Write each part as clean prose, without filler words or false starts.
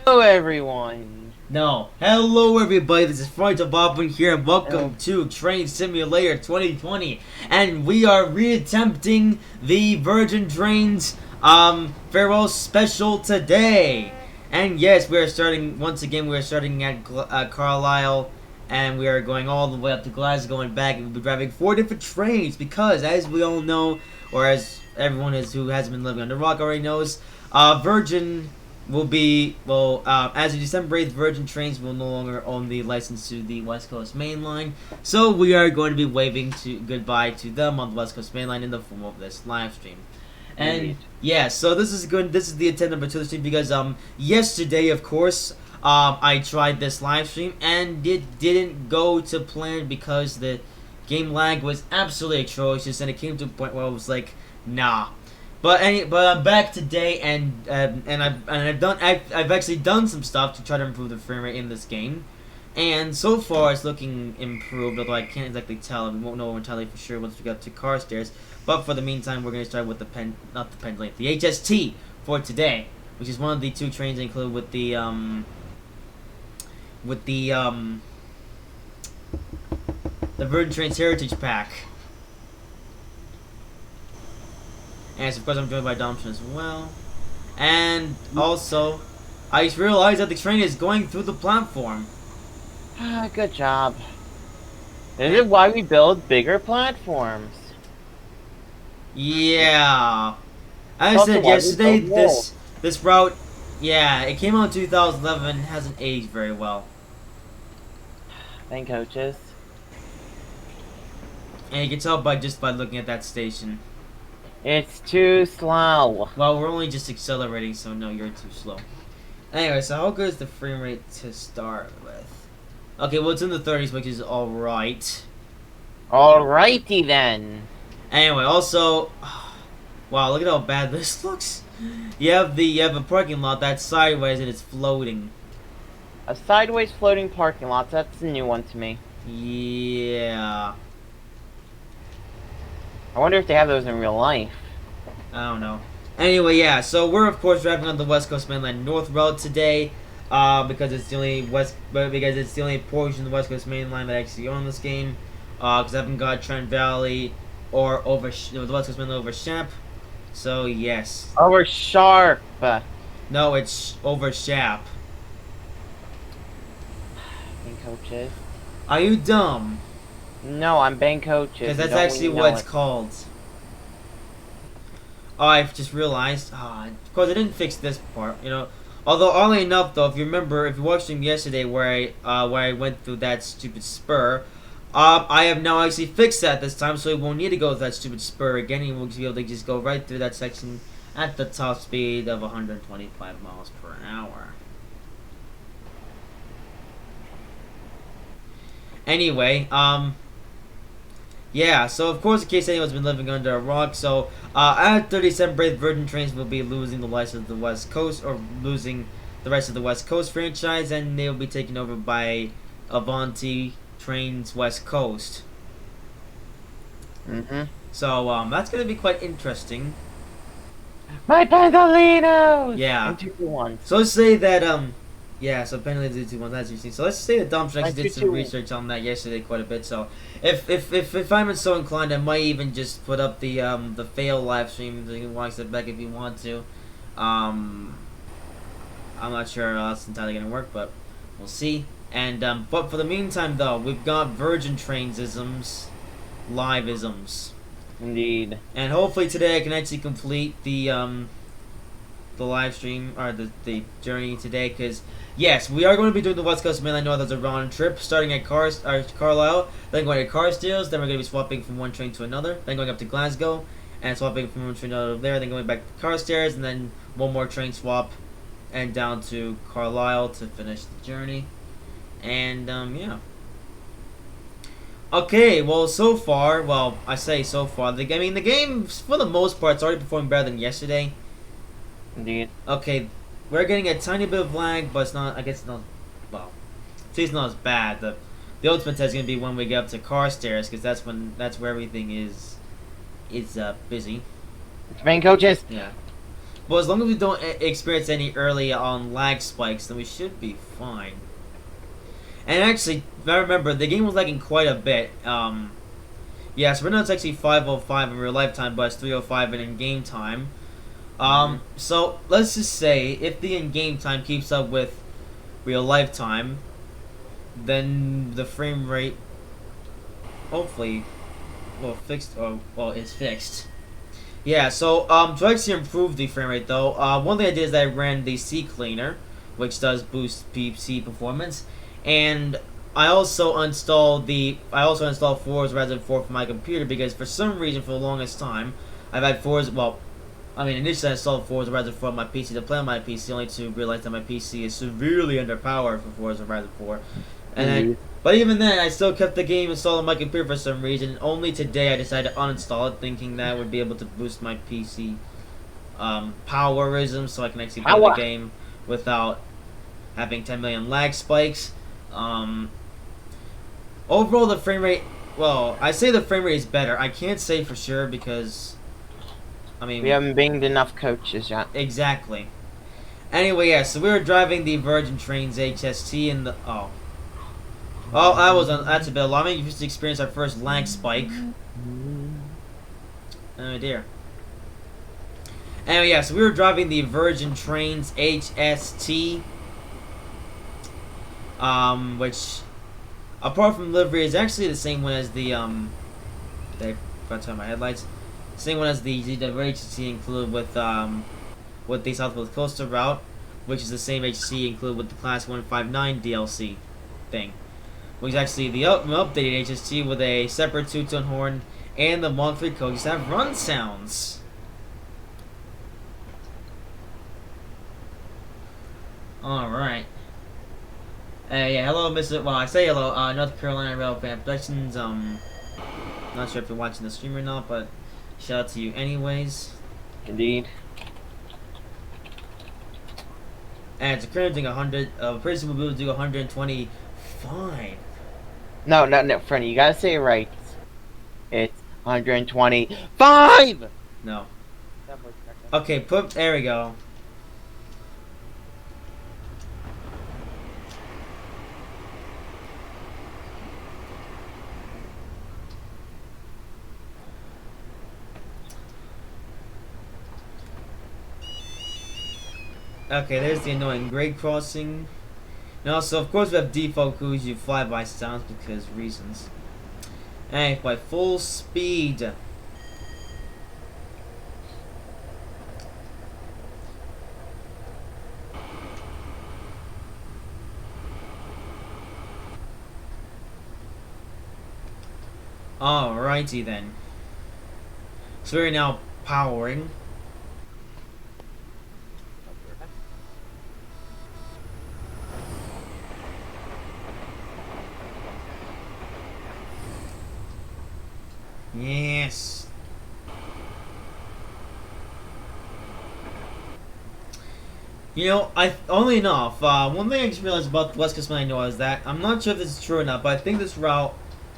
Hello everyone! No. Hello everybody, this is Frontal Bobbin here and welcome to Train Simulator 2020. And we are reattempting the Virgin Trains farewell special today. And yes, we are starting, once again we are starting at Carlisle. And we are going all the way up to Glasgow and back, and we'll be driving 4 different trains because, as we all know, or as everyone who hasn't been living under a rock already knows, Virgin will be, as of December 8th, Virgin Trains will no longer own the license to the West Coast Main Line. So we are going to be waving goodbye to them on the West Coast Main Line in the form of this live stream. And yeah, so this is good. This is the intent number 2 of the stream because yesterday, of course, I tried this live stream and it didn't go to plan because the game lag was absolutely atrocious, and it came to a point where I was like, nah. But I'm back today, and I've actually done some stuff to try to improve the frame rate in this game, and so far it's looking improved. Although I can't exactly tell, we won't know entirely for sure once we get to Carstairs. But for the meantime, we're gonna start with the HST for today, which is one of the 2 trains included with the Virgin Trains Heritage Pack. And of course, I'm joined by Domshin as well. And also, I just realized that the train is going through the platform. Good job. This is why we build bigger platforms. Yeah. As It's I also said why we yesterday, build walls. this route, yeah, it came out in 2011 and hasn't aged very well. Thank coaches. And you can tell by just by looking at that station. It's too slow. Well, we're only just accelerating, so no, you're too slow. Anyway, so how good is the frame rate to start with? Okay, well, it's in the 30s, which is alright. Alrighty then. Anyway, also, wow, look at how bad this looks. You have a parking lot that's sideways and it's floating. A sideways floating parking lot, that's a new one to me. Yeah. I wonder if they have those in real life. I don't know. Anyway, yeah, so we're of course driving on the West Coast Mainline North Route today, because it's the only portion of the West Coast Mainline that I actually own this game. Because I haven't got Trent Valley or the West Coast Mainline over Shap. So yes. Over sharp. No, it's over Shap. Bank coaches. Are you dumb? No, I'm bank coaches. Because that's actually what it's called. Oh, I've just realized. Of course, I didn't fix this part. You know, although oddly enough, though, if you remember, if you watched him yesterday, where I went through that stupid spur, I have now actually fixed that this time, so we won't need to go with that stupid spur again. And we'll be able to just go right through that section at the top speed of 125 miles per hour. Anyway, yeah, so of course, in case anyone's been living under a rock, so at 37 Brave Virgin Trains will be losing the license of the West Coast, or losing the rest of the West Coast franchise, and they will be taken over by Avanti Trains West Coast. So that's gonna be quite interesting. My Pantolinos! Yeah. And 2-1. So let's say that yeah, so apparently they do 2-1. That's interesting. So let's say that Dom actually did some research on that yesterday quite a bit. So if I'm so inclined, I might even just put up the fail live stream. You can watch that back if you want to. I'm not sure how that's entirely gonna work, but we'll see. And but for the meantime, though, we've got Virgin Trains isms, live isms. Indeed. And hopefully today I can actually complete the live stream or the journey today, because yes, we are going to be doing the West Coast Mainline North as a round trip, starting at Carlisle, then going to Carstairs, then we're going to be swapping from one train to another, then going up to Glasgow and swapping from one train to another there, then going back to Carstairs, and then one more train swap and down to Carlisle to finish the journey. And yeah. Okay, well, so far, well, I say so far, the game, for the most part, is already performing better than yesterday. Indeed. Okay, we're getting a tiny bit of lag, but it's not, I guess it's not, well, it's not as bad. The ultimate test is going to be when we get up to Carstairs, because that's where everything is busy. It's main coaches. Yeah. Well, as long as we don't experience any early on lag spikes, then we should be fine. And actually, I remember, the game was lagging quite a bit. Yeah, so right now it's actually 5:05 in real lifetime, but it's 3:05 in game time. So let's just say if the in-game time keeps up with real lifetime, then the frame rate hopefully is fixed. Yeah, so to actually improve the frame rate though, one thing I did is I ran the C cleaner, which does boost PC performance, and I also installed Forza Horizon 4 for my computer, because for some reason for the longest time I've had initially I installed Forza Horizon 4 on my PC to play on my PC, only to realize that my PC is severely underpowered for Forza Horizon 4. But even then, I still kept the game installed on my computer for some reason, and only today I decided to uninstall it, thinking that I would be able to boost my PC powerism, so I can actually play the game without having 10 million lag spikes. Overall, the frame rate, well, I say the frame rate is better. I can't say for sure, because we haven't binged enough coaches yet. Exactly. Anyway, yeah, so we were driving the Virgin Trains HST in the... that's a bit alarming. You just experienced our first lag spike. Oh dear. And yeah, so we were driving the Virgin Trains HST, which apart from livery is actually the same one as the they forgot to turn my headlights. Same one as the HST included with the Southwest Coastal route, which is the same HC included with the Class 159 DLC thing. Which is actually the updated HST with a separate two-tone horn and the Mark 3 coaches have run sounds. Alright. Yeah, hello, Mr. Well, I say hello, North Carolina Rail Fan Productions. Not sure if you're watching the stream or not, but shout out to you anyways. Indeed. And it's currently doing 100, pretty soon we'll be able to do 125. No, Freddy, you gotta say it right. It's 125! No. Okay, there we go. Okay, there's the annoying grade crossing. And also, of course, we have default Kuju flyby sounds because reasons. And by full speed. Alrighty then. So we're now powering. Yes. You know, only enough. One thing I just realized about the West Coast Manual is that I'm not sure if this is true or not, but I think this route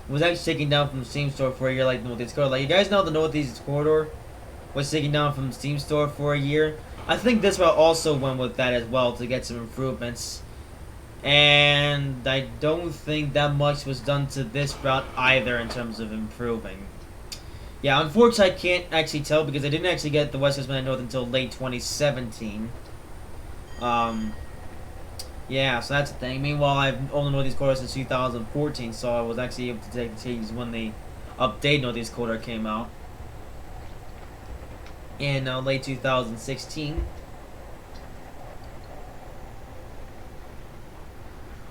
was actually taken down from the Steam Store for a year, like the Northeast Corridor. Like you guys know, the Northeast Corridor was taken down from the Steam Store for a year. I think this route also went with that as well to get some improvements. And I don't think that much was done to this route either in terms of improving. Yeah, unfortunately, I can't actually tell because I didn't actually get the West Coast Manual until late 2017. Yeah, so that's the thing. Meanwhile, I've only known these quarters since 2014, so I was actually able to take the changes when the update Northeast Quarter came out in late 2016.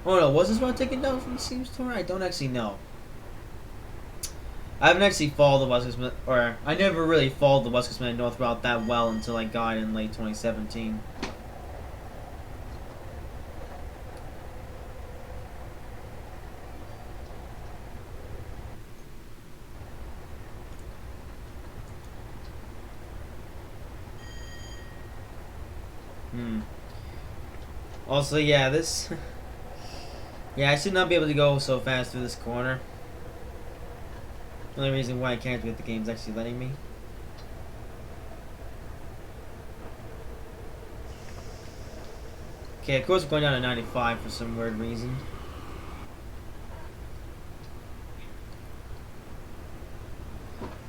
Oh no, was this route taken down from the Steam Store? I don't actually know. I haven't actually followed the West Coast, or I never really followed the West Coast North route that well until I got in late 2017. Also, yeah, this... yeah, I should not be able to go so fast through this corner. The only reason why I can't do it, the game's actually letting me. Okay, of course we're going down to 95 for some weird reason.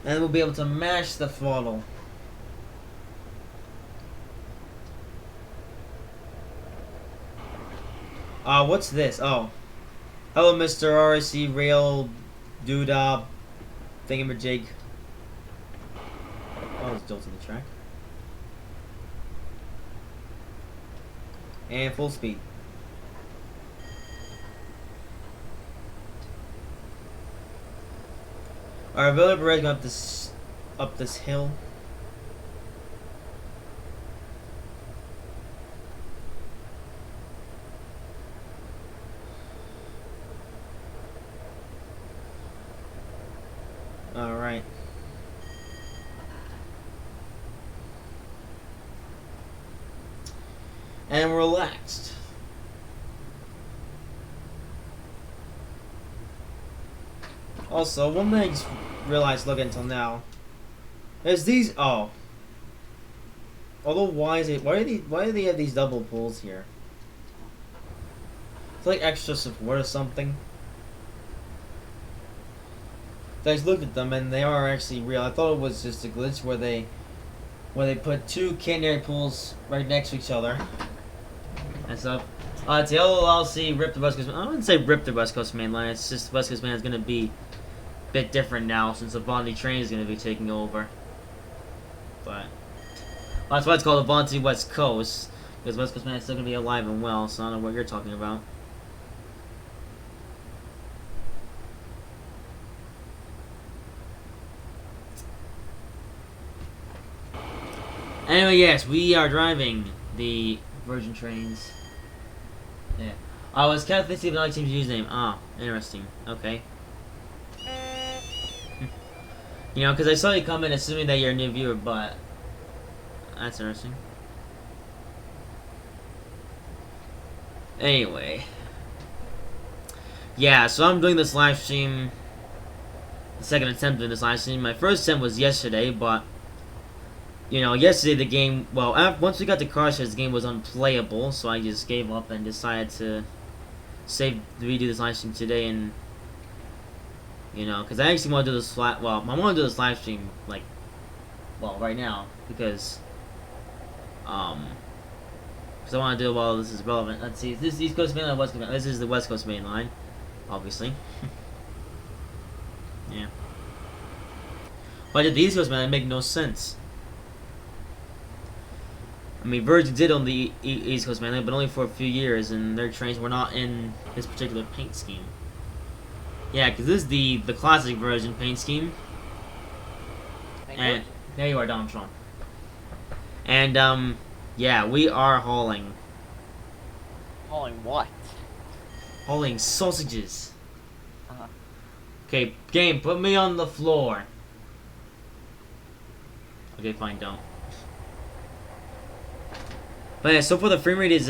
And we'll be able to mash the throttle. What's this? Oh. Hello, Mr. RC Rail Doodah Thingamajig. Oh, it's built to the track. And full speed. Alright, Villa Beret's going up this hill. Alright. And relaxed. Also, one thing I just realized looking until now is these. Oh. Although, why do they have these double pulls here? It's like extra support or something. I just looked at them and they are actually real. I thought it was just a glitch where they where they put two canary pools right next to each other and stuff. It's the LLC rip the West Coast. I wouldn't say rip the West Coast main line. It's just West Coast main is going to be a bit different now since Avanti Train is going to be taking over. But that's why it's called Avanti West Coast, because West Coast man is still going to be alive and well. So I don't know what you're talking about. Anyway, yes, we are driving the Virgin trains. Yeah. I was Catholic Steve Alex team's username. Ah, interesting. Okay. You know, because I saw you comment assuming that you're a new viewer, but that's interesting. Anyway. Yeah, so I'm doing this live stream. The second attempt doing this live stream. My first attempt was yesterday, but you know, yesterday the game, well, once we got to Crashers, the game was unplayable, so I just gave up and decided to redo this live stream today, and, you know, because I actually want to do this I want to do this live stream, like, well, right now, because I want to do it while this is relevant. Let's see, is this East Coast main line or West Coast main line? This is the West Coast main line, obviously. Yeah. But the East Coast main line make no sense. I mean, Virgin did on the East Coast main line, but only for a few years, and their trains were not in this particular paint scheme. Yeah, because this is the classic Virgin paint scheme. And there you are, Donald Trump. And yeah, we are hauling. Hauling what? Hauling sausages. Uh-huh. Okay, game, put me on the floor. Okay, fine, don't. But yeah, so far the frame rate is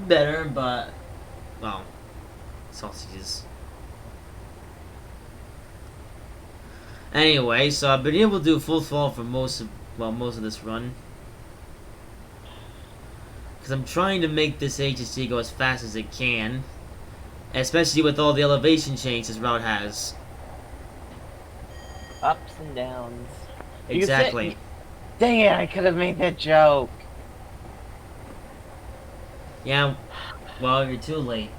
better, but, well, sausages. Anyway, so I've been able to do full throttle for most of this run. Because I'm trying to make this HSC go as fast as it can. Especially with all the elevation change this route has. Ups and downs. Exactly. Dang it, I could have made that joke. Yeah, well, you're too late.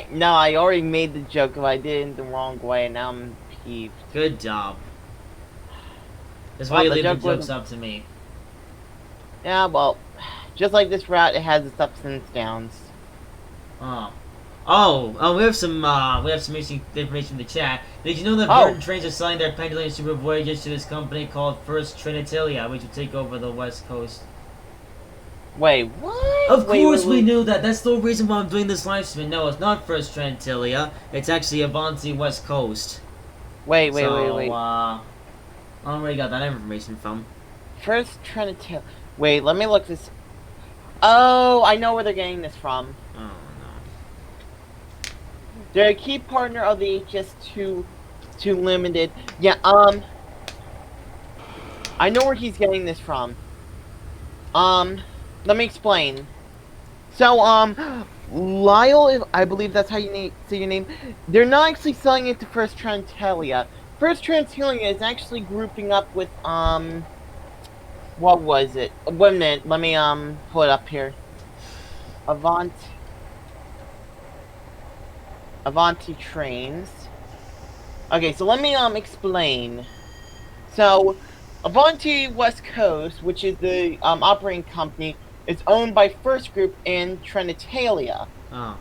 No, I already made the joke, but I did it the wrong way, and now I'm peeved. Good job. That's why you leave the jokes up to me. Yeah, well, just like this route, it has its ups and its downs. Oh, we have some interesting information in the chat. Did you know that Virgin Trains are selling their pendulum super voyages to this company called First Trinitalia, which will take over the West Coast? Wait, what? Of course we knew that. That's the reason why I'm doing this live stream. No, it's not First Trinitalia. It's actually Avanti West Coast. Wait. I don't know where you got that information from. First Trinitalia. Wait, let me look this. Oh, I know where they're getting this from. Oh, no. They're a key partner of the HS2 Limited. Yeah, I know where he's getting this from. Let me explain. So, Lyle, I believe that's how you say your name. They're not actually selling it to First Trinitalia. First Trinitalia is actually grouping up with, what was it? Wait a minute, let me, pull it up here. Avanti Trains. Okay, so let me, explain. So, Avanti West Coast, which is the, operating company, is owned by First Group in Trinitalia. Oh.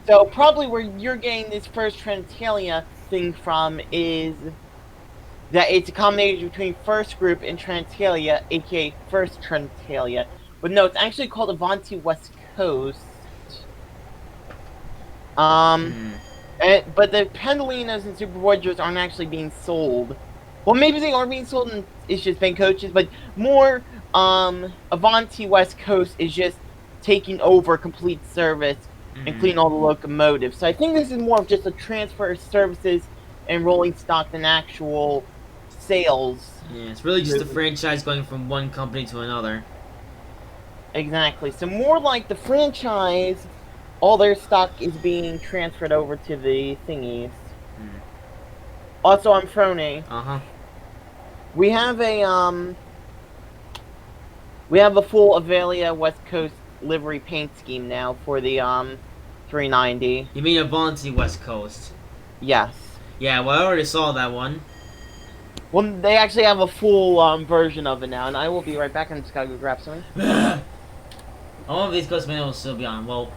So, probably where you're getting this First Trinitalia thing from is that it's a combination between First Group and Trinitalia, aka First Trinitalia. But no, it's actually called Avanti West Coast. But the Pendolinos and Super Voyagers aren't actually being sold. Well, maybe they are being sold and it's just been coaches, but more, Avanti West Coast is just taking over complete service, including all the locomotives. So I think this is more of just a transfer of services and rolling stock than actual sales. Yeah, it's really just a franchise going from one company to another. Exactly. So more like the franchise, all their stock is being transferred over to the thingies. Also, I'm Frone. Uh-huh. We have a, We have a full Avelia West Coast livery paint scheme now for the 390. You mean Avanti West Coast? Yes. Yeah, well, I already saw that one. Well, they actually have a full version of it now, and I will be right back. I'm just gotta go grab something. All of these Coast manuals will still be on. Well,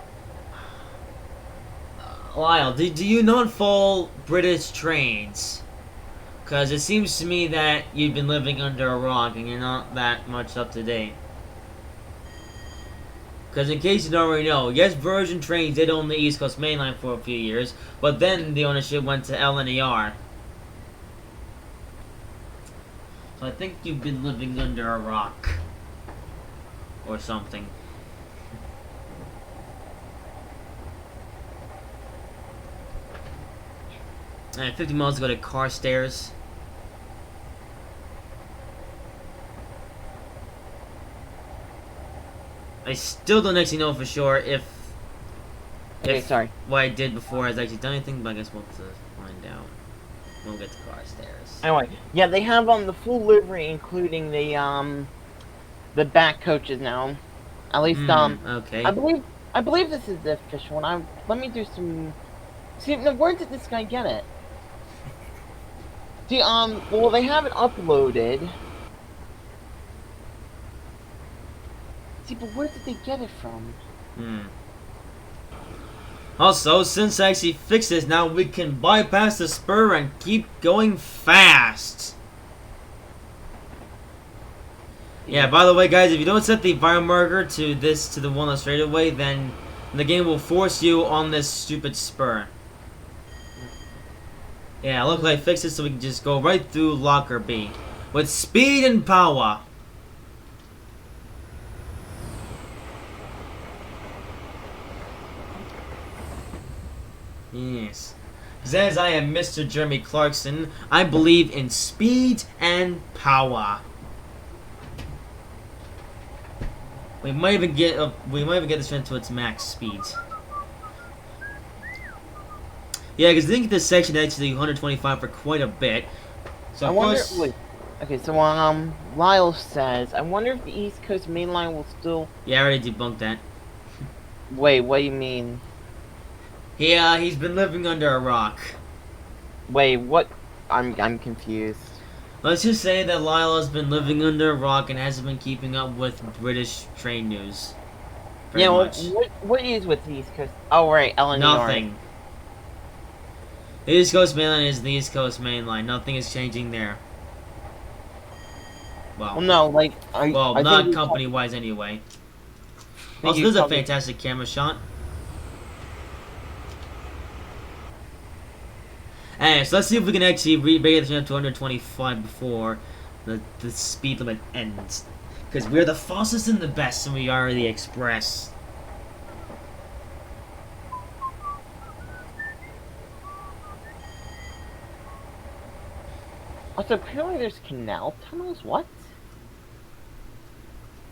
Lyle, do you not follow British trains? Because it seems to me that you've been living under a rock and you're not that much up to date. Because in case you don't already know, yes, Virgin Trains did own the East Coast Main Line for a few years, but then the ownership went to LNER. So I think you've been living under a rock. Or something. Alright, 50 miles to go to Carstairs. I still don't actually know for sure if Sorry. what I did before has actually done anything, but I guess we'll have to find out. We'll get to Carstairs. Anyway, yeah, they have the full livery, including the back coaches now. At least okay. I believe this is the official one. Let me do some. See, now where did this guy get it? See, well, they have it uploaded. See, but where did they get it from? Also, since I actually fixed this, now we can bypass the spur and keep going fast. Yeah, by the way, guys, if you don't set the viral marker to the one that's straight away, then the game will force you on this stupid spur. Yeah, look, I fixed it so we can just go right through Lockerbie with speed and power. Yes. As I am Mr. Jeremy Clarkson, I believe in speed and power. We might even get this train to its max speed. Yeah, because I think this section actually 125 for quite a bit. So I of wonder. course, Wait. Okay, so Lyle says, I wonder if the East Coast Main Line will still. yeah, I already debunked that. Wait, what do you mean? Yeah, he's been living under a rock. Wait, what? I'm confused. Let's just say that Lyle has been living under a rock and hasn't been keeping up with British train news. Very Yeah, well, much. what is with the East Coast? Oh, right, LNER. Nothing. The East Coast Main Line is the East Coast Main Line. Nothing is changing there. Well, Well, no, like I not think company-wise anyway. think Also, you this is a probably- fantastic camera shot. Alright, so let's see if we can actually rebase it to 125 before the speed limit ends. Because we're the fastest and the best, and we are the express. Also, apparently there's canal tunnels. What?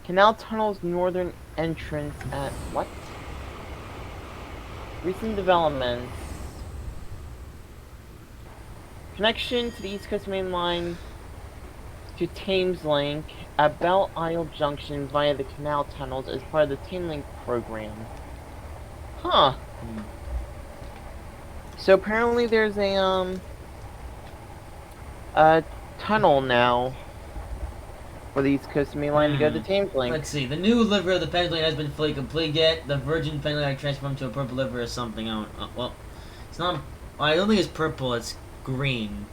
Canal tunnels northern entrance at what? Recent developments. Connection to the East Coast Main Line to Thames Link at Belle Isle Junction via the canal tunnels as part of the Thames Link program. Huh. So apparently there's a tunnel now for the East Coast Main Line to go to Thames Link. Let's see. The new livery of the pendulum hasn't been fully complete yet. The Virgin pendulum transformed to a purple livery or something. I don't, well, it's not. I don't think it's purple. It's green.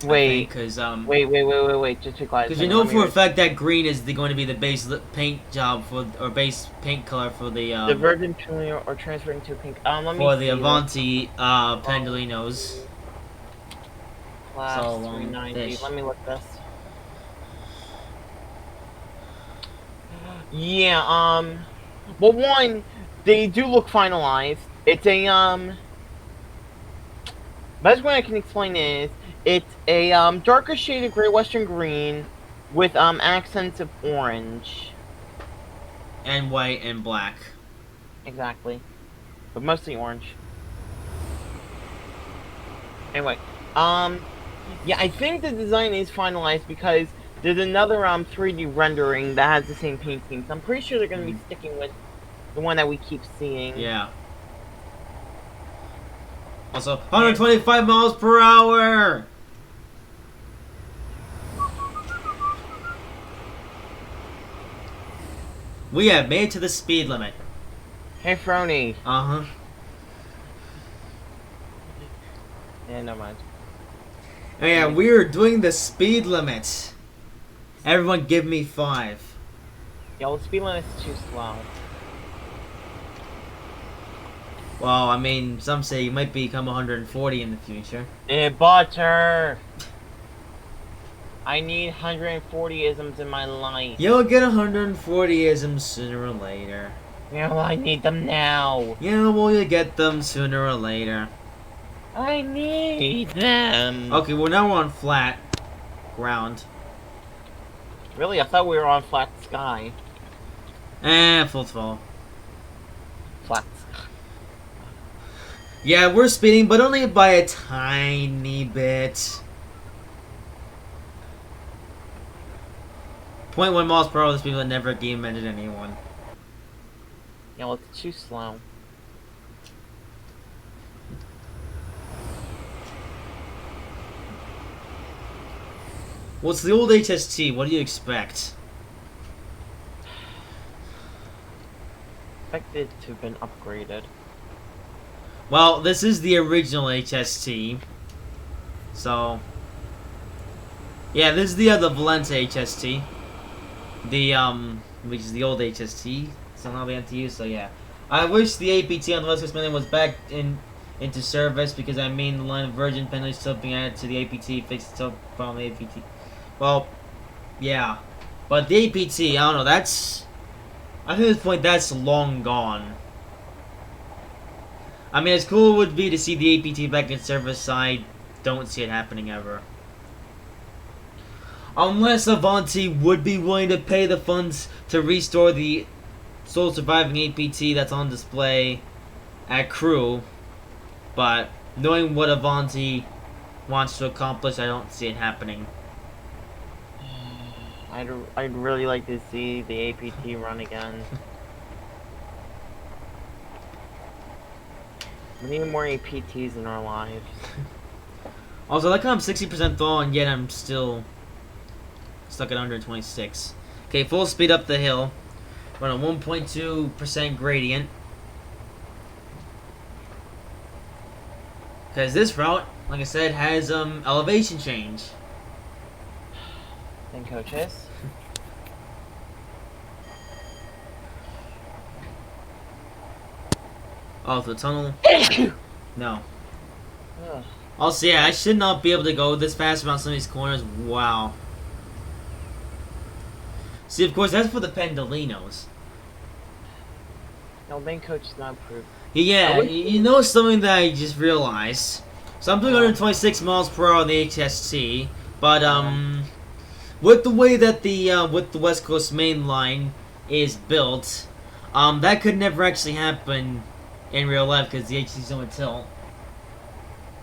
Wait. Because Wait. Just to clarify. because you know for a fact that green is going to be the base paint job for or base paint color for the the Virgin Pendulum or transferring to pink. Let me for see the Avanti Pendulinos. Class So, 390. fish. Let me look this. Yeah, well, one, they do look finalized. It's a, best way I can explain is, it's a, darker shade of gray western green with, accents of orange. And white and black. Exactly. But mostly orange. Anyway, yeah, I think the design is finalized because There's another 3D rendering that has the same paint scheme, so I'm pretty sure they're going to be sticking with the one that we keep seeing. Yeah. Also, 125 miles per hour! We have made it to the speed limit. Hey, Frony. Uh-huh. Yeah, never mind. Oh yeah, we're doing the speed limit. Everyone give me 5. Yeah, the speed limit is too slow. Well, I mean, some say you might become 140 in the future. Butter! I need 140 isms in my life. You'll get 140 isms sooner or later. Yeah, well, I need them now. Yeah, well, you'll get them sooner or later. I need them. Okay, well now we're on flat ground. Really? I thought we were on flat sky. Full throttle. Flat. Yeah, we're speeding, but only by a tiny bit. 0.1 miles per hour, this people never game ended anyone. Yeah, well, it's too slow. Well, it's the old HST, what do you expect? Expected to have been upgraded. Well, this is the original HST. So... yeah, this is the other Valencia HST. The, which is the old HST. Somehow they have to use, so yeah. I wish the APT on the West Coast Mainland was back into service, because I mean the line of Virgin penalties still being added to the APT, fixed itself from the APT. Well, yeah. But the APT, I don't know, that's... I think at this point that's long gone. I mean, as cool it would be to see the APT back in service, I don't see it happening ever. Unless Avanti would be willing to pay the funds to restore the sole surviving APT that's on display at Crew. But knowing what Avanti wants to accomplish, I don't see it happening. I'd really like to see the APT run again. We need more APTs in our lives. Also, I like how I'm 60% throttle and yet I'm still stuck at 126. Okay, full speed up the hill. Run a 1.2% gradient. Because this route, like I said, has elevation change. And coaches. Oh, the tunnel? No. Ugh. Also, yeah, I should not be able to go this fast around some of these corners. Wow. See, of course, that's for the Pendolinos. No, main coach is not approved. Yeah, you know something that I just realized. So I'm doing 126 miles per hour on the HST, but with the way that with the West Coast Main Line is built, that could never actually happen in real life because the HST's on a tilt.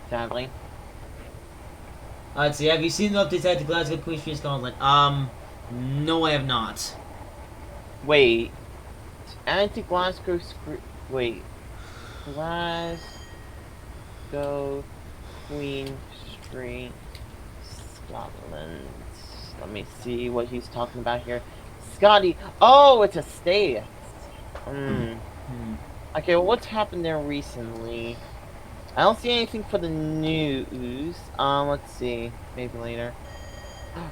Sadly. Let's see, have you seen the updates at the Glasgow Queen Street Scotland? No, I have not. Wait. Add to Glasgow wait. Glasgow Queen Street, Scotland. Let me see what he's talking about here. Scotty. Oh, it's a state. Okay, well, what's happened there recently? I don't see anything for the news. Let's see. Maybe later.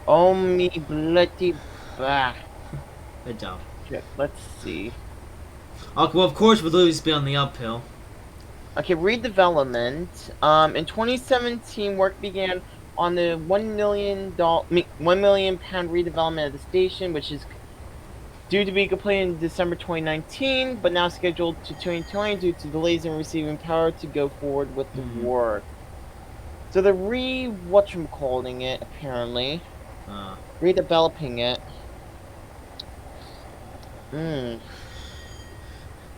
Oh, me bloody bah. Good job. Okay, let's see. Okay, well, of course, we'll always be on the uphill. Okay, redevelopment. In 2017, work began on the £1 million redevelopment of the station, which is due to be completed in December 2019, but now scheduled to 2020 due to delays in receiving power to go forward with the work. So they're whatchamacalling it, apparently. Redeveloping it.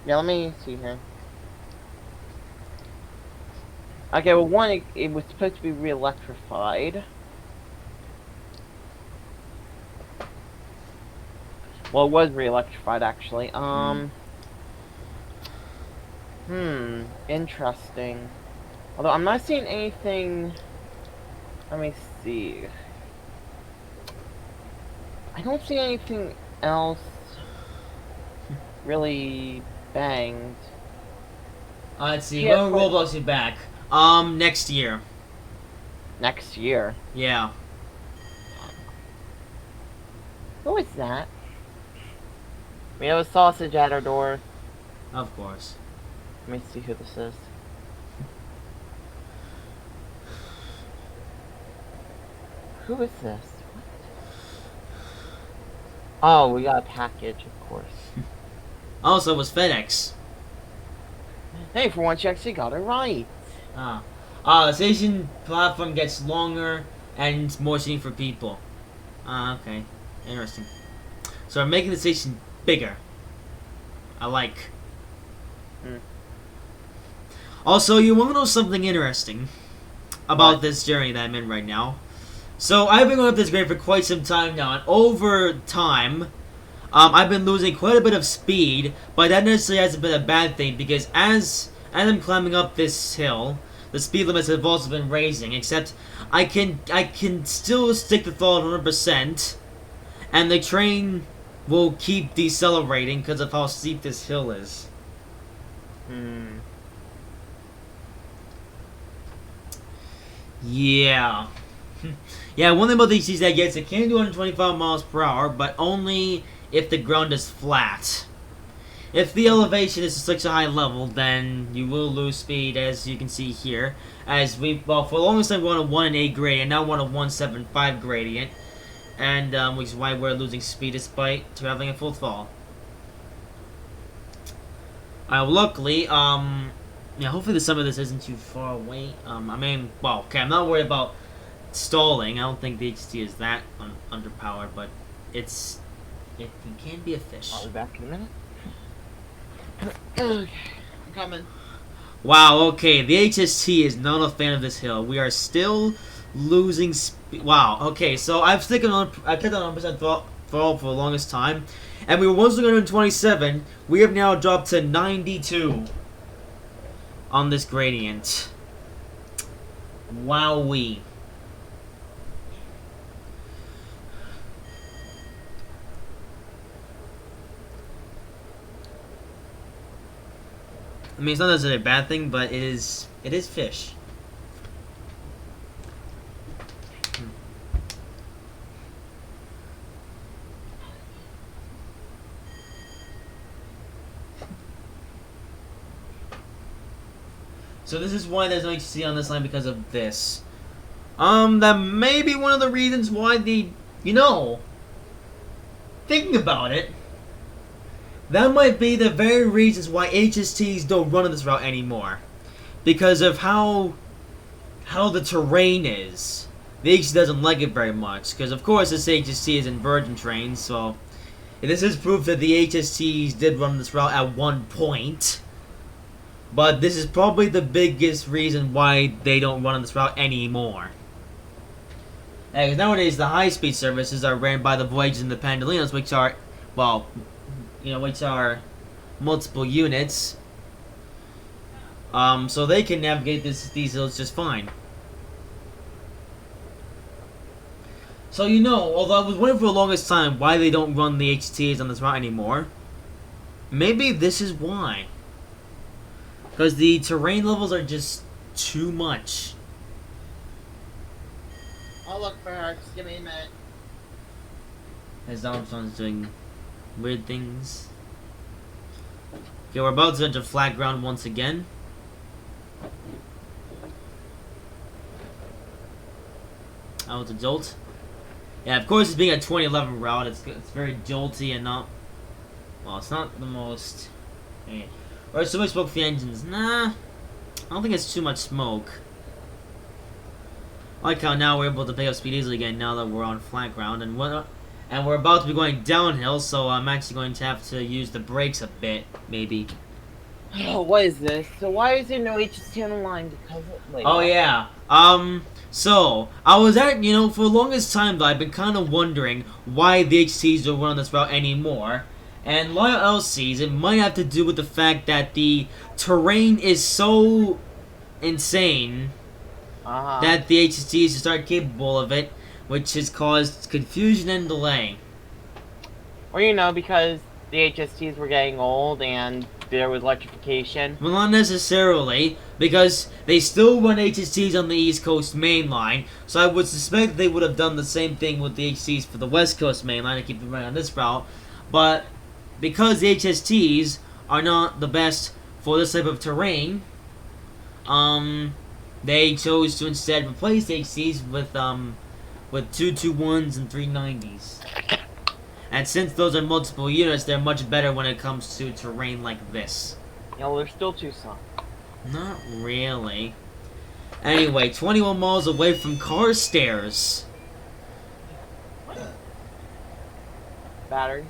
Yeah, let me see here. Okay, well, one, it was supposed to be re-electrified. Well, it was re-electrified, actually. Mm. Interesting. Although, I'm not seeing anything... Let me see. I don't see anything else really banged. Let's see. Yeah, When will but Roblox be back? Next year. next year. Yeah. Who is that? We have a sausage at our door. Of course. Let me see who this is. Who is this? What? Oh, we got a package, of course. Also, it was FedEx. Hey, for once you actually got it right. Ah. The station platform gets longer and more seating for people. Okay. Interesting. So we're making the station bigger. I like. Hmm. Also, you want to know something interesting about What? this journey that I'm in right now? So I've been going up this grade for quite some time now, and over time, I've been losing quite a bit of speed, but that necessarily hasn't been a bad thing because as I'm climbing up this hill, the speed limits have also been raising. Except I can still stick the throttle 100%, and the train will keep decelerating because of how steep this hill is. Hmm. Yeah. Yeah, one thing about these is that yes, it can do 125 miles per hour, but only if the ground is flat. If the elevation is such a high level, then you will lose speed, as you can see here. As well, for the longest time we want a 1 and 8 gradient, now want a 175 gradient, and which is why we're losing speed despite traveling at full throttle. Luckily, yeah, hopefully some of this isn't too far away. I mean, well, okay, I'm not worried about stalling. I don't think the HT is that underpowered, but it can be a fish. I'll be back in a minute. Okay, I'm coming. Wow, okay, the HST is not a fan of this hill. We are still losing speed. Wow, okay, so I kept on 100% throttle for the longest time, and we were once looking at 27. We have now dropped to 92 on this gradient. Wowee. I mean, it's not necessarily a bad thing, but it is fish. So this is why there's no HC on this line because of this. That may be one of the reasons why thinking about it, that might be the very reasons why HSTs don't run on this route anymore. Because of how the terrain is. The HST doesn't like it very much. Because of course this HST is in virgin trains, so this is proof that the HSTs did run this route at one point. But this is probably the biggest reason why they don't run on this route anymore. Because nowadays the high-speed services are ran by the Voyages and the Pendolinos, which are, well, which are multiple units. So they can navigate these hills just fine. So although I was wondering for the longest time why they don't run the HTs on this route anymore, maybe this is why. Because the terrain levels are just too much. I'll look for her. Just give me a minute. As Armstrong's doing weird things. Okay, we're about to enter flat ground once again. Oh, it's a jolt. Yeah, of course, it's being a 2011 route. It's very jolty and not. Well, it's not the most. Okay. Or so much smoke for the engines. Nah, I don't think it's too much smoke. I like how now we're able to pick up speed easily again now that we're on flat ground, and we're about to be going downhill, so I'm actually going to have to use the brakes a bit, maybe. Oh, what is this? So why is there no HST on the line? Because Oh yeah. So, I was for the longest time though, I've been kind of wondering why the HCs don't run on this route anymore. And Loyal LCs, it might have to do with the fact that the terrain is so insane that the HCs just aren't capable of it, which has caused confusion and delay. Or, because the HSTs were getting old and there was electrification. Well, not necessarily, because they still run HSTs on the East Coast main line, so I would suspect they would have done the same thing with the HSTs for the West Coast main line to keep them running on this route. But because the HSTs are not the best for this type of terrain, they chose to instead replace the HSTs with 221s and 390s. And since those are multiple units, they're much better when it comes to terrain like this. They're still too soft. Not really. Anyway, 21 miles away from Carstairs. Batteries?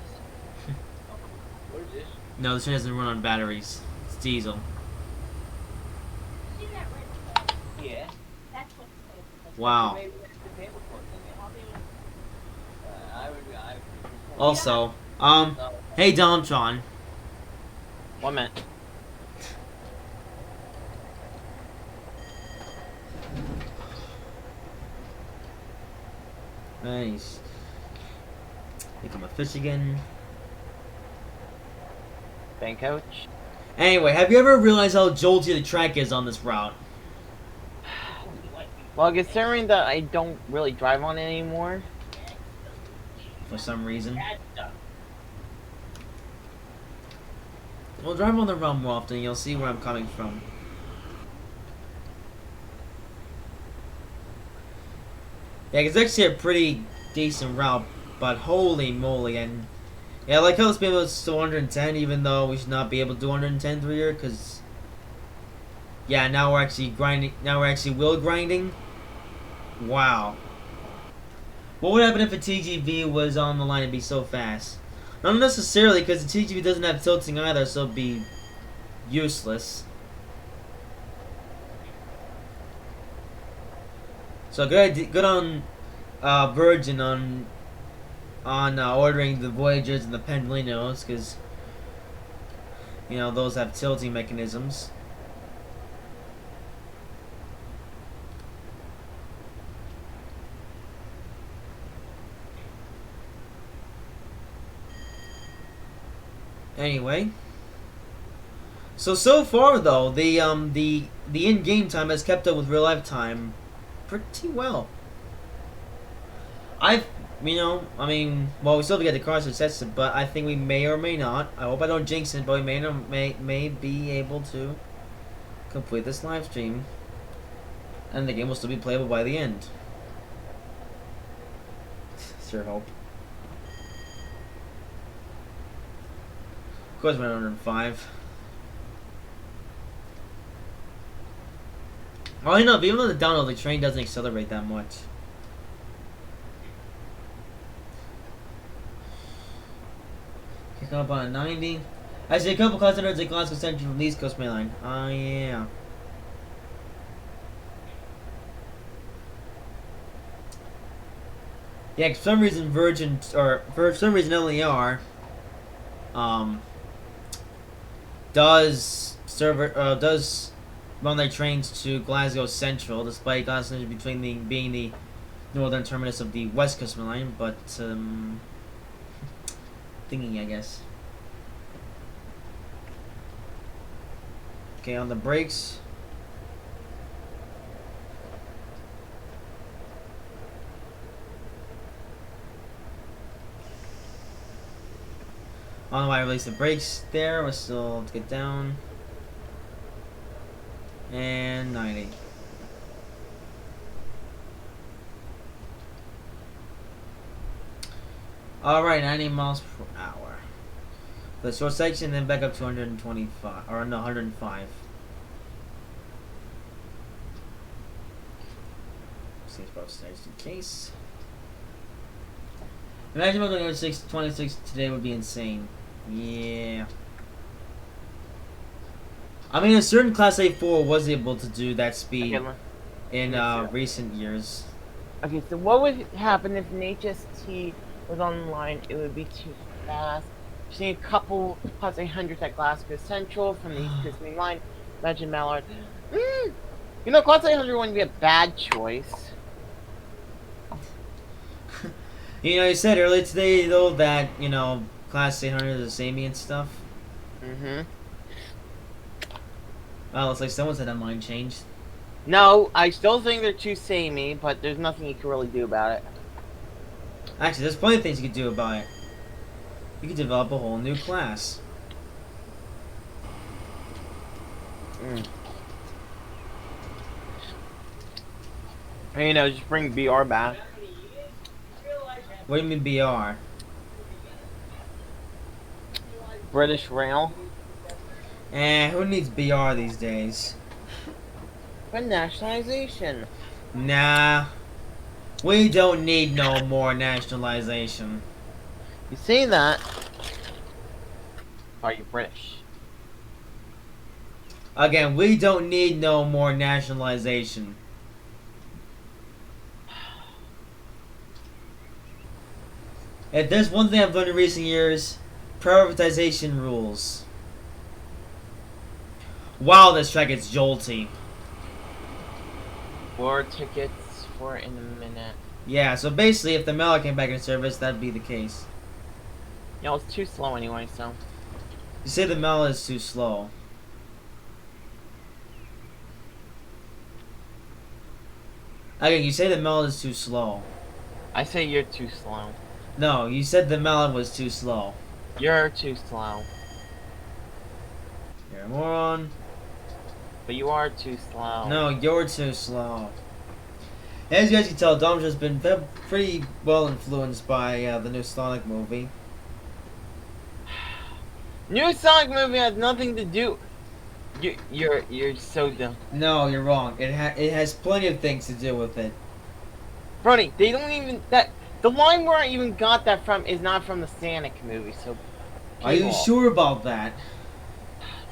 What is this? No, this one doesn't run on batteries. It's diesel. See that red? Yeah. That's what the paper. Wow. Maybe that's the paper clip. I Also, hey Domtron. 1 minute. Nice. Become a fish again. Bank coach. Anyway, have you ever realized how jolty the track is on this route? Well, considering that I don't really drive on it anymore. For some reason. Well, drive on the run more often, you'll see where I'm coming from. Yeah, it's actually a pretty decent route, but holy moly, and yeah, I like how this speed was still 110, even though we should not be able to do 110 through here, because yeah, now we're actually grinding, now we're actually wheel grinding. Wow. What would happen if a TGV was on the line and be so fast? Not necessarily, because the TGV doesn't have tilting either, so it'd be useless. So good on Virgin on ordering the Voyagers and the Pendolinos, because those have tilting mechanisms. Anyway, so far though, the in-game time has kept up with real life time pretty well. I mean, well, we still have to get the cars tested, but I think we may or may not. I hope I don't jinx it, but we may be able to complete this live stream, and the game will still be playable by the end. Sure hope. Of course, we're 105. Oh, I know, but even though the downhill, the train doesn't accelerate that much. Kick up on a 90. I see a couple customers at Glasgow Central from the East Coast Main Line. Oh, yeah. Yeah, for some reason Virgin, or for some reason LER, does run their trains to Glasgow Central, despite Glasgow Central being the northern terminus of the West Coast Main Line, but thinking, I guess. Okay, on the brakes. On the way I release the brakes there, we're still to get down. And 90. Alright, 90 miles per hour. The short section, then back up to 125, or no, 105. Safe both sides in case. Imagine about doing 26 today would be insane. Yeah. I mean, a certain Class A4 was able to do that speed. in Yes, sir. recent years. Okay, so what would happen if an HST was online? It would be too fast. Seeing a couple plus 800 at Glasgow Central from the East Coast Main Line. Legend Mallard. Mm, Class 800 wouldn't be a bad choice. You said earlier today though that Class 800 is samey and stuff. Mm-hmm. Well, it's like someone said that mind changed. No, I still think they're too samey, but there's nothing you can really do about it. Actually, there's plenty of things you could do about it. You could develop a whole new class. Mm. And, just bring BR back. What do you mean BR? British Rail. Who needs BR these days? For nationalization. Nah. We don't need no more nationalization. You say that. Are you British? Again, we don't need no more nationalization. If there's one thing I've learned in recent years, privatization rules. Wow, this track is jolty. 4 tickets for in a minute. Yeah, so basically if the Mela came back in service, that'd be the case. It's too slow anyway, so. You say the Mela is too slow. Again, you say the Mela is too slow. I say you're too slow. No, you said the Mela was too slow. You're too slow. You're a moron. But you are too slow. No, you're too slow. As you guys can tell, Dom's just been pretty well influenced by the new Sonic movie. New Sonic movie has nothing to do. You're so dumb. No, you're wrong. It has plenty of things to do with it. Brody, they don't even the line where I even got that from is not from the Sonic movie, so Are you sure about that?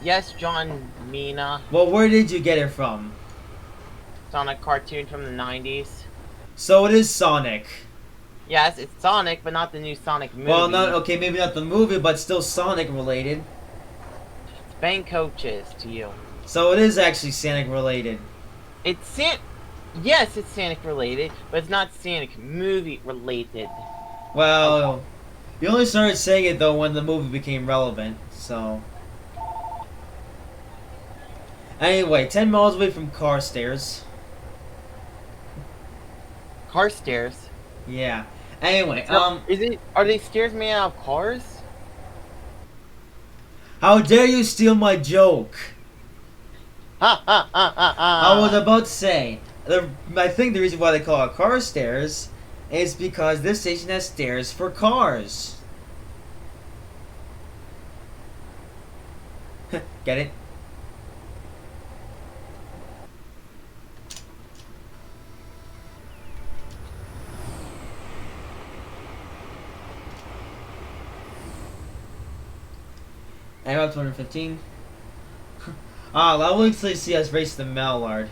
Yes, John Mina. Well, where did you get it from? Sonic cartoon from the 90s. So it is Sonic. Yes, it's Sonic, but not the new Sonic movie. Well, maybe not the movie, but still Sonic related. It's bank coaches to you. So it is actually Sonic related. Yes, it's Sonic related, but it's not Sonic movie related. Well, you only started saying it though when the movie became relevant, so. Anyway, 10 miles away from Carstairs. Carstairs? Yeah. Anyway, So, are they stairs made out of cars? how dare you steal my joke? Ha ha ha ha ha! I was about to say, I think the reason why they call it Carstairs is because this station has stairs for cars. Get it? I'm up to 115. I will actually see us race the Mallard.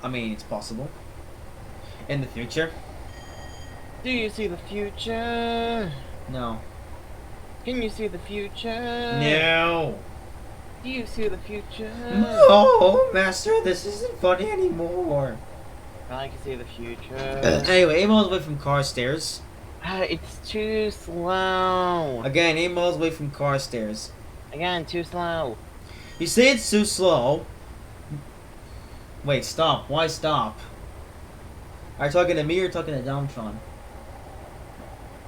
I mean, it's possible. In the future. Do you see the future? No. Can you see the future? No. Do you see the future? No, Master, this isn't funny anymore. I can see the future. Anyway, 8 miles away from Carstairs. It's too slow. Again, 8 miles away from Carstairs. Again, too slow. You say it's too slow. Wait, stop. Why stop? Are you talking to me or talking to Domtron?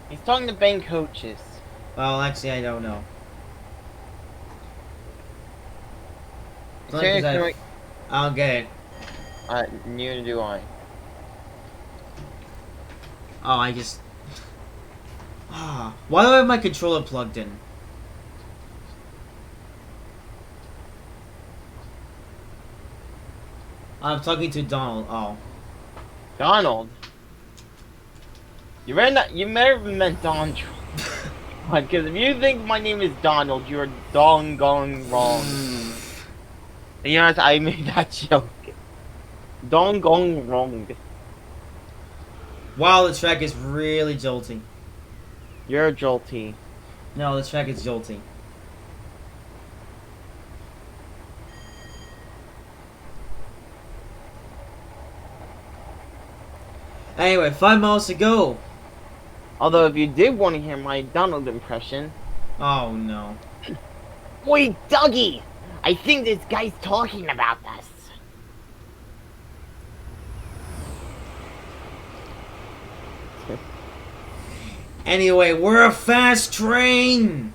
He's talking to bank coaches. Well, actually, I don't know. It's only 'cause Seriously, I don't get it. neither do I. Oh, I just... Why do I have my controller plugged in? I'm talking to Donald. Oh. Donald? You may have meant Donald. Because if you think my name is Donald, you're dong gong wrong. Yes, I made that joke. Don't go wrong. Wow, the track is really jolting. You're jolty. No, the track is jolting. Anyway, 5 miles to go. Although, if you did want to hear my Donald impression, Oh no. wait, Dougie! I think this guy's talking about us. Anyway, we're a fast train.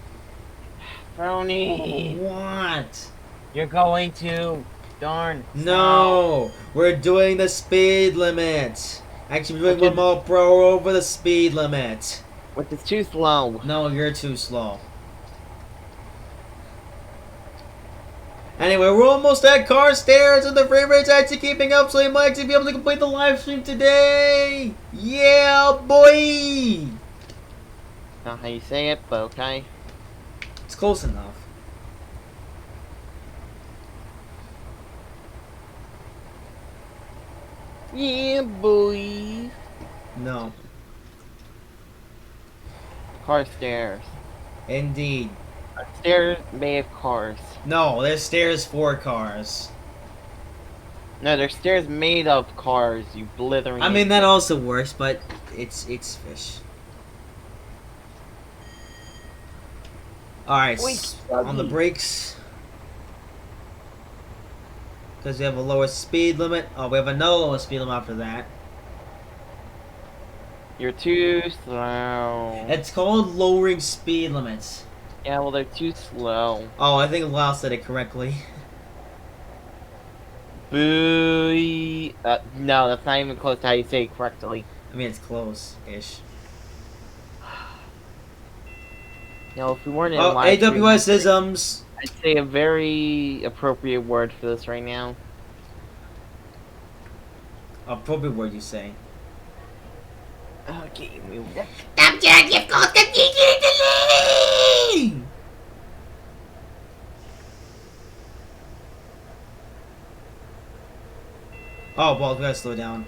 Brony, What? you're going to. Darn. No, we're doing the speed limit. Actually, we're doing Okay. one mile per hour over the speed limit. Which is too slow. No, you're too slow. Anyway, we're almost at Carstairs and the frame rate's actually keeping up, so you might actually be able to complete the live stream today. Yeah, boy. Not how you say it, but okay. It's close enough. Yeah, boy. No, Car stairs. indeed. Stairs made of cars. No, there's stairs for cars. No, they're stairs made of cars, you blithering. I mean, that also works, but it's fish. Alright, Wait, on the Dougie. brakes. Because we have a lower speed limit. Oh, we have another lower speed limit after that. You're too slow. It's called lowering speed limits. Yeah, well, they're too slow. Oh, I think Lau said it correctly. Booey. No, that's not even close to how you say it correctly. I mean, it's close-ish. You know, if we weren't in Oh, live stream, AWS isms. I'd say a very appropriate word for this right now. Appropriate word you say. Okay, we Oh, well, we gotta slow down.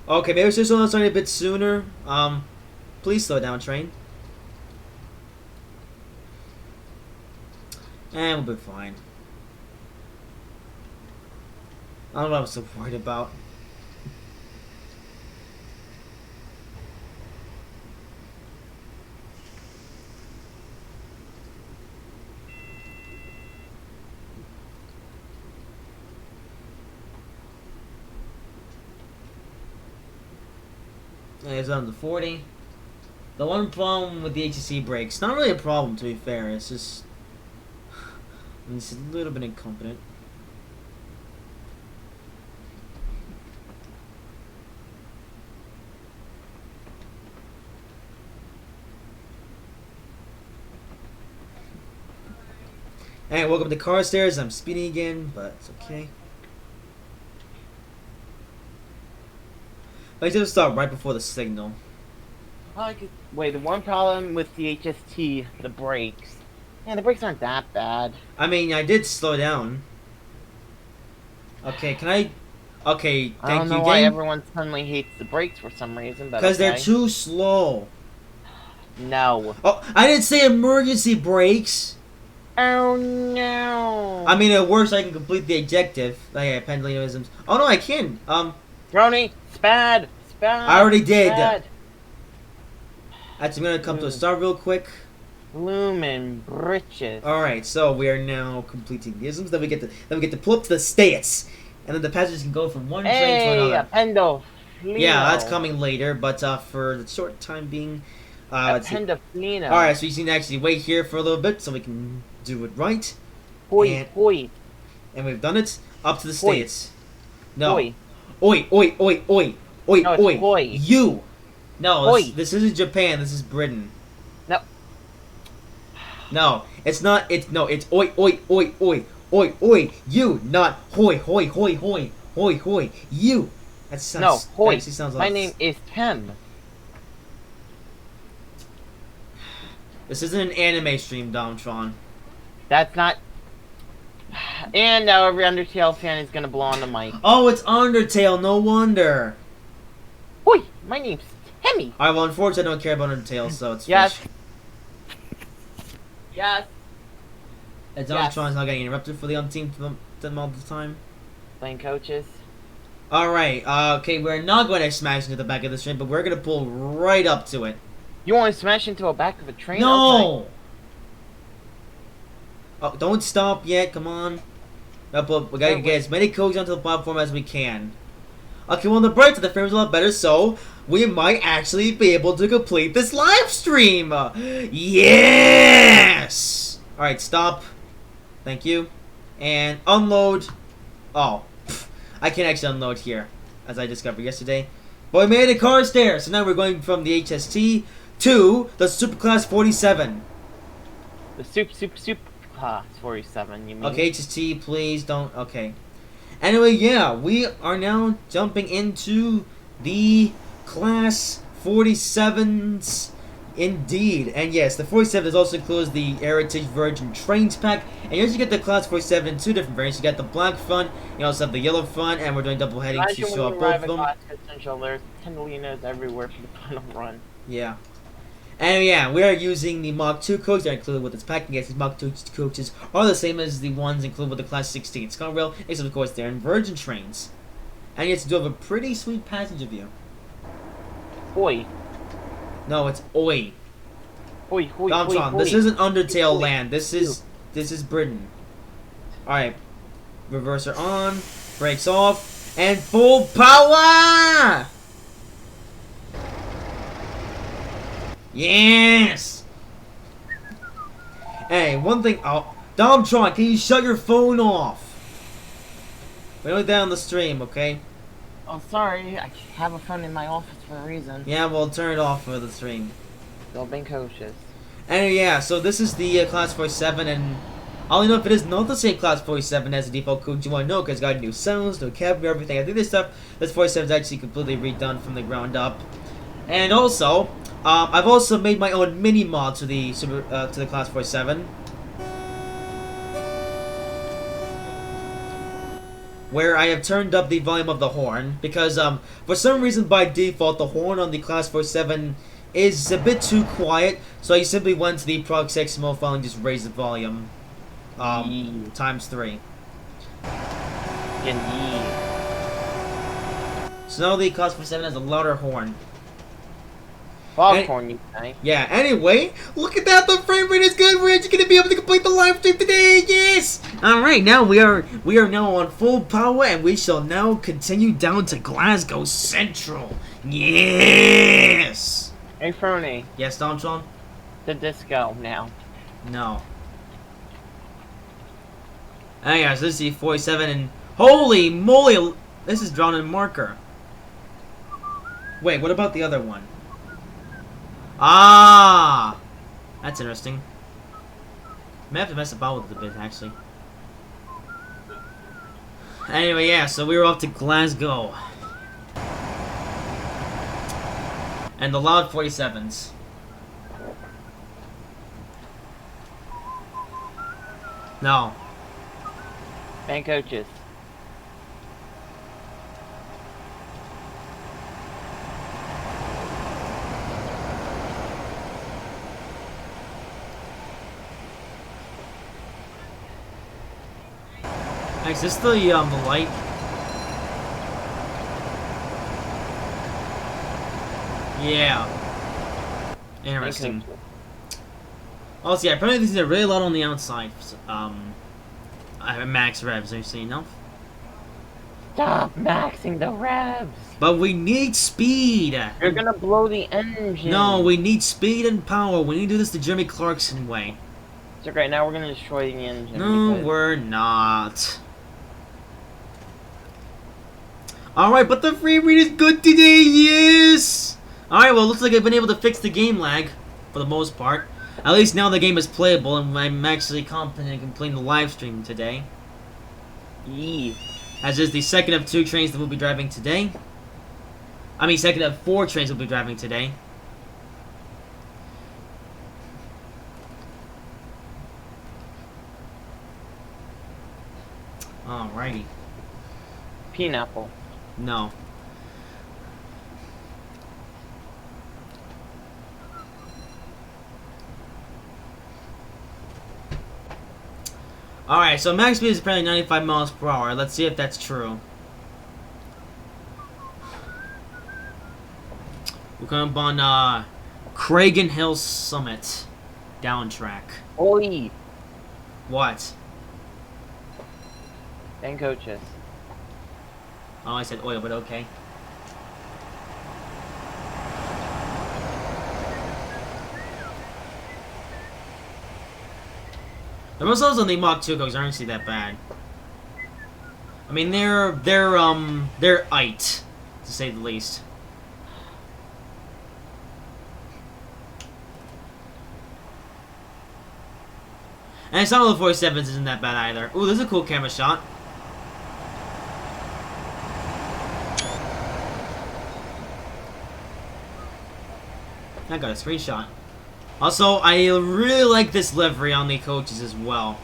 Okay, maybe we should slow down starting a bit sooner. Please slow down, train. And we'll be fine. I don't know what I'm so worried about. It's on the 40. The one problem with the HCC brakes, not really a problem to be fair, it's just it's a little bit incompetent. Alright, welcome to Carstairs. I'm speeding again, but it's okay. I just stop right before the signal. Wait, the one problem with the HST, the brakes. Yeah, the brakes aren't that bad. I mean, I did slow down. Okay, can I... Okay, I don't thank know you, why game. everyone suddenly hates the brakes for some reason, but Because they're okay. too slow. No. Oh, I didn't say emergency brakes. Oh no. I mean, it works. I can complete the objective. Like, yeah, pendulumsms. Oh no, I can. Brony, Spad! I already did. Spad! I'm gonna come to a start real quick. Lumen britches. All right, so we are now completing the isms. Then we get to pull up to the states, and then the passengers can go from one train to Hey, another. Appendo. Yeah, that's coming later, but for the short time being, let's see. Appendaflino. All right, so you can actually wait here for a little bit so we can do it right. Hoi, and- hoi, And we've done it up to the Oi. states. No. hoi. Oi, oi, oi, oi, oi, No, it's oi. hoi. You. No, Oi. this isn't Japan. This is Britain. No. No, it's not. It's no. It's oi, oi, oi, oi, oi, oi. You, not hoi, hoi, hoi, hoi, hoi, hoi. You. That sounds, No, that Hoy. actually sounds My like... name is Tim. This isn't an anime stream, Domtron. That's not. And now every Undertale fan is gonna blow on the mic. Oh, it's Undertale, no wonder. Hoy, my name's Timmy. Alright, well, unfortunately, I don't care about Undertale, so it's Yes. fish. Yes. And Yes. Domtron's not getting interrupted for the umpteenth them all the time. Playing coaches. Alright, okay, we're not going to smash into the back of the stream, but we're going to pull right up to it. You want to smash into a back of a train? Okay. No! Oh, don't stop yet, come on. Up, we gotta get as many coaches onto the platform as we can. Okay, well, on the bright side, the frame's a lot better, so we might actually be able to complete this live stream! Yes! Alright, stop. Thank you. And unload. Oh, I can't actually unload here, as I discovered yesterday. But we made a car stair, so now we're going from the HST to the Superclass 47. The soup class 47, you mean? Okay, HST, please don't. Okay. Anyway, yeah, we are now jumping into the Class 47s. Indeed, and yes, the 47 also includes the Heritage Virgin Trains pack, and you also get the Class 47 in two different variants. You got the black font, you also have the yellow font, and we're doing double heading to Imagine show when up you both arrive of at them. Class Essential, there's Pendolinos everywhere for the final run. Yeah. And yeah, we are using the Mach 2 coaches that are included with this pack. Yes, these Mach 2 coaches are the same as the ones included with the Class 16 Sconrail, except of course they're in Virgin Trains. And yes, do have a pretty sweet passenger view. Hoy. No, it's Oi. Hoy, hoy, Domtron, hoy, this hoy. isn't Undertale Oi. land. This is Britain. Alright. Reverser on, brakes off, and full power! Yes! Hey, one thing. Oh, Domtron, can you shut your phone off? We're only down the stream, okay? Oh, sorry. I have a phone in my office for a reason. Yeah, we'll turn it off for the stream. Still being coaches. And yeah, so this is the Class 47, and I don't know if it is not the same Class 47 as the default coach you want to know, because it's got new sounds, new cabinet, everything. I think this 47 is actually completely redone from the ground up. And also, I've also made my own mini mod to the Class 47. Where I have turned up the volume of the horn, because for some reason by default the horn on the Class 47 is a bit too quiet, so I simply went to the Proc XML file and just raised the volume times 3. Indeed. So now the Class 47 has a louder horn. Foghorn, you say? Yeah, anyway, look at that, the frame rate is good, we're actually gonna be able to complete the live stream today, yes! Alright, now we are now on full power, and we shall now continue down to Glasgow Central. Yes! Hey, Fernie. Yes, Domtron? The disco now. No. Hey guys, this is the 47, and holy moly, this is drawn in marker. Wait, what about the other one? Ah! That's interesting. May have to mess about with it a bit, actually. Anyway, yeah, so we were off to Glasgow. And the loud 47s. No. Fan coaches. Is this the light? Yeah. Interesting. Also, yeah, apparently these are really loud on the outside. I have max revs, are you seeing enough? Stop maxing the revs! But we need speed! You're gonna blow the engine! No, we need speed and power. We need to do this the Jeremy Clarkson way. So great, now we're gonna destroy the engine. No, because... we're not. Alright, but the frame rate is good today, yes! Alright, well, looks like I've been able to fix the game lag, for the most part. At least now the game is playable, and I'm actually competent in completing the live stream today. Yee. As is the second of 2 trains that we'll be driving today. I mean, second of 4 trains will be driving today. Alrighty. Pineapple. No. Alright, so max speed is apparently 95 miles per hour. Let's see if that's true. We're coming up on Cragen Hill Summit. Down track. Oi! What? And coaches. Oh, I said oil, but okay. The results on the Mach 2 coaks aren't actually that bad. I mean, they're it, to say the least. And some of the 47s isn't that bad either. Ooh, this is a cool camera shot. I got a screenshot. Also, I really like this livery on the coaches as well.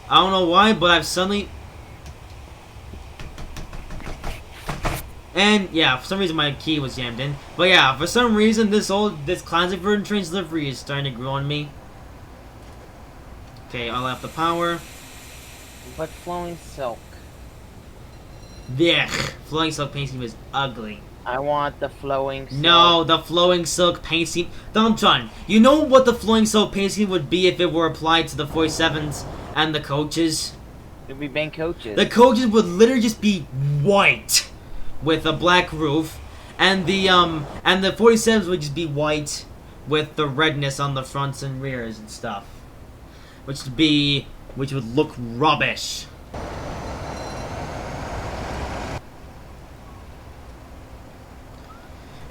I don't know why, but I've suddenly... And, yeah, for some reason my key was jammed in. But yeah, for some reason this classic Virgin Trains livery is starting to grow on me. Okay, I'll have the power. But flowing silk. Yeah, flowing silk paint scheme is ugly. I want the flowing silk. No, the flowing silk paint scheme. John, you know what the flowing silk paint scheme would be if it were applied to the 47s and the coaches? It'd be bank coaches. The coaches would literally just be white with a black roof, and the 47s would just be white with the redness on the fronts and rears and stuff, which would look rubbish.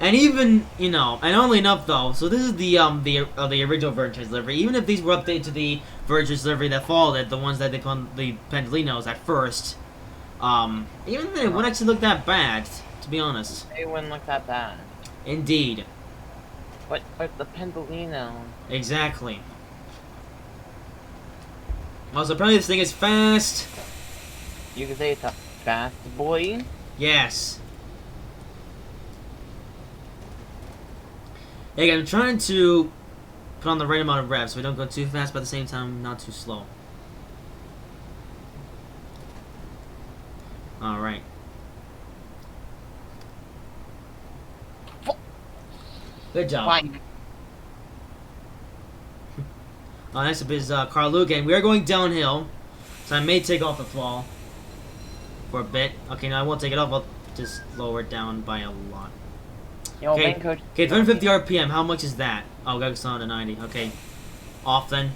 And even, you know, and only enough though, so this is the original Virgin livery. Even if these were updated to the Virgin livery that followed it, the ones that they put on the Pendolinos at first, even then it wouldn't actually look that bad, to be honest. It wouldn't look that bad. Indeed. But the Pendolino. Exactly. Also, apparently this thing is fast. You could say it's a fast boy. Yes. Hey, I'm trying to put on the right amount of revs so we don't go too fast, but at the same time, not too slow. Alright. Good job. Fine. Next up is Carlo game. We are going downhill, so I may take off the fall for a bit. Okay, no, I won't take it off. I'll just lower it down by a lot. Yo, Okay, bank coach. 350 RPM. How much is that? Oh, got on to 90. Okay, off then.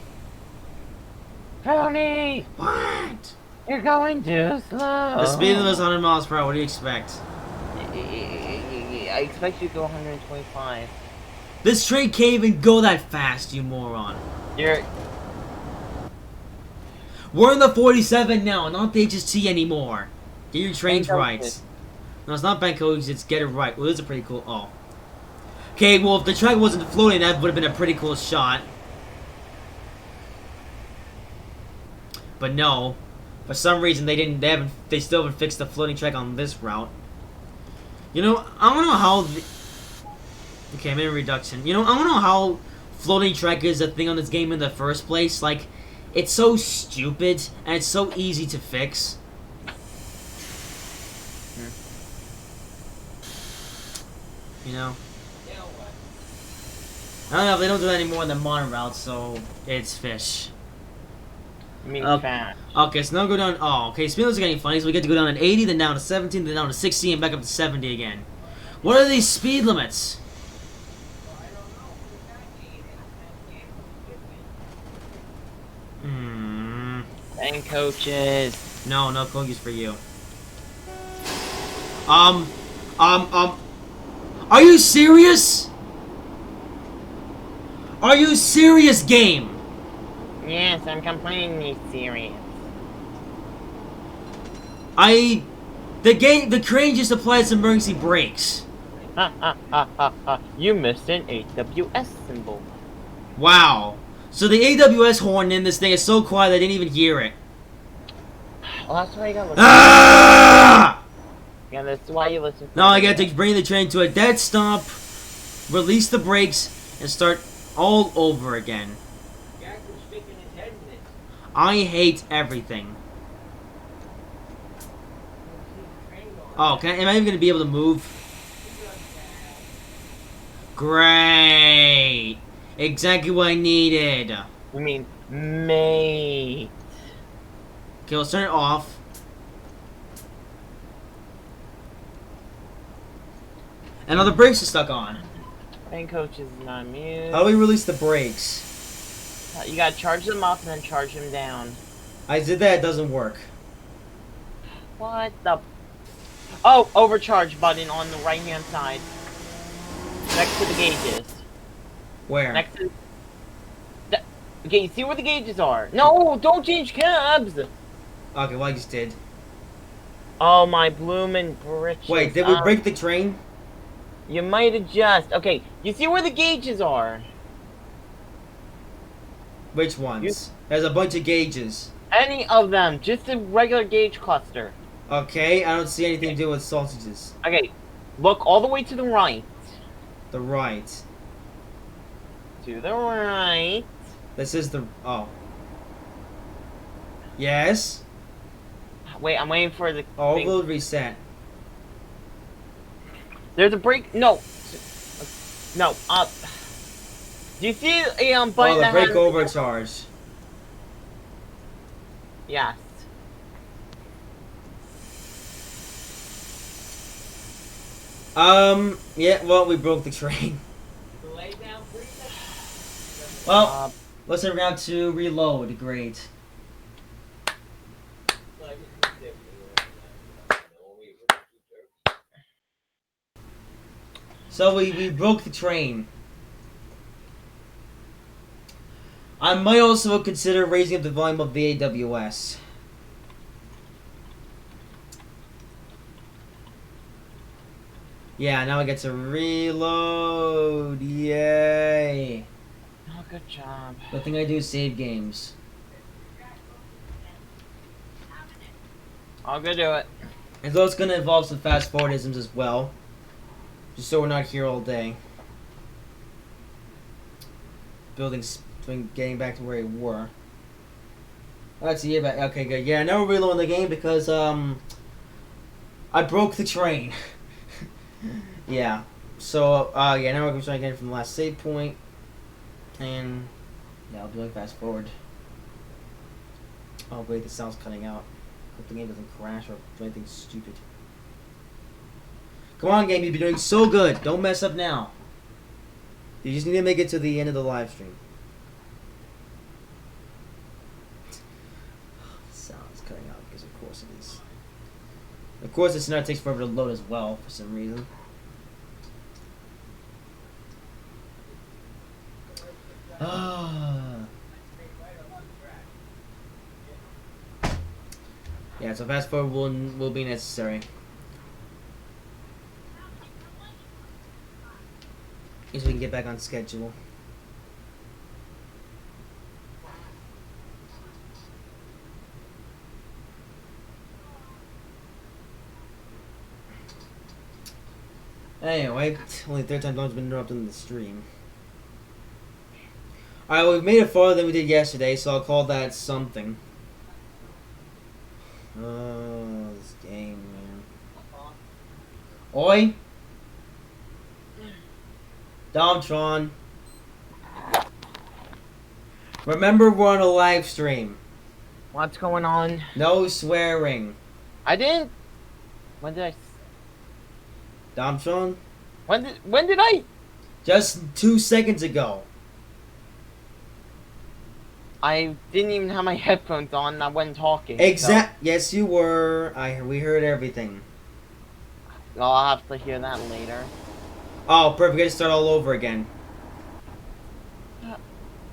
Tony, What? you're going too slow. The speed limit is 100 miles per hour. What do you expect? I expect you to go 125. This train can't even go that fast, you moron. You're. We're in the 47 now, not the HST anymore. Get your trains Bank right. coaches. No, it's not bank coaches, it's get it right. Well, this is a pretty cool... Oh. Okay, well, if the track wasn't floating, that would have been a pretty cool shot. But no. For some reason, they still haven't fixed the floating track on this route. You know, I don't know how... Okay, I made a reduction. You know, I don't know how floating track is a thing on this game in the first place. Like, it's so stupid, and it's so easy to fix. You know? I don't know if they don't do that anymore in the modern route, so it's fish. I mean, fast. Okay, so now go down. Oh, okay, speed limits are getting funny, so we get to go down to 80, then down to 17, then down to 60, and back up to 70 again. What are these speed limits? Bank coaches. No, no cookies for you. Are you serious? Are you serious, game? Yes, I'm completely serious. The crane just applied some emergency brakes. You missed an AWS symbol. Wow. So the AWS horn in this thing is so quiet I didn't even hear it. Well, that's why you gotta listen. Ah! Yeah, that's why you listen. Now I got to bring the train to a dead stop, release the brakes, and start all over again. Jack was sticking his head in it. I hate everything. Oh, am I even gonna be able to move? Great! Exactly what I needed. I mean, mate. Okay, let's turn it off. And now the brakes are stuck on. Train coach is not amused. How do we release the brakes? You gotta charge them up and then charge them down. I did that, it doesn't work. What the? Oh, overcharge button on the right hand side. Next to the gauges. Where? Next to. Okay, you see where the gauges are? No, don't change cabs! Okay, well I just did. Oh, my bloomin' britches. Wait, did we break the train? You might adjust. Okay, you see where the gauges are? Which ones? There's a bunch of gauges. Any of them. Just a regular gauge cluster. Okay, I don't see anything to do with sausages. Okay, look all the way to the right. The right. To the right. This is the... oh. Yes? Wait, I'm waiting for the... Oh, thing. we'll reset. There's a brake... No. No, up. Do you see a button Oh, the that brake has... overcharge. Yes. Yeah, well, we broke the train. Lay down pretty much. Well, let's turn around to reload. Great. Like, it's definitely no, we wouldn't keep her. So we broke the train. I might also consider raising up the volume of the AWS. Yeah, now I get to reload. Yay. Oh, good job. The thing I do is save games. I'll go do it. And so it's going to involve some fast forwardisms as well. Just so we're not here all day. Getting back to where we were. Let's see, okay, good. Yeah, now we're reloading the game because, I broke the train. Yeah. So, yeah, now we're going to try again from the last save point. And, yeah, I'll do like fast forward. Oh, wait, the sound's cutting out. Hope the game doesn't crash or do anything stupid. Come on, game, you've been doing so good. Don't mess up now. You just need to make it to the end of the live stream. The sound's cutting out because of course it is. Of course, this now takes forever to load as well for some reason. Yeah, so fast forward will be necessary. So we can get back on schedule. Anyway, only third time Dawn's been interrupted in the stream. Alright, well, we've made it farther than we did yesterday, so I'll call that something. Oh, this game, man. Oi! Domtron. Remember, we're on a live stream. What's going on? No swearing. I didn't... When did I... Domtron? When did I... Just 2 seconds ago. I didn't even have my headphones on and I wasn't talking. Yes, you were. We heard everything. So I'll have to hear that later. Oh, perfect. I just start all over again.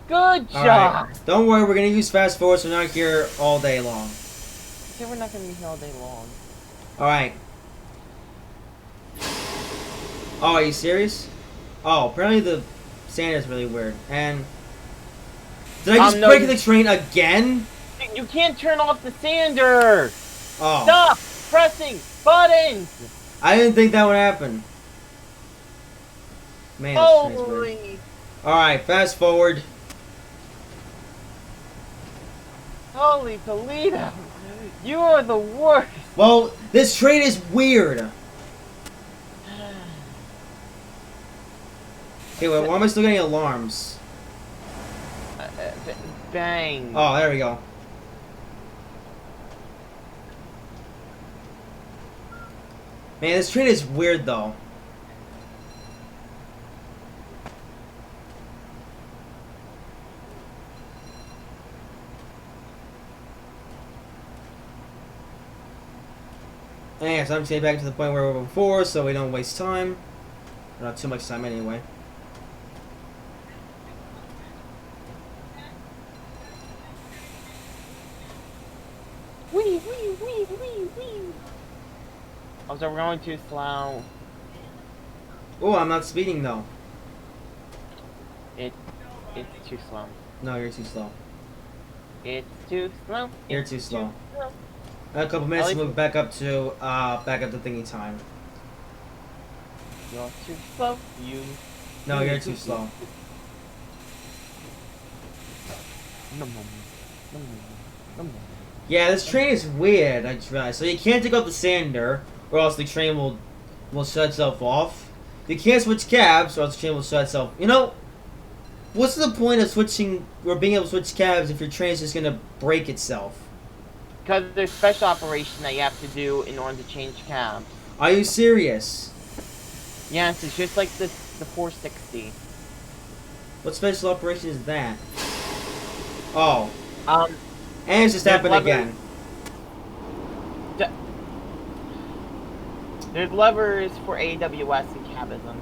Good job! Alright. Don't worry, we're gonna use fast forward so we're not here all day long. say we're not gonna be here all day long. Alright. Oh, are you serious? Oh, apparently the sand is really weird. And did I just No, break the train again? You can't turn off the sander! Oh. Stop pressing buttons! I didn't think that would happen. Man, this train's weird. Holy! Alright, fast forward. Holy Toledo! You are the worst! Well, this train is weird. Okay, wait, why am I still getting alarms? Bang. Oh, there we go. Man, this train is weird though. Yeah, so I'm just getting back to the point where we were before, so we don't waste time. Not too much time anyway. Wee, wee, wee, wee, wee. Oh, so we're going too slow. Oh, I'm not speeding though. It's too slow. No, you're too slow. It's too slow. You're It's too slow. slow. A couple minutes to least- move back up to thingy time. You're too slow. You. No, you're too slow. No, no, no, no, no, no. Yeah, this train is weird, I just realized. So you can't take out the sander, or else the train will shut itself off. You can't switch cabs, or else the train will shut itself. You know, what's the point of switching or being able to switch cabs if your train's just gonna break itself? Because there's special operation that you have to do in order to change cabs. Are you serious? Yes, it's just like the 460. What special operation is that? Oh, Um, and it's just There's happened levers. again. there's levers for AWS and cabisms.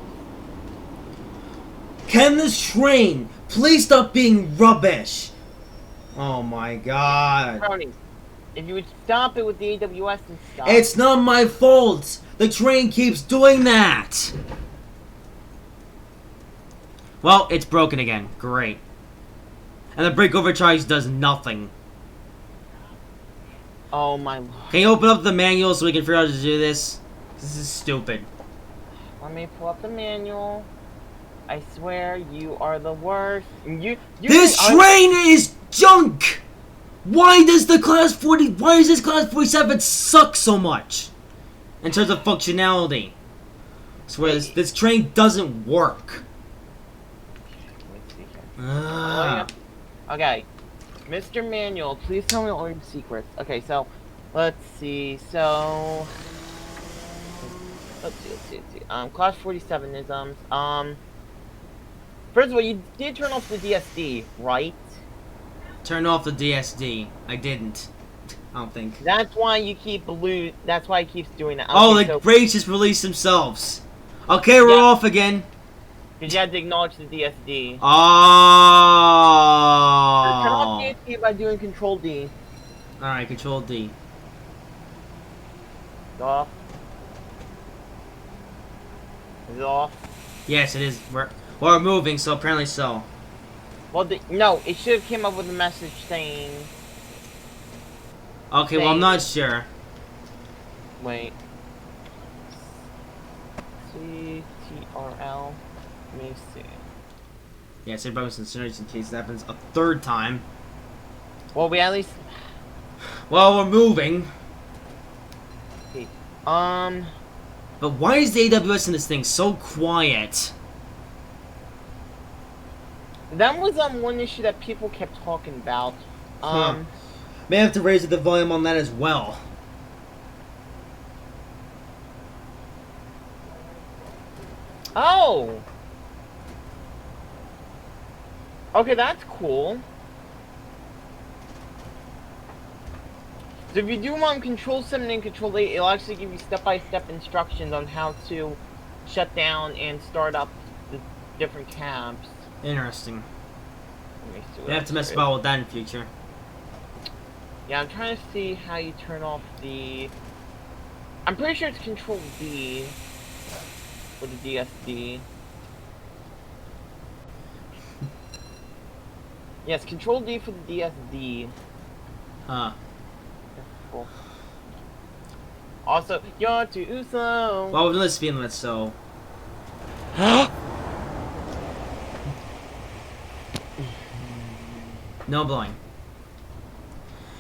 Can this train please stop being rubbish? Oh my god. Brownie, if you would stop it with the AWS and stuff. It's not my fault. The train keeps doing that. Well, it's broken again. Great. And the brake overcharge does nothing. Oh my lord. Can you open up the manual so we can figure out how to do this? This is stupid. Let me pull up the manual. I swear you are the worst. This train is junk! Why does this class 47 suck so much? In terms of functionality. I swear this train doesn't work. Ah. Okay. Mr. Manual, please tell me all your secrets. Okay, so let's see. So let's see. Class 47isms. First of all, you did turn off the DSD, right? Turn off the DSD. I didn't. I don't think. That's why you keep That's why it keeps doing that. Oh, Okay, the so, brakes just released themselves. Okay, we're Yeah. off again. because you had to acknowledge the DSD. Turn Oh. off DSD by doing Control D. Alright, Control D. It's off. Is it off? Yes, it is. We're moving, so apparently so. Well, no, it should have came up with a message saying. Okay, well, I'm not sure. Wait. CTRL. Let me see. Yeah, save bonus incineration in case it happens a third time. Well, we at least. Well, we're moving. Okay. But why is the AWS in this thing so quiet? That was one issue that people kept talking about. May have to raise the volume on that as well. Oh! Okay, that's cool. So if you do them on Control 7 and Control 8, it'll actually give you step-by-step instructions on how to shut down and start up the different cabs. Interesting. Let me see what We have to else mess there about with that in future. Yeah, I'm trying to see how you turn off the... I'm pretty sure it's Control D for the DSD. Yes, Control D for the DSD. Huh. Cool. Also, you're too slow. Well, we're doing the speed limit, so. No blowing.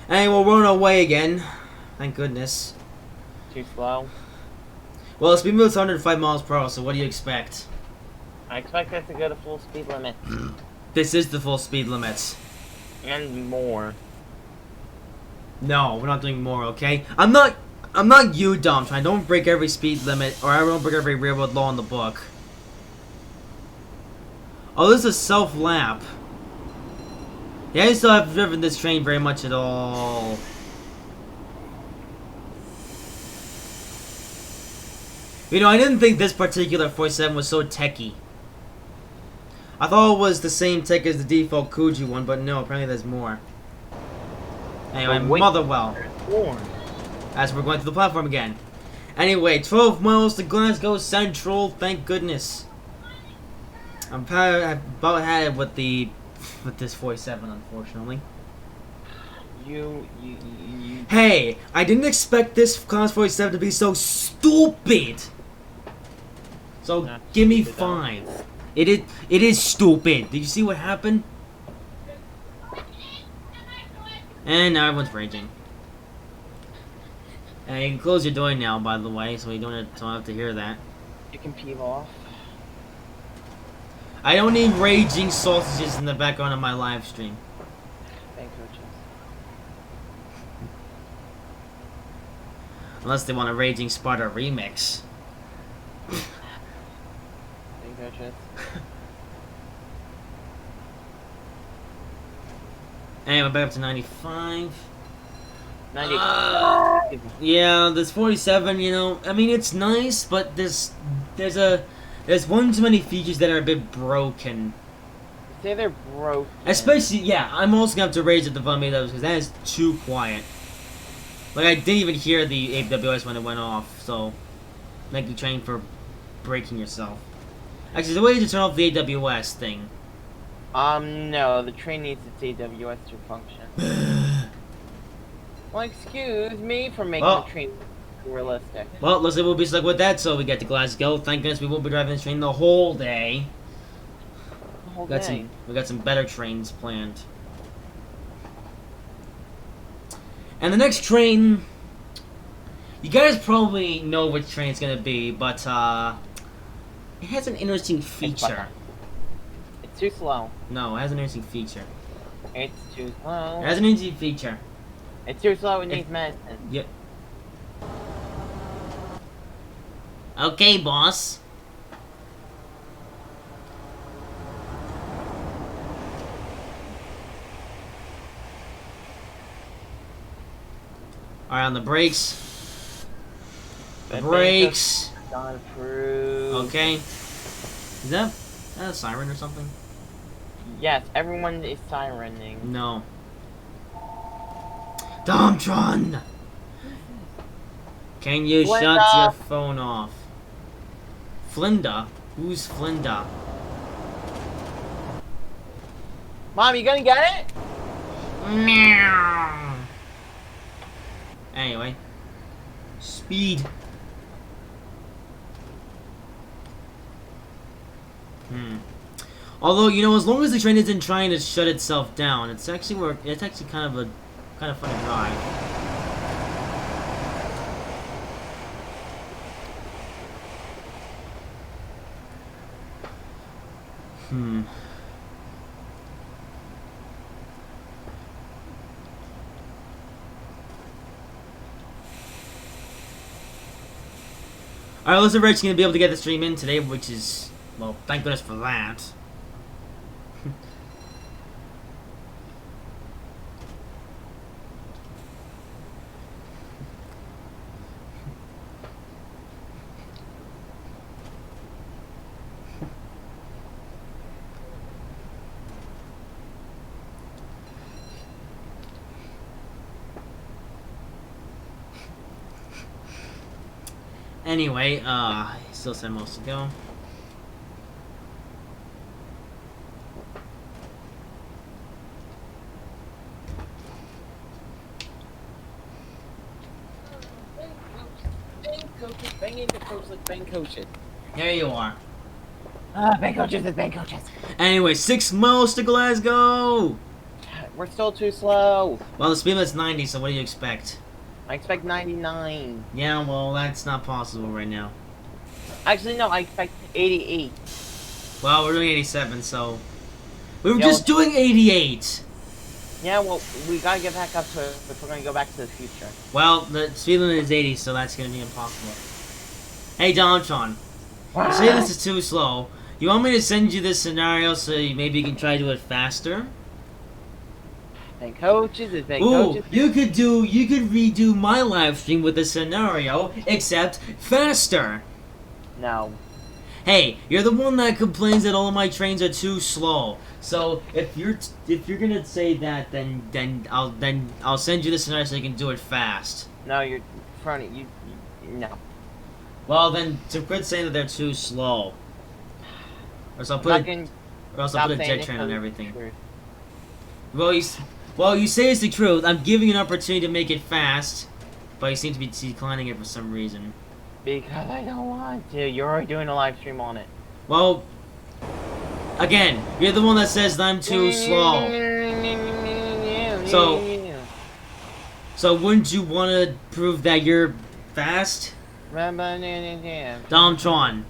Anyway, we're on our way again. Thank goodness. Too slow. Well, the speed limit's 105 miles per hour, so what do you expect? I expect us to go to full speed limit. This is the full speed limit. And more. No, we're not doing more, okay? I'm not you, Dom. I don't break every speed limit, or I don't break every railroad law in the book. Oh, this is a self-lap. Yeah, I still haven't driven this train very much at all. You know, I didn't think this particular 47 was so techy. I thought it was the same tech as the default Kuji one, but no, apparently there's more. Anyway, Motherwell. As we're going to the platform again. Anyway, 12 miles to Glasgow Central, thank goodness. I'm about had it with this 47, unfortunately. Hey, I didn't expect this Class 47 to be so stupid. So give me 5. It is stupid. Did you see what happened? And now everyone's raging. And you can close your door now, by the way, so you don't have to hear that. You can peel off. I don't need raging sausages in the background of my live stream. Thank you, Unless they want a Raging Sparta remix. Thank you, Anyway, back up to 95. 90. Yeah, this 47, you know, I mean, it's nice, but there's one too many features that are a bit broken. Say they're broken. Especially, yeah, I'm also gonna have to rage at the Vummy though, because that is too quiet. Like, I didn't even hear the AWS when it went off, so thank you, train, for breaking yourself. Actually, the way to turn off the AWS thing. No, the train needs its AWS to function. Well, excuse me for making the train realistic. Well, looks like we'll be stuck with that, so we get to Glasgow. Thank goodness we won't be driving this train the whole day. The whole day. We got some better trains planned. And the next train, you guys probably know which train it's gonna be, but it has an interesting feature. It's too slow. No, it has an interesting feature. It's too slow. It has an interesting feature. It's too slow, it needs medicine. Yep. Okay, boss. Alright, on the brakes. The brakes. Not approved. Okay. Is that a siren or something? Yes, everyone is sirening. No. Domtron! Can you shut your phone off? Flinda? Who's Flinda? Mom, you gonna get it? Meow. Anyway. Speed. Although, you know, as long as the train isn't trying to shut itself down, it's actually kind of fun to drive. Alright, looks like we're actually gonna be able to get the stream in today, which is, well, thank goodness for that. Anyway, still 7 miles to go. Bang coaches, bang into coaches like bang coaches. There you are. Bang coaches is bang coaches. Anyway, 6 miles to Glasgow! We're still too slow. Well, the speed limit's 90, so what do you expect? I expect 99. Yeah, well, that's not possible right now. Actually, no, I expect 88. Well, we're doing 87, so... We were Yeah, just doing 88! Yeah, well, we gotta get back up to it if we're gonna go back to the future. Well, the speed limit is 80, so that's gonna be impossible. Hey, Donaldron. You say this is too slow. You want me to send you this scenario so maybe you can try to do it faster? Bang coaches is bang Ooh, coaches. you could redo my live stream with this scenario, except faster. No. Hey, you're the one that complains that all of my trains are too slow. So if you're gonna say that, then I'll send you the scenario so you can do it fast. No, you're front. You no. Well then, to quit saying that they're too slow. Or else I'll I'm put not a, gonna or else I'll stop put a saying jet it train on 'cause everything. it's true. Well, you say it's the truth. I'm giving you an opportunity to make it fast, but you seem to be declining it for some reason. Because I don't want to. You're already doing a live stream on it. Well, again, you're the one that says that I'm too slow. So wouldn't you want to prove that you're fast? Domtron.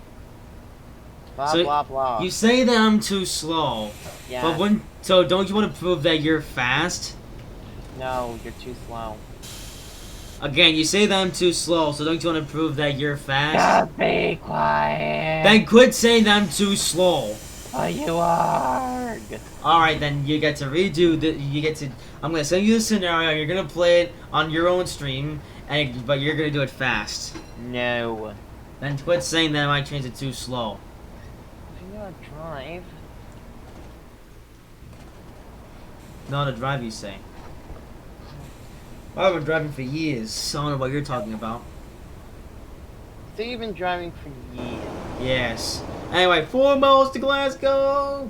Blah So, blah blah. You say that I'm too slow, Yeah. but don't you want to prove that you're fast? No, you're too slow. Again, you say that I'm too slow, so don't you want to prove that you're fast? Just be quiet. Then quit saying that I'm too slow. Oh, you are. Alright, then you get to redo I'm gonna send you the scenario, you're gonna play it on your own stream, but you're gonna do it fast. No. Then quit saying that my trains are too slow. If you know how to drive. Not to drive, you say. I've been driving for years. I don't know what you're talking about. So you've been driving for years. Yes. Anyway, 4 miles to Glasgow!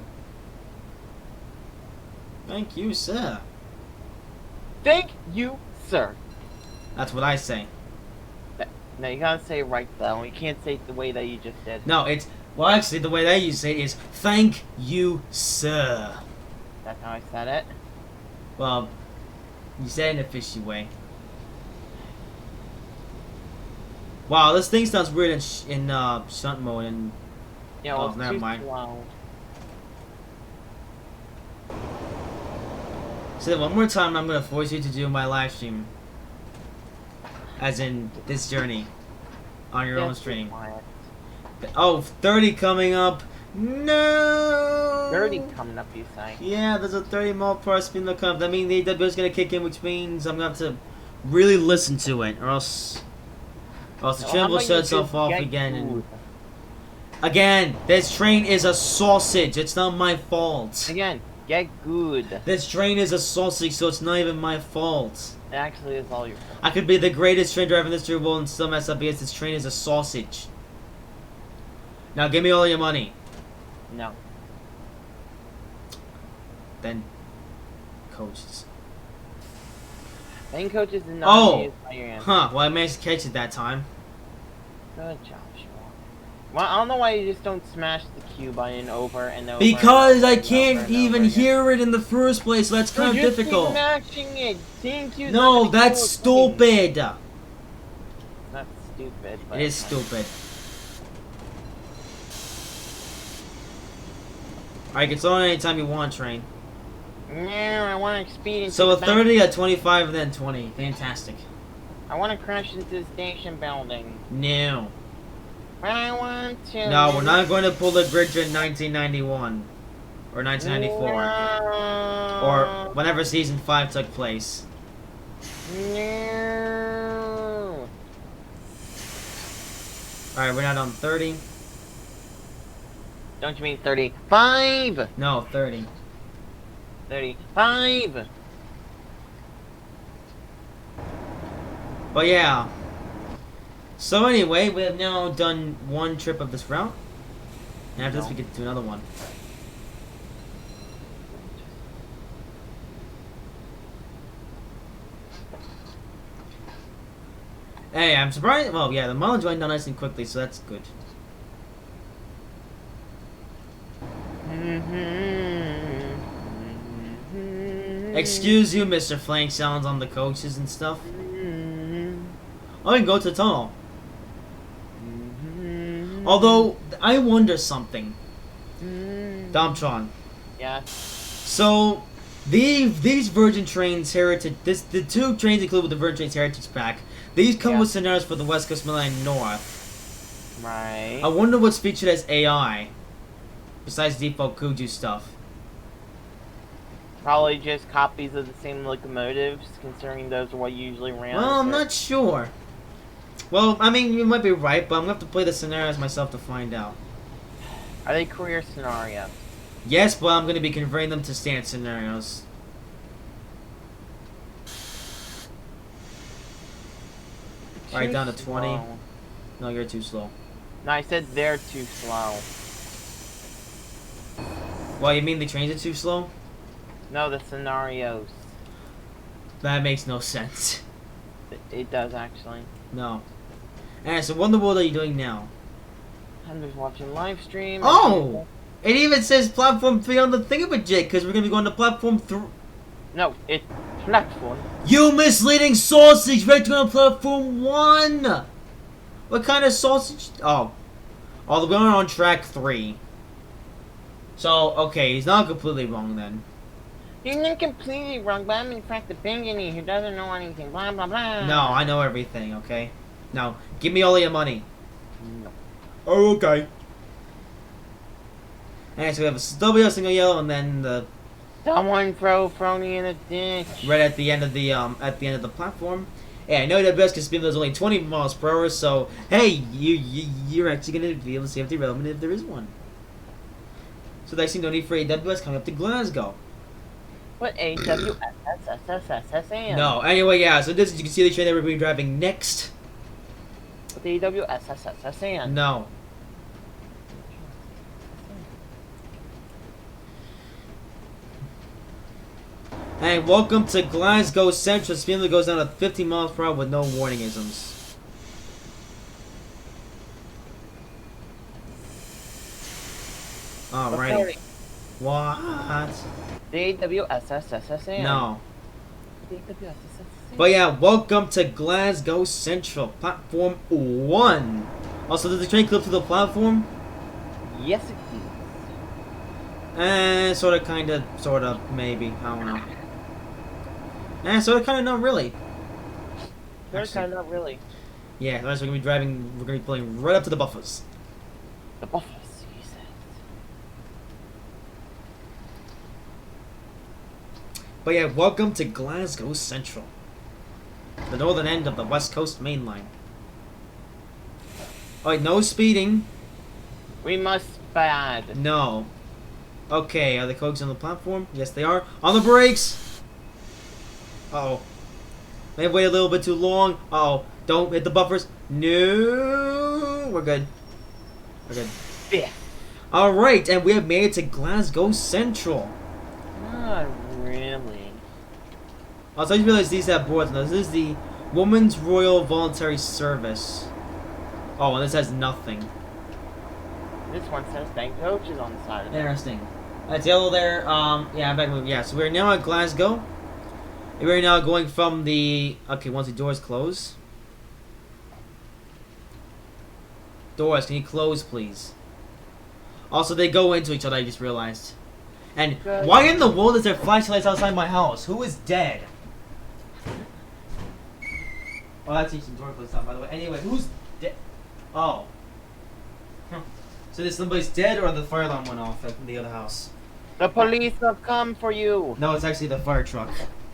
Thank you, sir. Thank you, sir. That's what I say. No, you gotta say it right though. You can't say it the way that you just did. No, well, actually, the way that you say it is, thank you, sir. That's how I said it. Well, you said it in a fishy way. Wow, this thing sounds weird in stunt mode, and Yeah, well, Oh, it's never too mind. slow. say it one more time, I'm gonna force you to do my live stream. As in, this journey. On your own Just be stream. quiet. Oh, 30 coming up. No! 30 coming up, you say? Yeah, there's a 30 mph speed limit coming up. That means the AWS is gonna kick in, which means I'm gonna have to really listen to it, or else the Well, train how will about shut you itself just off get again. And food? again, this train is a sausage. It's not my fault. Again, get good. This train is a sausage, so it's not even my fault. It actually is all your fault. I could be the greatest train driver in this world and still mess up because this train is a sausage. Now give me all your money. No. Then, coaches. Main coaches is not Oh! used by your answer. Huh, well I managed to catch it that time. Good job, Sean. Well, I don't know why you just don't smash the Q button over and over. Because and over I and can't over and even over again. hear it in the first place, so that's kind You're of just difficult. smashing it. Thank you. No, that's stupid. That's stupid. But It is stupid. Alright, it's on anytime you want, train. No, I want to speed into So a the back. 30, a 25, and then 20. Fantastic. I want to crash into the station building. No. I want to. No, we're not going to pull the bridge in 1991. Or 1994. No. Or whenever Season 5 took place. No. Alright, we're not on 30. Don't you mean 35? No, 30. 35. But yeah. So anyway, we have now done one trip of this route. And after this, No. we get to another one. Hey, I'm surprised. Well, yeah, the mileage went down nice and quickly, so that's good. Excuse you, Mr. Flank Sounds on the coaches and stuff. Oh, you can go to the tunnel. Although, I wonder something. Domtron. Yeah. So, these Virgin Trains Heritage, the two trains included with the Virgin Trains Heritage Pack, these come Yeah. with scenarios for the West Coast Main Line North. Right. I wonder what's featured as AI, besides default Kuju stuff. Probably just copies of the same locomotives, considering those are what usually ran. Well, I'm not sure. Well, I mean, you might be right, but I'm gonna have to play the scenarios myself to find out. Are they career scenarios? Yes, but I'm gonna be converting them to standard scenarios. Alright, Too down to 20. slow. No, you're too slow. No, I said they're too slow. Well, you mean the trains are too slow? No, the scenarios. That makes no sense. It does actually. No. Alright, so what in the world are you doing now? I'm just watching live stream. Oh! It even says platform 3 on the thingamajig, because we're gonna be going to platform 3. No, it's platform. You misleading sausage! We're going to platform 1! What kind of sausage? Oh. Oh, we're on track 3. So, okay, he's not completely wrong then. You're not completely wrong, but I'm in fact the Benjani who doesn't know anything. Blah blah blah. No, I know everything, okay? Now, give me all your money. No. Oh, okay. Alright, so we have a double yellow, single yellow, and then the Someone throw Frony in a ditch. right at the end of the platform. Hey, I know that best because speed limit is only 20 miles per hour, so hey, you're actually gonna be able to see if the relevant if there is one. So they seem no need for AWS coming up to Glasgow. What AWSSSSSN? No, anyway, yeah. So this, you can see the train that we're going to be driving next. What AWSSSSN? No. Hey, welcome to Glasgow Central. Speed limit goes down to 50 miles per hour with no warning isms. Alrighty. What? The AWSSSSN. No. The AWSSSN. But yeah, welcome to Glasgow Central, platform 1. Also, did the train clip to the platform? Yes, it is. Sorta, kinda, sorta, maybe. I don't know. Sorta, kinda, not really. They're Actually- kind of really. Yeah, otherwise we're gonna be driving, we're gonna be pulling right up to the buffers. The buffers, he said. But yeah, welcome to Glasgow Central. The northern end of the West Coast Main Line. Alright, no speeding. We must bad. No. Okay, are the cogs on the platform? Yes, they are. On the brakes! Uh-oh. May have waited a little bit too long. Uh-oh. Don't hit the buffers. No. We're good. We're good. Yeah. Alright, and we have made it to Glasgow Central. Not really. Also, I just realized these have boards. Now, this is the Women's Royal Voluntary Service. Oh, and this has nothing. This one says bank coaches on the side of it. Interesting. That's yellow there. Yeah, back move. Yeah, so we're now at Glasgow. We're now going from the... Okay, once the doors close. Doors, can you close, please? Also, they go into each other, I just realized. And Good. why in the world is there flashlights outside my house? Who is dead? Oh, that's some door closed down, by the way. Anyway, who's dead? Oh. Huh. So did somebody's dead or the fire alarm went off at the other house? The police have come for you. No, it's actually the fire truck.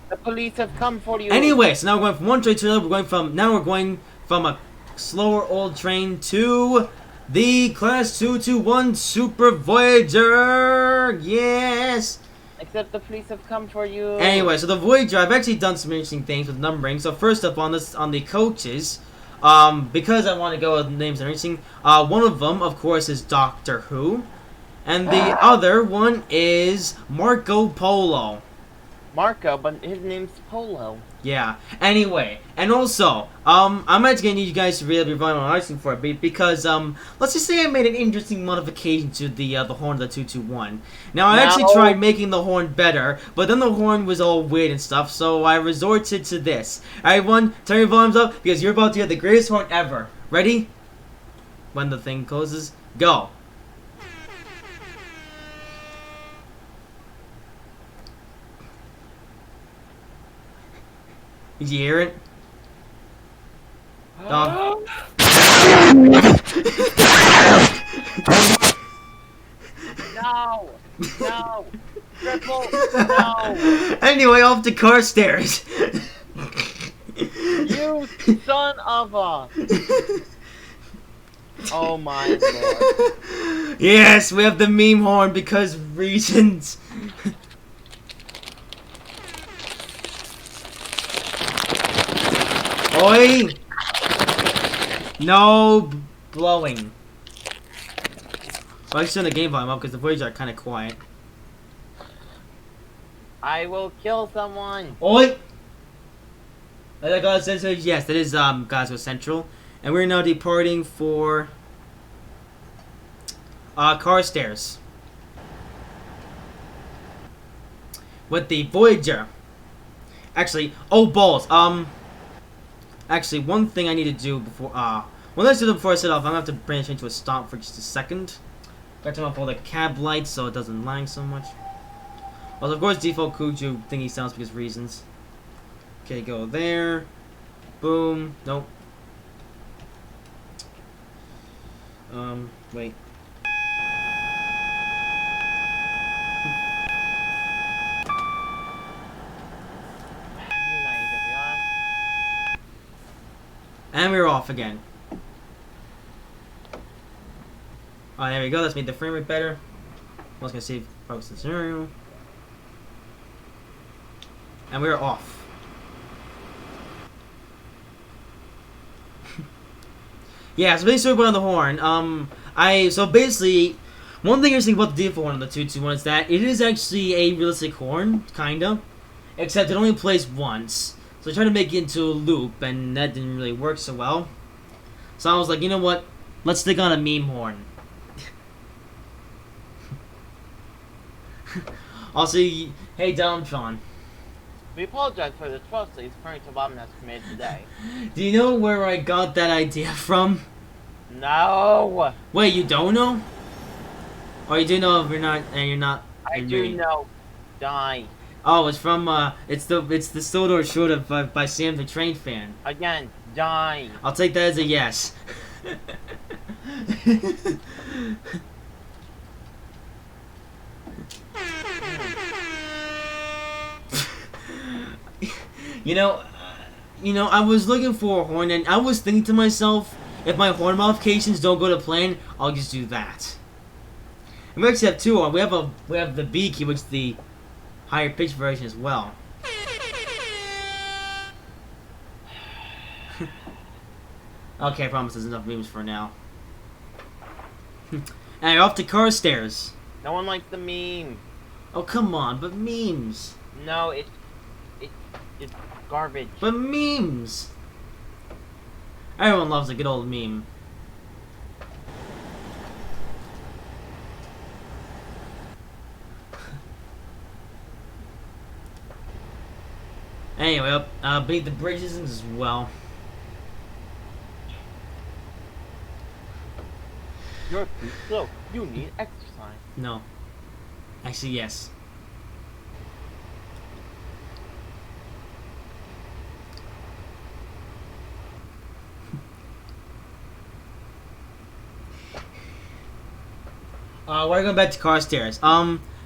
The police have come for you. Anyway, so now we're going from one train to another. We're going from a slower old train to the Class 221 Super Voyager. Yes. Except the police have come for you. Anyway, so the Voyager, I've actually done some interesting things with numbering. So first up on the coaches, because I want to go with names and everything, one of them, of course, is Doctor Who. And the other one is Marco Polo. Marco, but his name's Polo. Yeah. Anyway, and also, I'm actually gonna need you guys to really be running on icing for a bit because, let's just say I made an interesting modification to the horn of the 221. Now, I actually No. tried making the horn better, but then the horn was all weird and stuff, so I resorted to this. Alright, everyone, turn your volumes up because you're about to hear the greatest horn ever. Ready? When the thing closes, go. Did you hear it? Dom. No! No! Triple! No! Anyway, off to Carstairs. You son of a... Oh my lord. Yes, we have the meme horn because reasons. Oi! No blowing. Well, I should turn the game volume up because the voices are kind of quiet. I will kill someone. Oi! God says yes, that is Glasgow Central, and we're now departing for Carstairs with the Voyager. Actually, oh balls. Actually, one thing I need to do before one last thing before I set off, I'm gonna have to branch into a stop for just a second. Gotta turn off all the cab lights so it doesn't lag so much. Well, of course, default Kuju thingy sounds because reasons. Okay, go there. Boom. Nope. Wait. And we're off again. Oh, there we go. Let's make the frame rate better. I was gonna save focus the scenario. And we're off. Yeah, so basically on the horn. So basically, one thing interesting about the default one on the 221 is that it is actually a realistic horn, kinda, except it only plays once. So I tried to make it into a loop, and that didn't really work so well. So I was like, you know what? Let's stick on a meme horn. Also, hey, Domtron. We apologize for the atrocities Colonel Bob has committed today. Do you know where I got that idea from? No! Wait, you don't know? Or you do know if you're not, and you're not. I do know. Die. Oh, it's from it's the Sodor short of by Sam the Train Fan. Again, die. I'll take that as a yes. You know, I was looking for a horn, and I was thinking to myself, if my horn modifications don't go to plan, I'll just do that. And we actually have two. We have the B key, which is the higher pitch version as well. Okay, I promise there's enough memes for now. And off to Carstairs. No one likes the meme. Oh come on, but memes. No, it's garbage. But memes. Everyone loves a good old meme. Anyway, beat the bridges as well. You're too slow. You need exercise. No. Actually, yes. We're going back to Carstairs.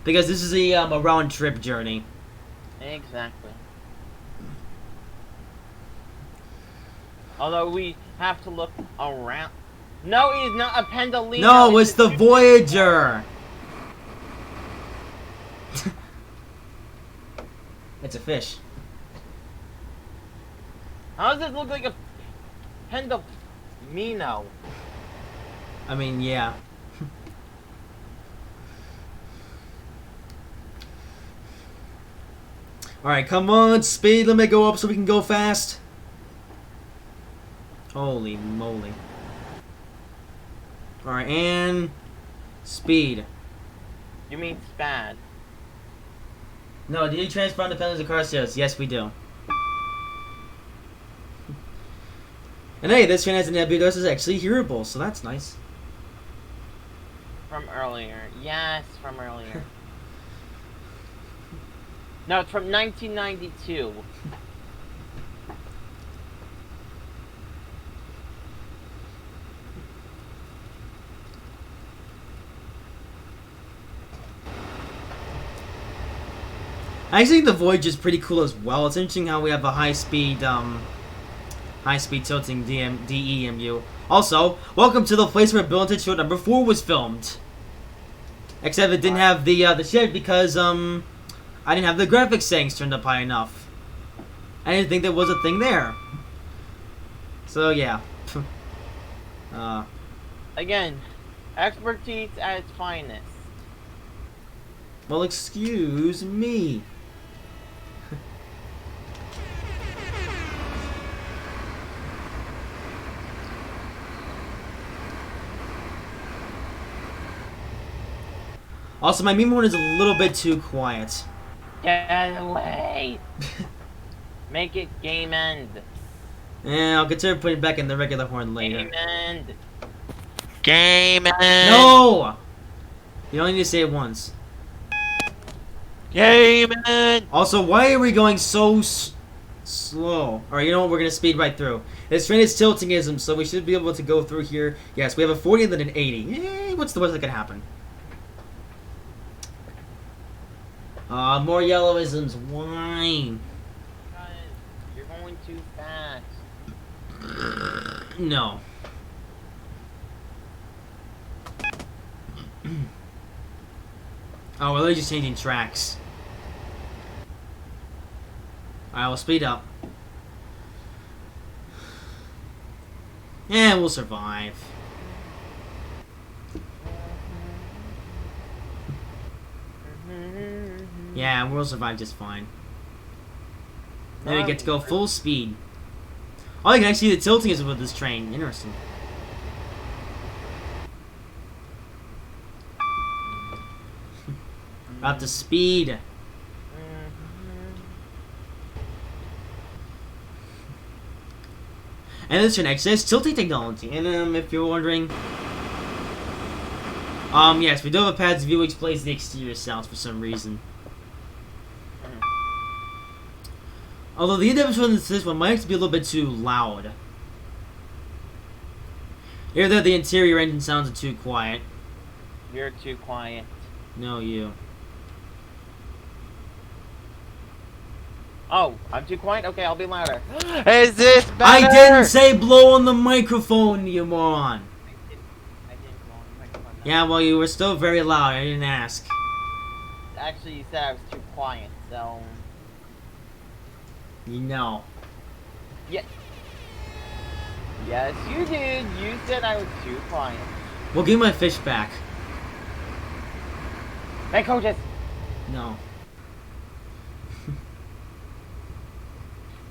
Because this is a round trip journey. Exactly. Although we have to look around. No, he's not a pendulino. No, it's the Voyager. It's a fish. How does this look like a... Pendolino. I mean, yeah. Alright, come on, speed limit go up so we can go fast. Holy moly. Alright, and speed. You mean SPAD? No, do you transfer on the penalties of car sales? Yes, we do. And hey, this train has an Nebulos is actually hearable, so that's nice. From earlier. Yes, from earlier. No, it's from 1992. I think the Voyage is pretty cool as well. It's interesting how we have a high-speed tilting DEMU. Also, welcome to the place where Bill and Ted Show number 4 was filmed. Except it didn't have the shed because I didn't have the graphics settings turned up high enough. I didn't think there was a thing there. So yeah. Again, expertise at its finest. Well, excuse me. Also, my meme horn is a little bit too quiet. Get away! Make it game end. Yeah, I'll consider putting it back in the regular horn later. Game end. Game end. No! You only need to say it once. Game end. Also, why are we going so slow? Alright, you know what? We're going to speed right through. This train is tiltingism, so we should be able to go through here. Yes, we have a 40 and then an 80. Yay, what's the worst that can happen? More yellowisms. Why? You're going too fast. No. Oh, we're literally just changing tracks. Alright, we'll speed up. Yeah, we'll survive. Yeah, we'll survive just fine. Then we get to go full speed. Oh, you can actually see the tilting is with this train. Interesting. Up to speed. And this train actually has tilting technology. And if you're wondering, yes, we do have a pads view which plays the exterior sounds for some reason. Although the in-depth one this one might be a little bit too loud. Either the interior engine sounds are too quiet. You're too quiet. No, you. Oh, I'm too quiet? Okay, I'll be louder. Is this better? I didn't say blow on the microphone, you moron. I didn't blow on the microphone. No. Yeah, well, you were still very loud. I didn't ask. Actually, you said I was too quiet, so... You know. Yeah. Yes, you did. You said I was too quiet. Well, give my fish back. Hey, coaches! No.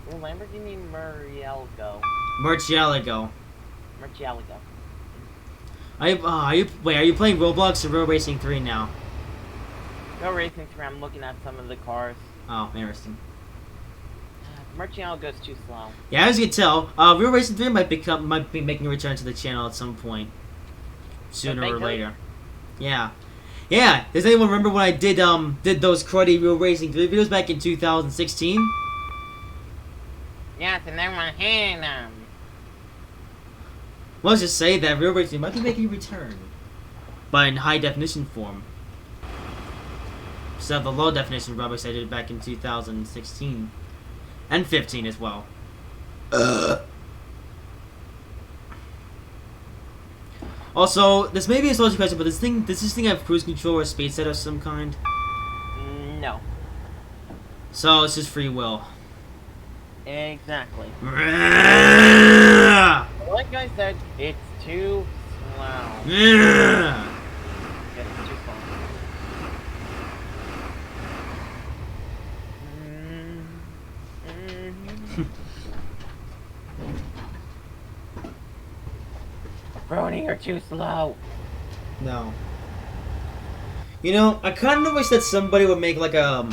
Ooh, Lamborghini Murcielago. Murcielago. Murcielago. Are you playing Roblox or Road Racing 3 now? No racing through. I'm looking at some of the cars. Oh, interesting. Murcielago's too slow. Yeah, as you can tell, Real Racing 3 might be making a return to the channel at some point. Sooner or later. Yeah. Yeah, does anyone remember when I did those cruddy Real Racing 3 videos back in 2016? Yes, and everyone hated them. Well, let's just say that Real Racing might be making a return. But in high definition form. Instead of the low definition Roblox I did back in 2016. And 15 as well. Also, this may be a salty question, but does this thing have cruise control or speed set of some kind? No. So it's just free will. Exactly. Yeah. Like I said, it's too slow. Yeah. Yes, it's too slow. Brony, you're too slow. No. You know, I kind of wish that somebody would make like a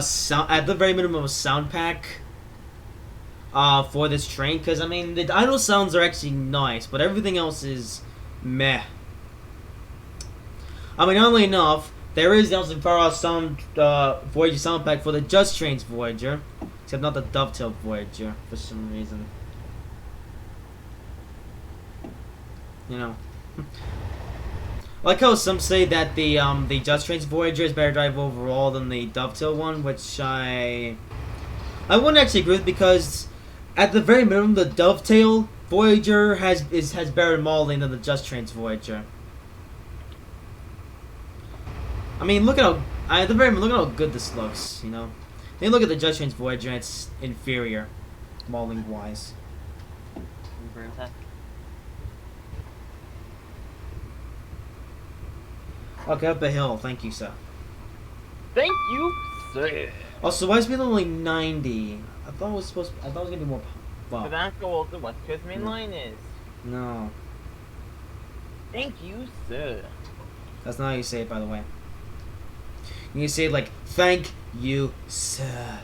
sound, at the very minimum, a sound pack for this train, because I mean the idle sounds are actually nice, but everything else is meh. I mean, oddly enough, there is also power sound Voyager sound pack for the Just Trains Voyager, except not the Dovetail Voyager for some reason. You know. I like how some say that the Just Trains Voyager is better drive overall than the Dovetail one, which I wouldn't actually agree with, because at the very minimum the Dovetail Voyager has better modeling than the Just Trains Voyager. I mean, look at how at the very minimum, look at how good this looks. You know, then look at the Just Trains Voyager, and it's inferior, modeling wise. Agree with that? Okay, up a hill. Thank you, sir. Thank you, sir. Also, why is it only 90? I thought it was supposed. I thought it was gonna be more. So Wow. that's how old the West Coast Main No. Line is. No, Thank you, sir. that's not how you say it, by the way. You say it like, "Thank you, sir."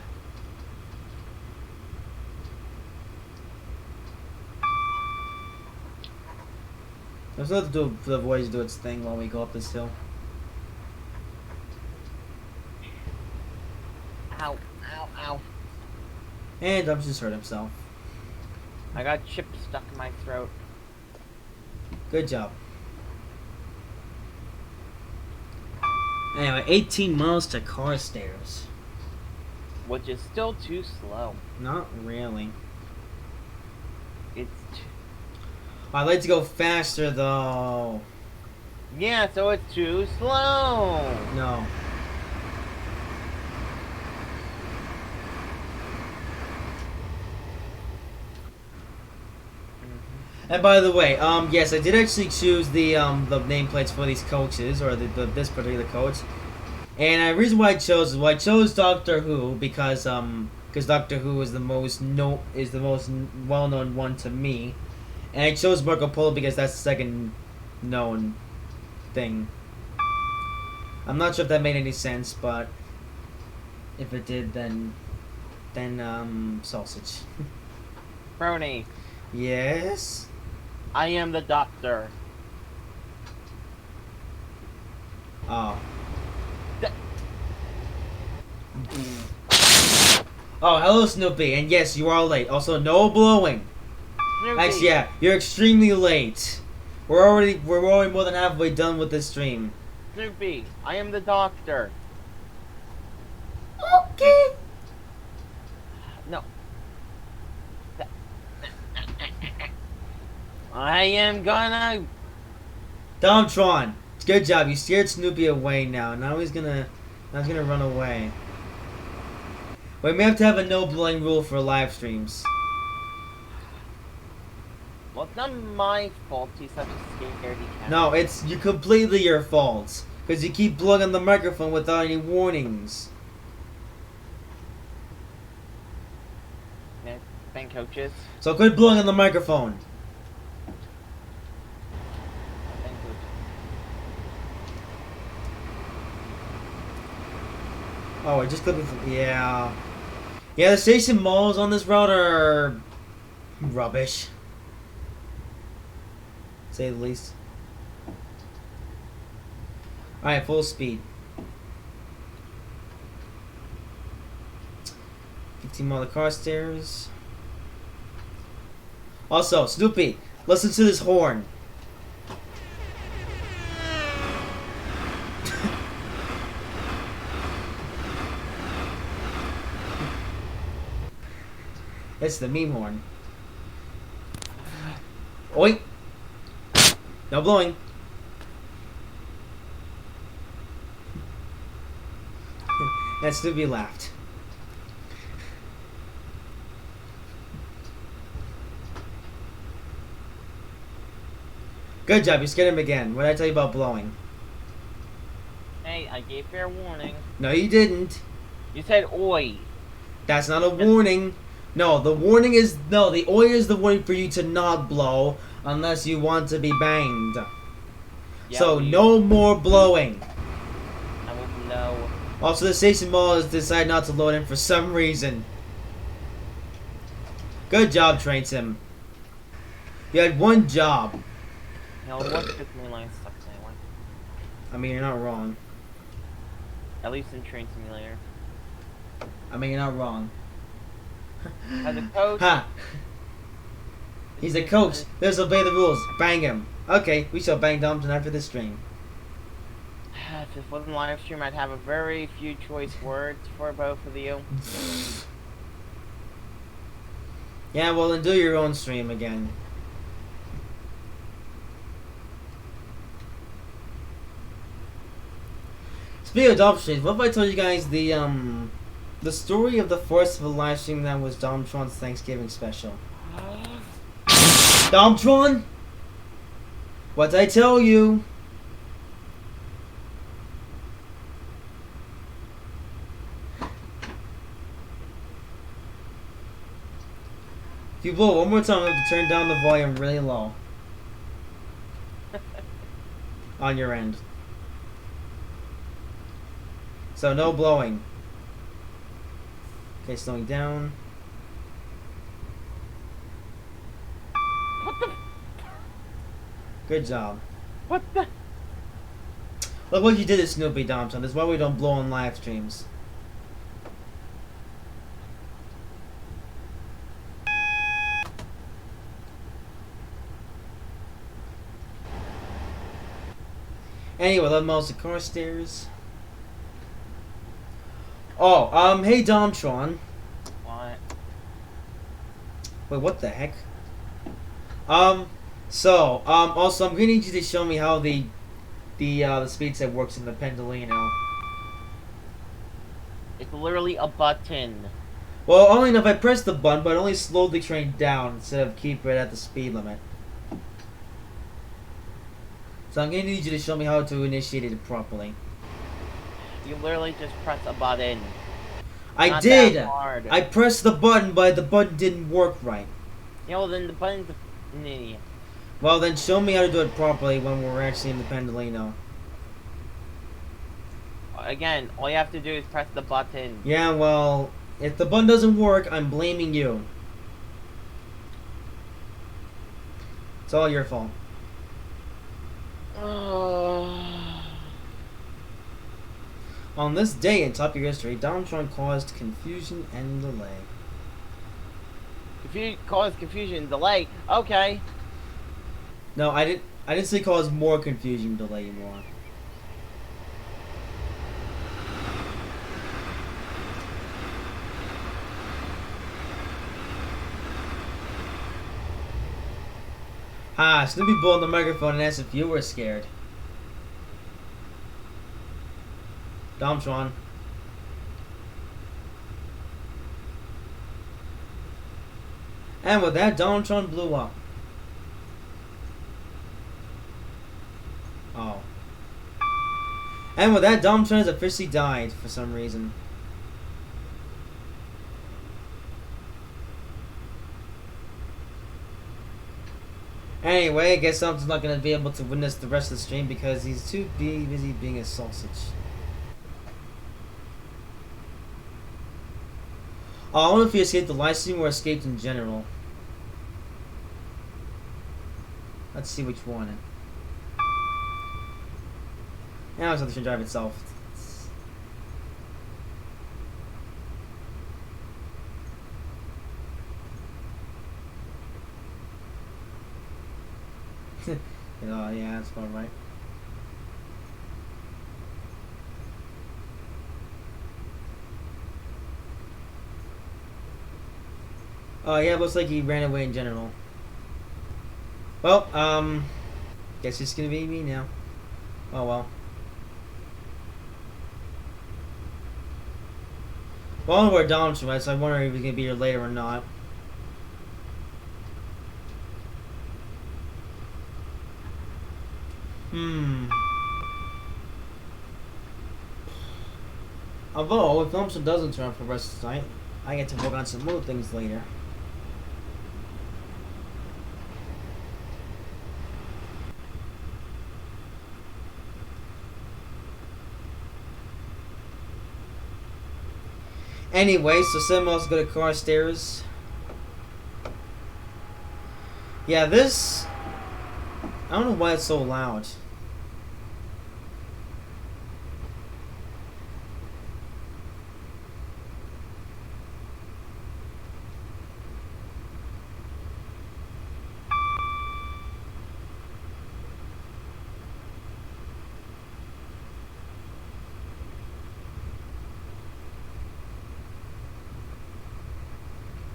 Let's let the voice do its thing while we go up this hill. Ow, ow, ow. And Dubs just hurt himself. I got chip stuck in my throat. Good job. Anyway, 18 miles to Carstairs. Which is still too slow. Not really. It's too... I'd like to go faster though. Yeah, so it's too slow. No. And by the way, yes, I did actually choose the nameplates for these coaches, or this particular coach. And the reason why I chose Doctor Who because Doctor Who is the most well-known one to me, and I chose Marco Polo because that's the second known thing. I'm not sure if that made any sense, but if it did, then sausage. Brony, Yes. I am the doctor. Oh. Th- Oh, hello, Snoopy. And yes, you are late. Also, no blowing. Snoopy. Actually, yeah, you're extremely late. We're already more than halfway done with this stream. Snoopy, I am the doctor. Okay. No. I am gonna... Domtron, it's good job. You scared Snoopy away now. Now he's gonna run away. We may have to have a no blowing rule for live streams. Well, it's not my fault he's such a scaredy cat. No, it's completely your fault. Because you keep blowing on the microphone without any warnings. Yeah, thank coaches. So quit blowing on the microphone. Thank coaches. Oh, I just clicked with... Yeah. Yeah, the station malls on this route are... rubbish. To say the least. Alright, full speed. 15 mile to Carstairs. Also, Snoopy, listen to this horn. It's the meme horn. Oi! No blowing. And Snoopy laughed. Good job. You scared him again. What did I tell you about blowing? Hey, I gave fair warning. No, you didn't. You said oi. That's not a warning. No, the warning is no. The oi is the warning for you to not blow unless you want to be banged. Yeah, So we- no more blowing. I will blow. Also, the station mall has decided not to load in for some reason. Good job, Train Sim. You had one job. No, what took me line sucks anyway. I mean, you're not wrong. At least in Train Simulator. I mean, you're not wrong. As a coach. Ha! He's a coach. Let's obey the rules. Bang him. Okay, we shall bang Dumpton after this stream. If this wasn't live stream, I'd have a very few choice words for both of you. Yeah, well, then do your own stream again. Speaking of Dom streams, what if I told you guys the story of the first of a live stream that was Domtron's Thanksgiving special? Domtron? What did I tell you? If you blow one more time, I have to turn down the volume really low. On your end. So no blowing. Okay, slowing down. What the? Good job. What the? Look what you did to Snoopy, Domson. That's why we don't blow on live streams. Anyway, let mouse the car stairs. Oh, hey Domtron. What? Wait, what the heck? Also, I'm gonna need you to show me how the speed set works in the Pendolino. It's literally a button. Well, only if I press the button, but only slow the train down instead of keep it at the speed limit. So I'm gonna need you to show me how to initiate it properly. You literally just press a button. I Not did! that hard. I pressed the button, but the button didn't work right. You know, then the button's an idiot. Well, then show me how to do it properly when we're actually in the Pendolino. Again, all you have to do is press the button. Yeah, well, if the button doesn't work, I'm blaming you. It's all your fault. On this day in Top Gear history, Domtron caused confusion and delay. If you cause confusion and delay, okay. No, I didn't say cause more confusion, delay more. Ah, Snoopy blew on the microphone and asked if you were scared. Domtron. And with that, Domtron blew up. Oh. And with that, Domtron has officially died for some reason. Anyway, I guess Domtron's not going to be able to witness the rest of the stream because he's too busy being a sausage. Oh, I wonder if he escaped the live stream or escaped in general. Let's see which one. Now it's not the train drive itself. Yeah, that's about right. Oh, yeah, looks like he ran away in general. Well, guess it's gonna be me now. Oh well. Well, I don't know where Dom's from, so I wonder if he's gonna be here later or not. Hmm. Although, if Thompson doesn't turn up for the rest of the night, I get to work on some more things later. Anyway, so Samuel's go to Carstairs. Yeah, this... I don't know why it's so loud.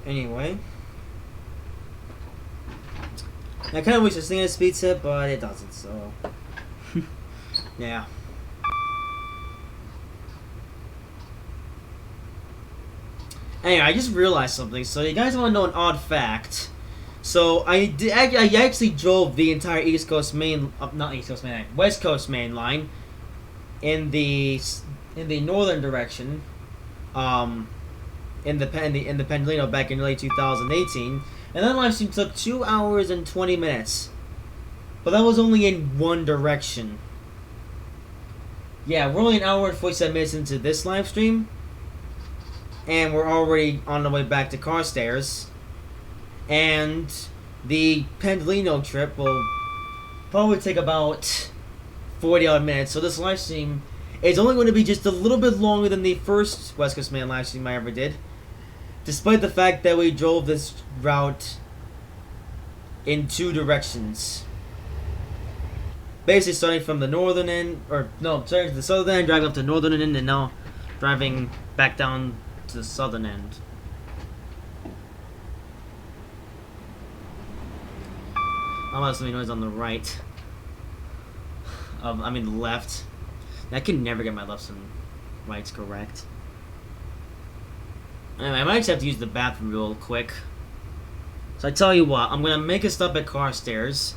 Anyway. I kind of wish this thing had a speed set, but it doesn't, so... yeah. Anyway, I just realized something. So you guys want to know an odd fact. So I actually drove the entire East Coast main... not East Coast main line. West Coast main line. In the northern direction. In the Pendolino back in early 2018, and that live stream took 2 hours and 20 minutes. But that was only in one direction. Yeah, we're only an hour and 47 minutes into this live stream, and we're already on the way back to Carstairs. And the Pendolino trip will probably take about 40 odd minutes. So this live stream is only going to be just a little bit longer than the first West Coast Man live stream I ever did. Despite the fact that we drove this route in 2 directions. Basically starting from the northern end, or no, starting from the southern end, driving up to the northern end, and now driving back down to the southern end. I'm about to make noise on the right. I mean the left. I can never get my lefts and rights correct. Anyway, I might just have to use the bathroom real quick. So I tell you what, I'm gonna make a stop at Carstairs,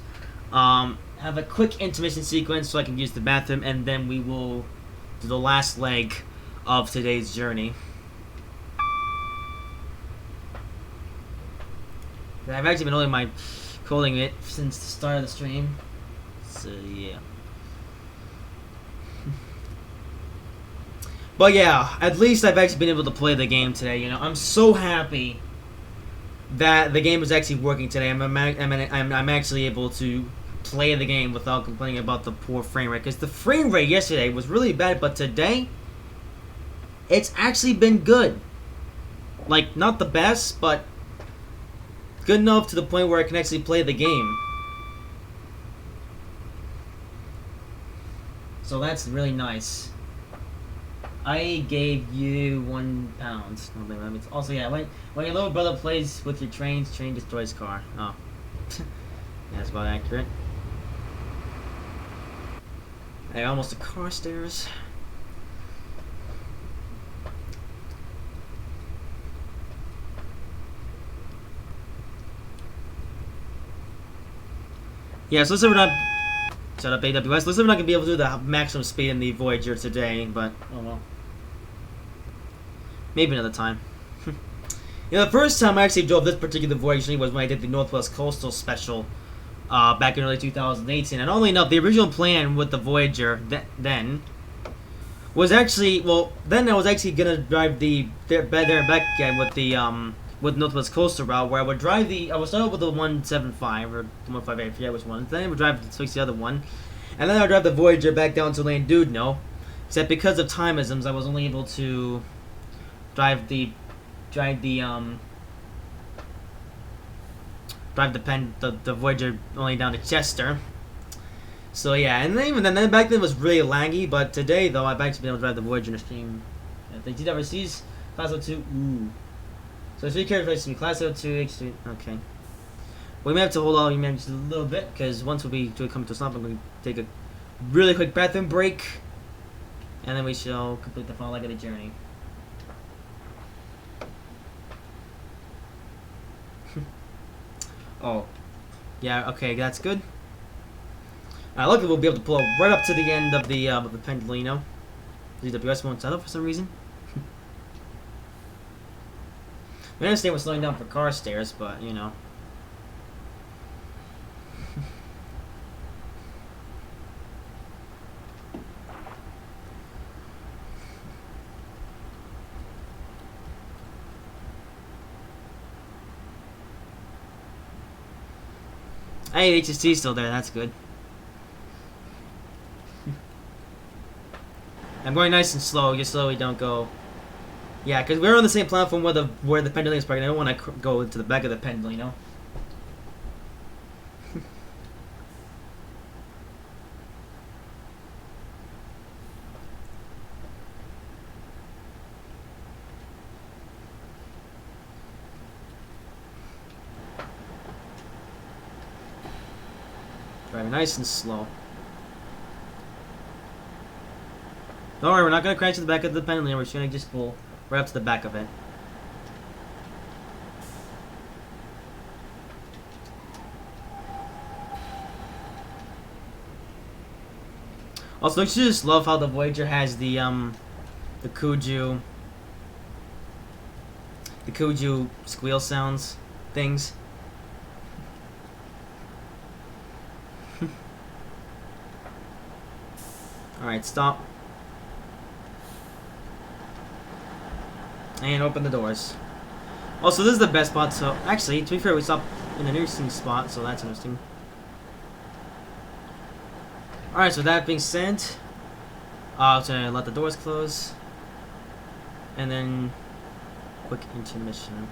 have a quick intermission sequence so I can use the bathroom, and then we will do the last leg of today's journey. I've actually been holding it since the start of the stream, so yeah. But yeah, at least I've actually been able to play the game today. You know, I'm so happy that the game is actually working today. I'm actually able to play the game without complaining about the poor frame rate. Because the frame rate yesterday was really bad, but today, it's actually been good. Like, not the best, but good enough to the point where I can actually play the game. So that's really nice. I gave you £1. Also, yeah, when your little brother plays with your train destroys car. Oh. That's about accurate. Hey, almost to Carstairs. Yeah, so let's say we're not... Shut up, AWS. Looks like we're not going to be able to do the maximum speed in the Voyager today, but oh well. Maybe another time. You know, the first time I actually drove this particular Voyager was when I did the Northwest Coastal Special back in early 2018. And only enough, the original plan with the Voyager then was actually... Well, then I was actually going to drive the there and back again with the... with Northwest Coastal route, where I would drive I would start with the 175 or 158, I forget which one. Then I would switch the other one, and then I would drive the Voyager back down to Lane Dudno. Except because of timeisms, I was only able to drive the Voyager only down to Chester. So yeah, and then then back then it was really laggy. But today though, I've actually been able to drive the Voyager in the stream. If they did overseas, Class 02, ooh. So it's 3 characteristics, Class 02, H3, okay. We may have to hold on just a little bit, because once we come to a stop, I'm going to take a really quick bathroom break, and then we shall complete the final leg of the journey. Oh. Yeah, okay, that's good. Luckily we'll be able to pull right up to the end of the Pendolino. The WS won't settle for some reason. I understand we're slowing down for car stairs, but you know. Hey, HST's still there. That's good. I'm going nice and slow, just so we don't go. Yeah, because we're on the same platform where the Pendolino is parked. I don't want to go to the back of the Pendolino. Driving nice and slow. Don't worry, we're not going to crash to the back of the Pendolino. We're just going to just pull right up to the back of it. Also, don't you just love how the Voyager has the Kuju squeal sounds things? Alright, stop. And open the doors. Also, this is the best spot, so... Actually, to be fair, we stopped in an interesting spot, so that's interesting. Alright, so that being said... I'm gonna let the doors close. And then... Quick intermission.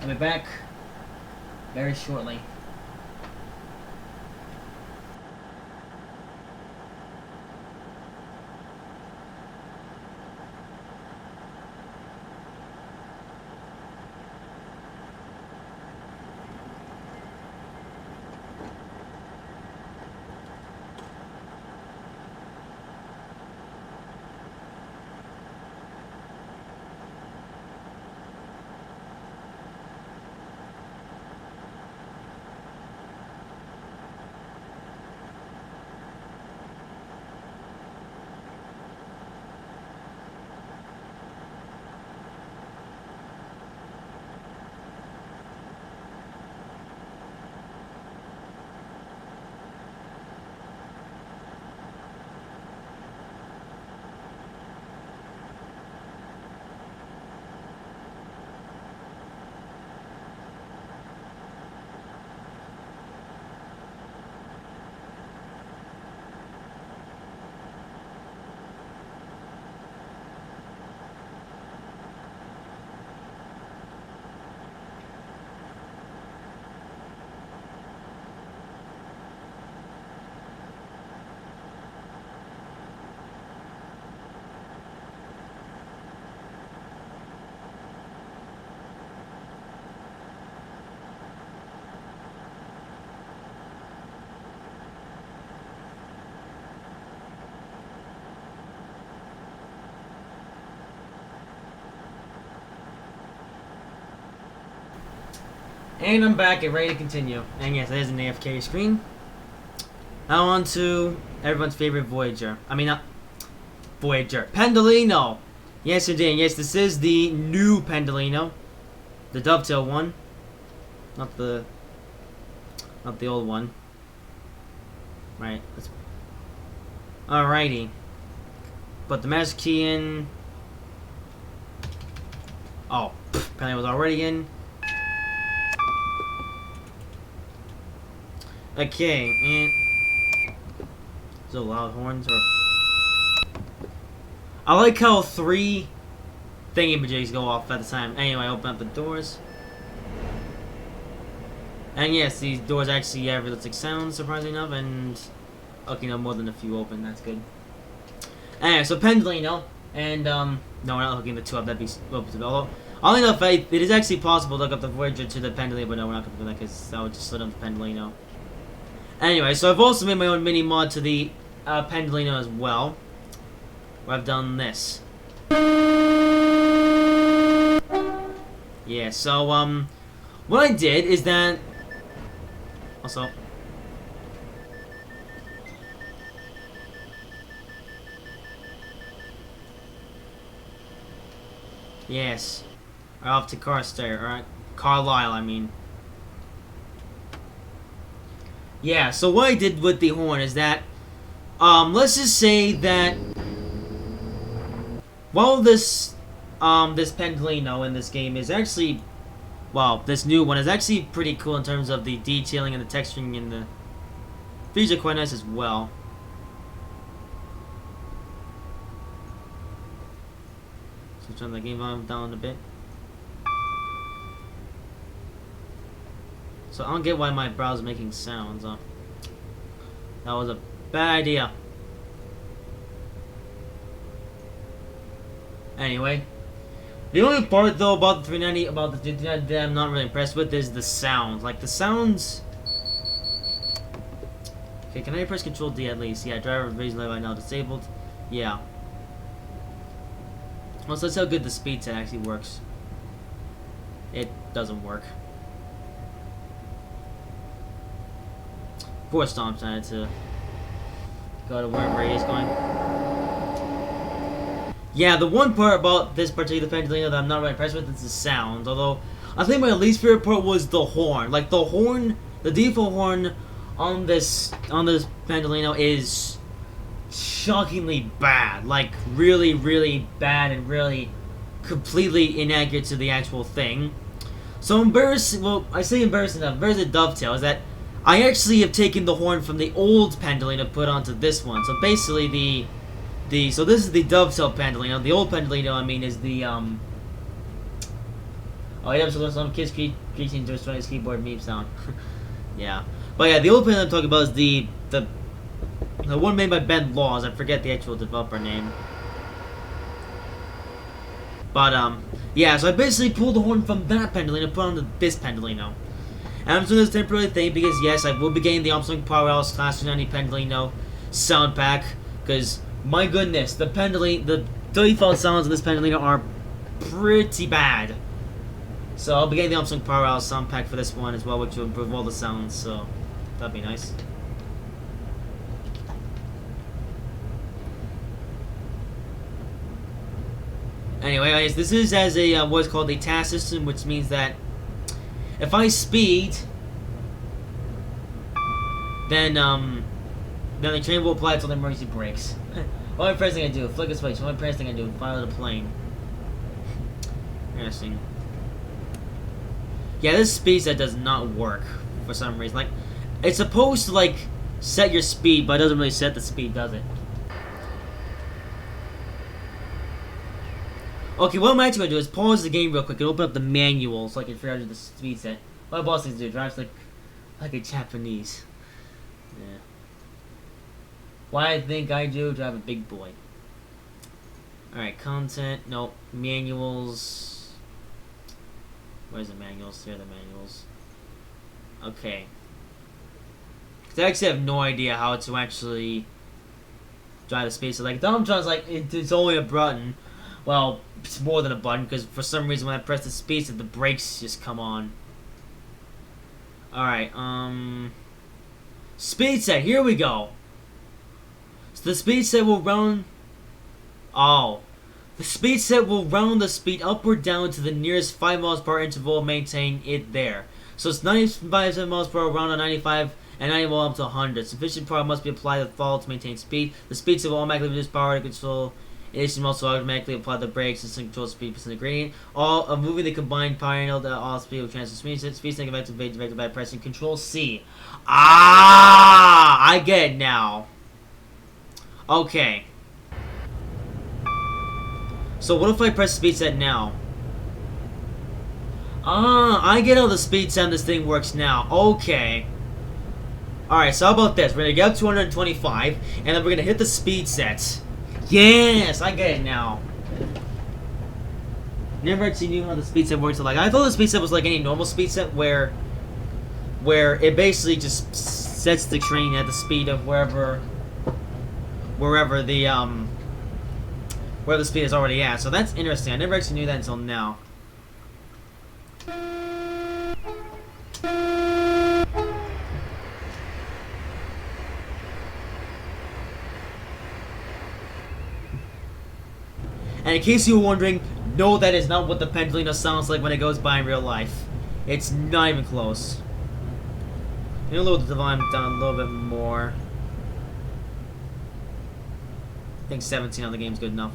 I'll be back very shortly. And I'm back and ready to continue. And yes, there's an AFK screen. Now on to everyone's favorite Voyager. I mean, not Voyager. Pendolino! Yes, indeed. Yes, this is the new Pendolino. The dovetail one. Not the old one. Right. Alrighty. Put the master key in. Oh, apparently it was already in. Okay, and so loud horns or I like how 3 thingy-majigs go off at the time. Anyway, open up the doors. And yes, these doors actually have realistic sounds, surprisingly enough, and okay, no more than a few open, that's good. Anyway, so Pendolino, and no, we're not hooking the 2 up, that'd be although I don't know if it is actually possible to hook up the Voyager to the Pendolino, but no, we're not gonna do that because that would just slow down the Pendolino. Anyway, so I've also made my own mini mod to the Pendolino as well, where I've done this. Yeah, so what I did is that also Yes. Right off to Alright. Carlisle, I mean. Yeah, so what I did with the horn is that, let's just say that, while this Pendolino in this game is actually, well, this new one is actually pretty cool in terms of the detailing and the texturing and the features are quite nice as well. So turn the game volume down a bit. So I don't get why my browser's making sounds. That was a bad idea. Anyway, the only part though about the 390 that I'm not really impressed with is the sounds. Like the sounds. Okay, can I press Control D at least? Yeah, driver vision light right now disabled. Yeah. Well, so that's how good the speed set actually works. It doesn't work. Poor Stomp decided to go to wherever he is going. Yeah, the one part about this particular Pendolino that I'm not really impressed with is the sound. Although, I think my least favorite part was the horn. Like, the horn, the default horn on this Pendolino is shockingly bad. Like, really, really bad and really completely inaccurate to the actual thing. So embarrassing, well, I say embarrassing enough, embarrassing dovetail is that I actually have taken the horn from the old Pendolino put onto this one. So basically so this is the dovetail Pendolino. The old Pendolino, I mean, is the oh yeah, so some kids creating to destroy his keyboard meme sound. Yeah. But yeah, the old Pendolino I'm talking about is the one made by Ben Laws. I forget the actual developer name. But yeah, so I basically pulled the horn from that Pendolino and put onto this Pendolino. And I'm doing this temporary thing because, yes, I will be getting the Armstrong Power House Class 290 Pendolino sound pack. Because, my goodness, the default sounds of this Pendolino are pretty bad. So I'll be getting the Armstrong Power House sound pack for this one as well, which will improve all the sounds. So that'd be nice. Anyway, guys, this is as a what's called a task system, which means that if I speed, then the train will apply until the emergency brakes. Only first thing I do, flick a switch. Only first thing I do, fire the plane. Interesting. Yeah, this speed set does not work for some reason. Like, it's supposed to like set your speed, but it doesn't really set the speed, does it? Okay, what I'm actually going to do is pause the game real quick and open up the manual so I can figure out the speed set. My boss needs to do drives like a Japanese. Yeah. Why I think I do drive a big boy. Alright, content, nope. Manuals. Where's the manuals? Here are the manuals. Okay. Because I actually have no idea how to actually drive the speed set. Like, Donald Trump's like, it's only a button. Well, it's more than a button, because for some reason when I press the speed set, the brakes just come on. Alright, speed set, here we go. So the speed set will round... Oh. The speed set will round the speed up or down to the nearest 5 miles per hour interval, maintain it there. So it's 95 miles per hour around to 95 and 90 miles up to 100. Sufficient power must be applied to the fall to maintain speed. The speed set will automatically reduce power to control. It should also automatically apply the brakes and control speed percent gradient. All of moving the combined power handle to all speed will transfer speed set. Speed set can activate by pressing Control C. Ah, I get it now. Okay. So what if I press speed set now? Ah, I get how the speed set on this thing works now. Okay. Alright, so how about this? We're gonna get up to 125, and then we're gonna hit the speed set. Yes, I get it now. Never actually knew how the speed set works. Like, I thought the speed set was like any normal speed set where it basically just sets the train at the speed of wherever the speed is already at. So that's interesting. I never actually knew that until now. And in case you were wondering, No, that is not what the Pendolino sounds like when it goes by in real life. It's not even close. Maybe a little the volume down a little bit more. I think 17 on the game is good enough.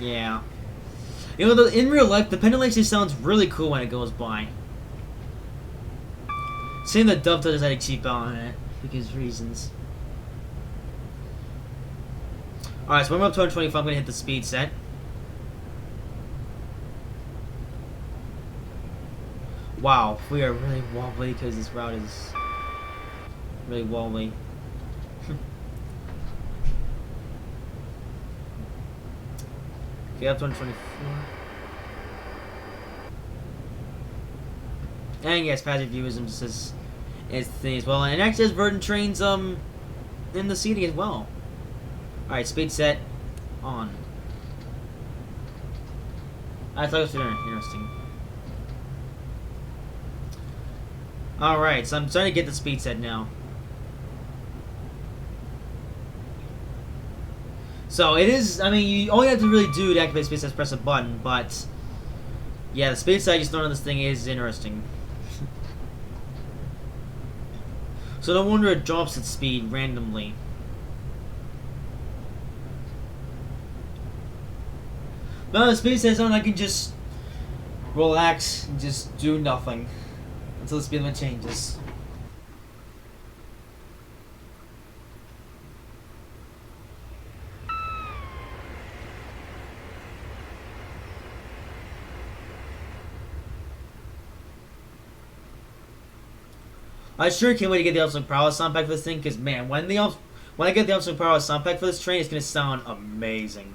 Yeah. You know, in real life, the pendulum actually sounds really cool when it goes by. Seeing the dove does decided to cheap out on it because reasons. Alright, so when we're up to 225, I'm gonna hit the speed set. Wow, we are really wobbly because this route is really wobbly. Okay, up to 124. And yes, passive viewism just is the thing as well. And it actually has Virgin Trains in the seating as well. Alright, speed set on. I thought it was interesting. Alright, so I'm starting to get the speed set now. So it is, I mean, all you have to really do to activate speed set is press a button, but yeah, the speed set I just thrown on this thing is interesting. So no wonder it drops its speed randomly. But the speed set's on, I can just relax and just do nothing until the speed limit changes. I sure can't wait to get the Absolute Power sound pack for this thing, because man, when I get the Absolute Power sound pack for this train, it's gonna sound amazing.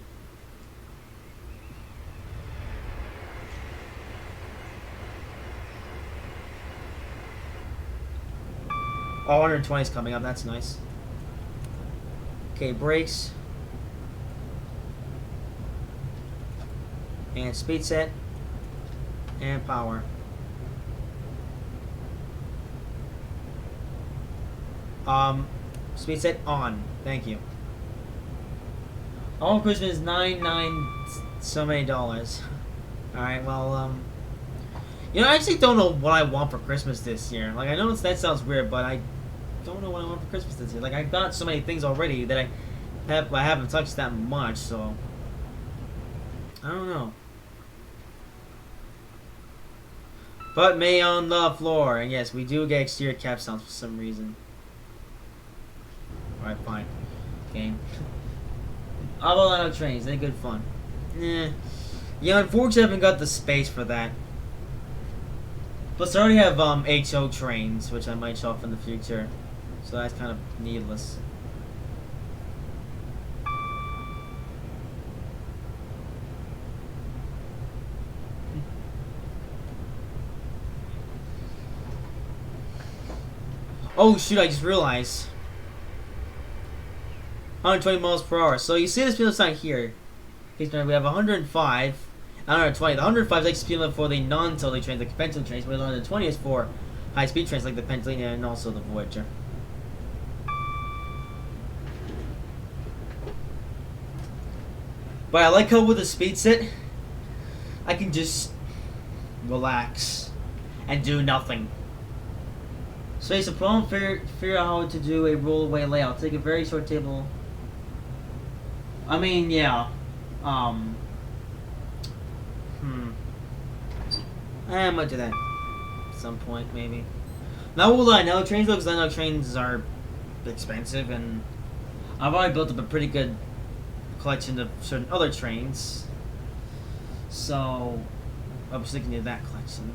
Oh, 120 is coming up. That's nice. Okay, brakes. And speed set. And power. Speed set on. Thank you. All Christmas is so many dollars. Alright, well, you know, I actually don't know what I want for Christmas this year. Like, I know that sounds weird, but I don't know what I want for Christmas this year. Like, I got so many things already that I haven't touched that much, so I don't know. But May on the floor, and yes, we do get exterior cap sounds for some reason. Alright, fine. Game. How about Lino trains? They're good fun. Yeah, unfortunately I haven't got the space for that. Plus I already have HO trains, which I might show off in the future. So that's kind of needless. Oh shoot, I just realized. 120 miles per hour. So you see the speed limit sign here. We have 105 and 120. The 105 is like speed limit for the non-totally trains, the conventional trains, where the 120 is for high-speed trains like the Pennsylvania and also the Voyager. But I like how with the speed set, I can just relax and do nothing. So it's a problem, figure out how to do a rollaway layout. Take a very short table. I mean, yeah. I might do that at some point, maybe. Not will I know trains though, because I know trains are expensive, and I've already built up a pretty good collection of certain other trains. So I was thinking of that collection.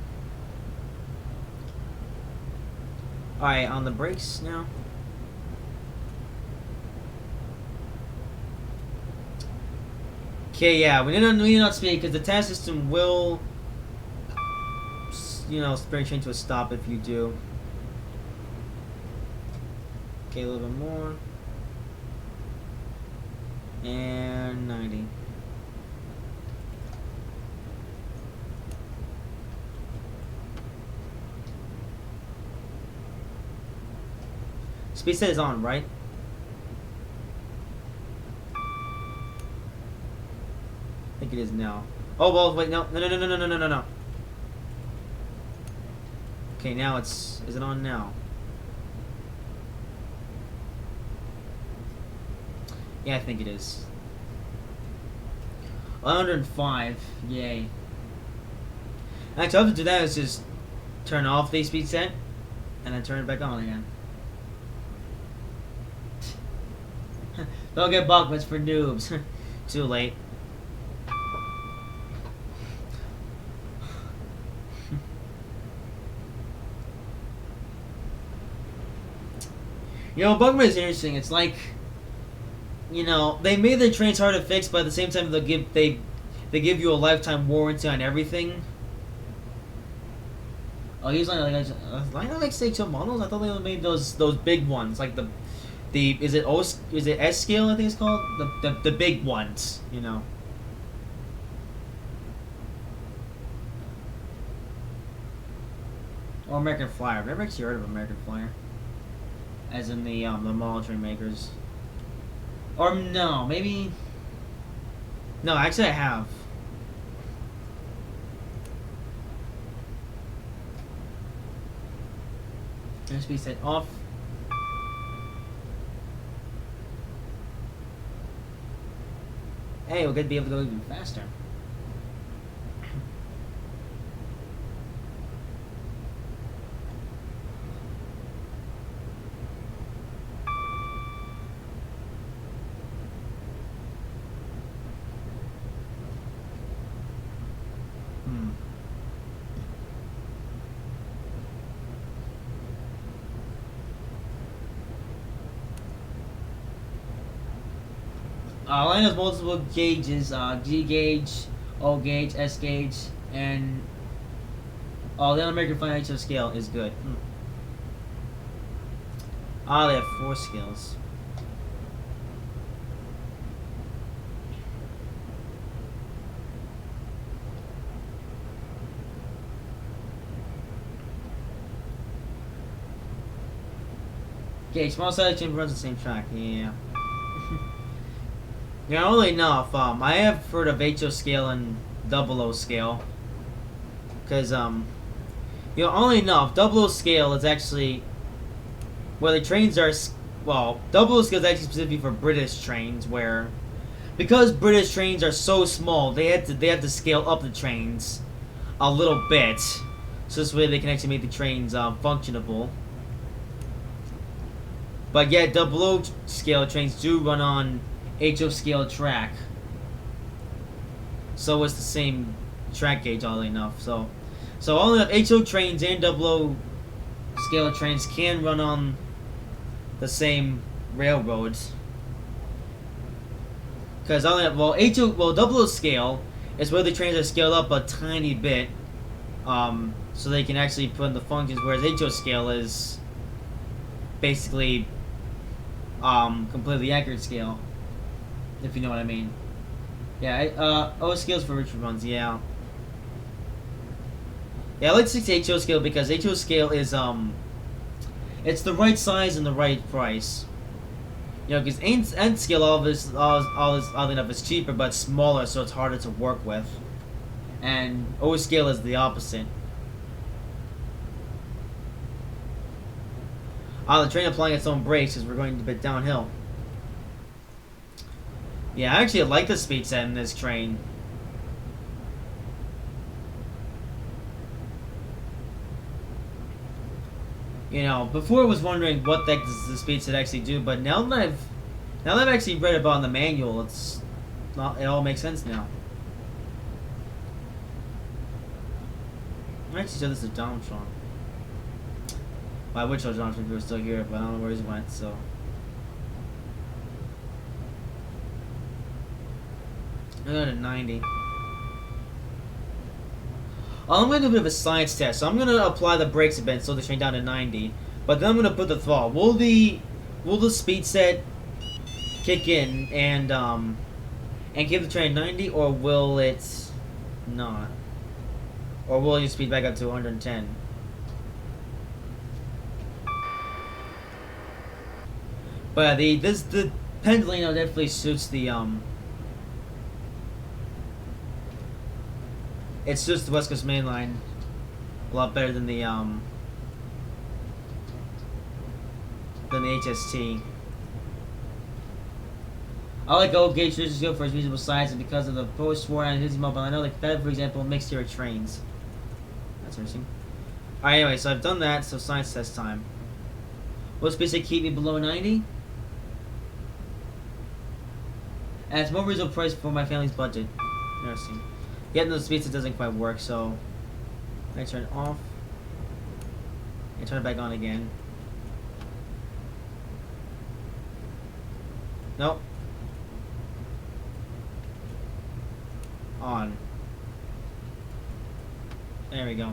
Alright, on the brakes now. Okay, yeah, we need not speed because the task system will, you know, bring train to a stop if you do. Okay, a little bit more. And 90. Speed set is on, right? I think it is now. Oh well, wait, no. Okay, now it's. Is it on now? Yeah, I think it is. 105. Yay. Actually, all I have to do that is just turn off the speed set and then turn it back on again. Don't get bugged, for noobs. Too late. You know, Bugman is interesting. It's like, you know, they made their trains hard to fix, but at the same time, they give you a lifetime warranty on everything. Oh, he's like 6 models. I thought they only made those big ones, like the is it S scale? I think it's called the big ones. You know. Or American Flyer. I've never actually heard of American Flyer. As in the model train makers. Or no, maybe. No, actually I have. Speed set off. Hey, we're gonna be able to go even faster. Line has multiple gauges, G gauge, O gauge, S gauge, and the American Financial Scale is good. They have 4 scales. Okay, small size chamber runs the same track, yeah. Yeah, only enough. I have heard of HO scale and 00 scale. Because, you know, only enough. 00 scale is actually where the trains are. Well, 00 scale is actually specifically for British trains, where because British trains are so small, they have to scale up the trains a little bit, so this way they can actually make the trains functionable. But yeah, 00 scale trains do run on HO scale track, so it's the same track gauge, oddly enough. So only enough HO trains and 00 scale trains can run on the same railroads. Because only 00 scale is where the trains are scaled up a tiny bit, so they can actually put in the functions. Whereas HO scale is basically completely accurate scale. If you know what I mean. Yeah, O scale's for richer ones, yeah. Yeah, I like to stick to HO scale because HO scale is, it's the right size and the right price. You know, because N scale, oddly enough, is cheaper, but smaller, so it's harder to work with. And O scale is the opposite. The train applying its own brakes as we're going a bit downhill. Yeah, I actually like the speed set in this train. You know, before I was wondering what the heck does the speed set actually do, but now that I've actually read about it in the manual, it all makes sense now. I actually said this is Donaldson. Well, I wish Donaldson was still here, but I don't know where he went, so. I'm going to 90. I'm going to do a bit of a science test. So I'm going to apply the brakes a bit, slow the train down to 90. But then I'm going to put the throttle. Will the speed set kick in and keep the train at 90, or will it not? Or will you speed back up to 110? But the Pendolino definitely suits the it suits the West Coast Main Line a lot better than the HST. I like old gauge traditional steel for its reasonable size and because of the post-war and his mobile. I know like that, for example, mixed here trains. That's interesting. Alright, anyway, so I've done that, so science test time. What speed say keep me below 90? And it's more reasonable price for my family's budget. Interesting. Yet in those speeds it doesn't quite work, so I turn it off. And turn it back on again. Nope. On. There we go.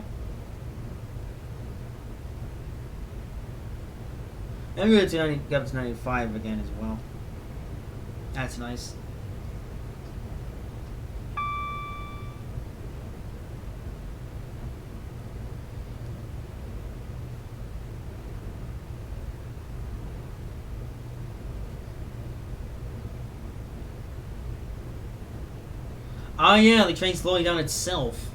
And we're going to 90, get up to 95 again as well. That's nice. Oh yeah, the train's slowing down itself.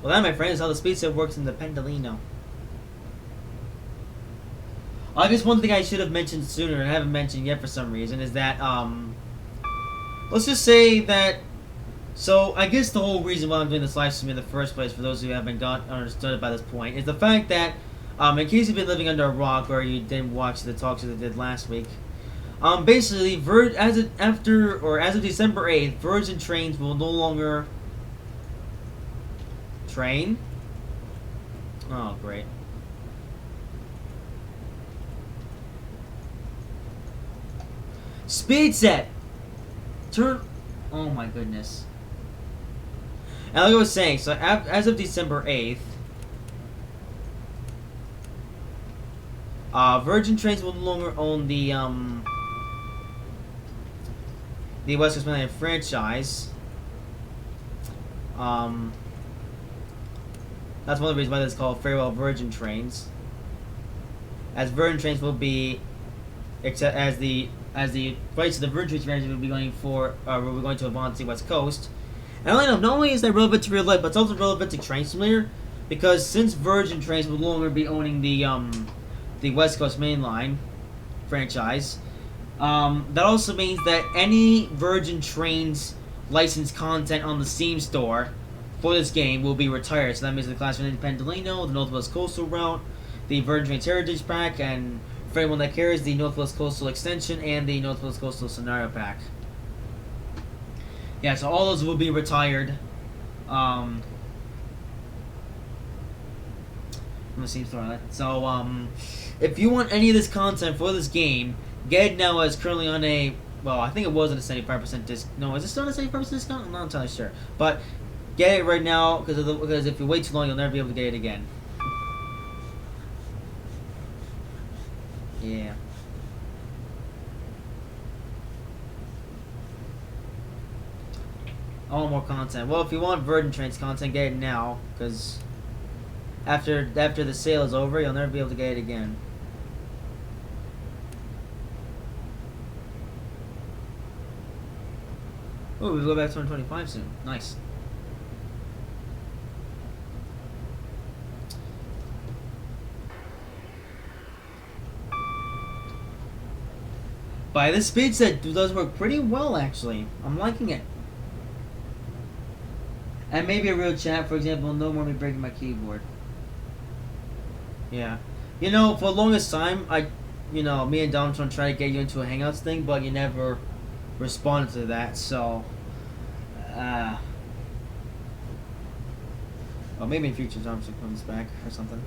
Well, that, my friend, is how the speed set works in the Pendolino. I guess one thing I should have mentioned sooner, and I haven't mentioned yet for some reason, is that, let's just say that, so I guess the whole reason why I'm doing this live stream in the first place, for those who haven't understood it by this point, is the fact that, in case you've been living under a rock or you didn't watch the talks that I did last week, basically, as of December 8th, Virgin trains will no longer train. Oh, great. Speed set! Turn... Oh my goodness. And like I was saying, so as of December 8th, Virgin trains will no longer own the West Coast Main Line franchise. That's one of the reasons why it's called Farewell Virgin Trains. As Virgin Trains will be, except as the flights to the Virgin Trains will be going to Avanti West Coast. And not only is that relevant to real life, but it's also relevant to Train Simulator, because since Virgin Trains will no longer be owning the West Coast Main Line franchise, that also means that any Virgin Trains licensed content on the Steam store for this game will be retired. So that means the Class 1 Pendolino, the Northwest Coastal Route, the Virgin Trains Heritage Pack, and for anyone that cares, the Northwest Coastal Extension and the Northwest Coastal Scenario Pack. Yeah, so all those will be retired. From the Steam store. So, if you want any of this content for this game, get it now as currently on a, well, I think it was at a 75% discount. No, is it still on a 75% discount? I'm not entirely sure. But get it right now, because if you wait too long, you'll never be able to get it again. Yeah. All more content. Well, if you want Virgin Trains content, get it now, because after the sale is over, you'll never be able to get it again. Oh, we go back to 2025 soon. Nice. By this speed set does work pretty well, actually. I'm liking it. And maybe a real chat, for example, no more me breaking my keyboard. Yeah. You know, for the longest time, me and Donald tried to get you into a Hangouts thing, but you never responded to that, so... well, maybe in future Donald comes back or something.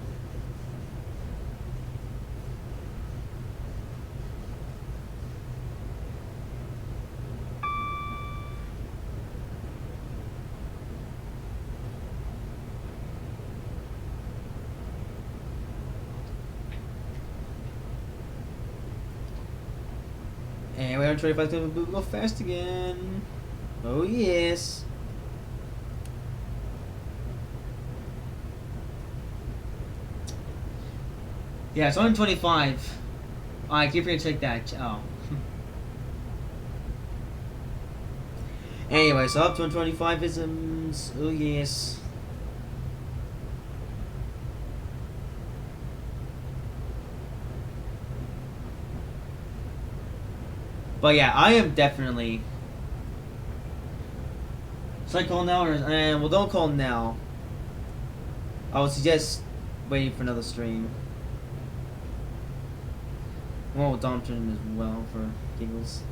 And we're on 25 to go fast again. Oh yes. Yeah, it's 125. I keep forgetting to check that. Oh. Anyway, so up to 125 isms. Oh yes. But yeah, I am definitely. Should I call now or well? Don't call now. I would suggest waiting for another stream. Well, Dompton as well for giggles.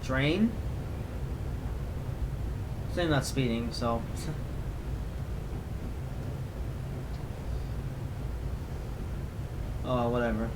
Train. I'm not speeding, so. Oh, whatever.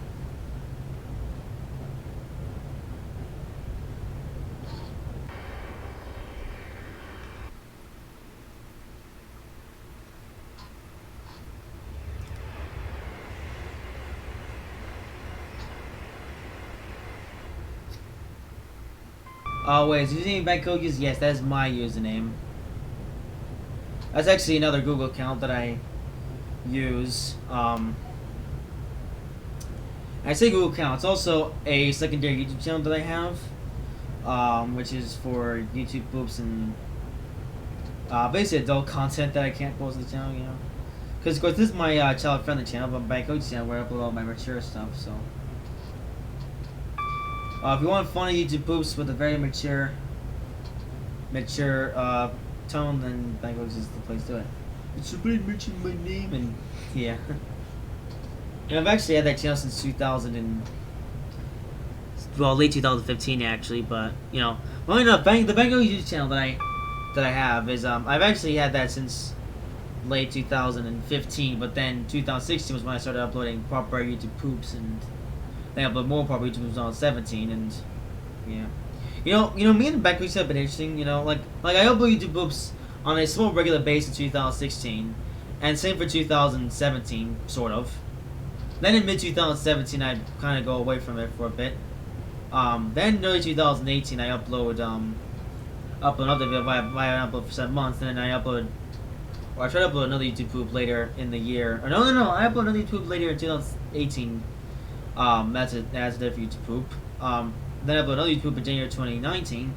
Oh wait, is using bank codes? Yes, that is my username. That's actually another Google account that I use. I say Google account. It's also a secondary YouTube channel that I have, which is for YouTube poops and basically adult content that I can't post to the channel. You know, because of course this is my child-friendly channel, but bank codes channel where I upload all my mature stuff. So. If you want funny YouTube poops with a very mature tone, then Bangos is the place to do it. It's somebody mentioned my name and yeah. And I've actually had that channel since 2000 and late 2015 actually, but you know, well enough. The Bangos YouTube channel that I have is I've actually had that since late 2015, but then 2016 was when I started uploading proper YouTube poops and. They upload more proper YouTube on 17 and yeah. You know, me and Beckley have been interesting, you know, like I upload YouTube poops on a small regular basis in 2016 and same for 2017, sort of. Then in mid 2017 I kinda go away from it for a bit. Then early 2018 I upload another video I upload for 7 months, and then I try to upload another YouTube poop later in the year. Or no, I upload another YouTube poop later in 2018. That's a different YouTube poop. Then I uploaded another YouTube poop in January 2019,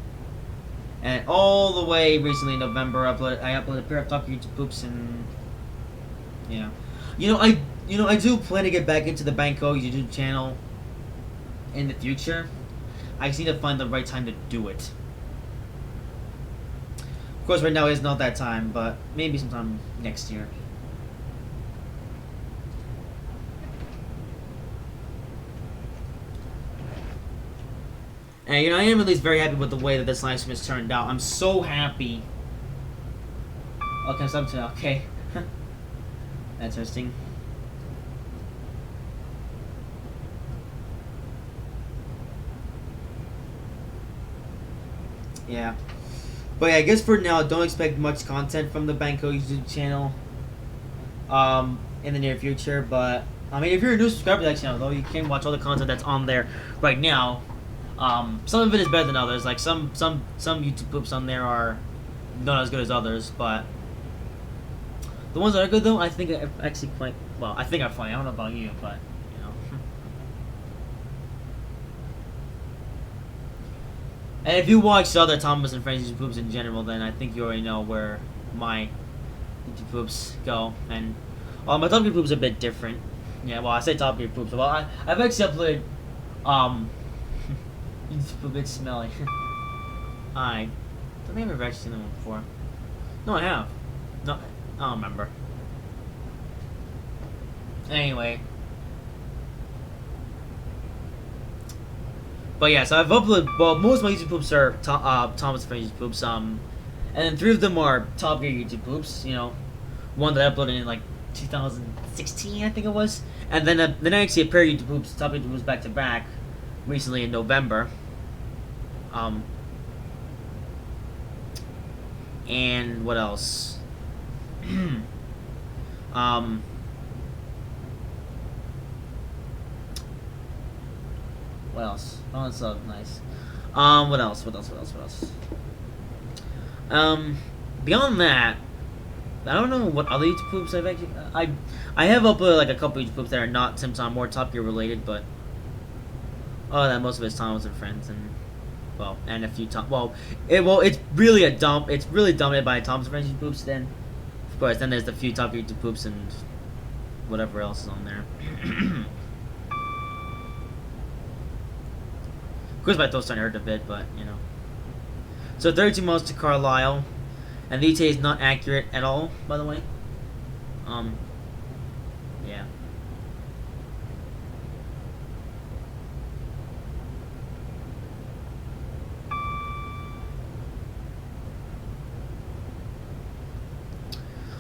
and all the way recently in November, I uploaded a pair of Talk YouTube poops, and yeah, I do plan to get back into the Banco YouTube channel in the future. I just need to find the right time to do it. Of course, right now is not that time, but maybe sometime next year. And I am at least very happy with the way that this live stream has turned out. I'm so happy. Okay, okay. That's interesting. Yeah. But yeah, I guess for now, don't expect much content from the Banco YouTube channel in the near future. But, I mean, if you're a new subscriber to that channel, though, you can watch all the content that's on there right now. Some of it is better than others. Like some YouTube poops on there are not as good as others, but the ones that are good though, I think are actually quite well. I think are funny. I don't know about you, but you know. And if you watch other Thomas and Friends YouTube poops in general, then I think you already know where my YouTube poops go. And my Top Gear poops are a bit different. Yeah, well, I say Top Gear poops. Well, I've actually uploaded It's a bit smelly. I don't think I've ever actually seen them before. No, I have. No, I don't remember. Anyway. But yeah, so I've uploaded, well, most of my YouTube poops are Thomas Friends YouTube poops, and then 3 of them are Top Gear YouTube poops, you know. One that I uploaded in like 2016, I think it was. And then I actually a pair of YouTube poops, Top Gear YouTube poops back to back, recently in November. And what else? What else? Oh, that's so nice. What else? beyond that, I don't know what other YouTube poops I've actually. I have uploaded like a couple YouTube poops that are not Simpson, more Top Gear related, but that most of it's Thomas and Friends and and a few it's really a dump. It's really dominated by Thomas and Friends YouTube poops. Then, of course, then there's the few Top Gear YouTube poops and whatever else is on there. Of course, my throat's starting to hurt a bit, but you know. So 32 miles to Carlisle. And the ETA is not accurate at all, by the way. Yeah.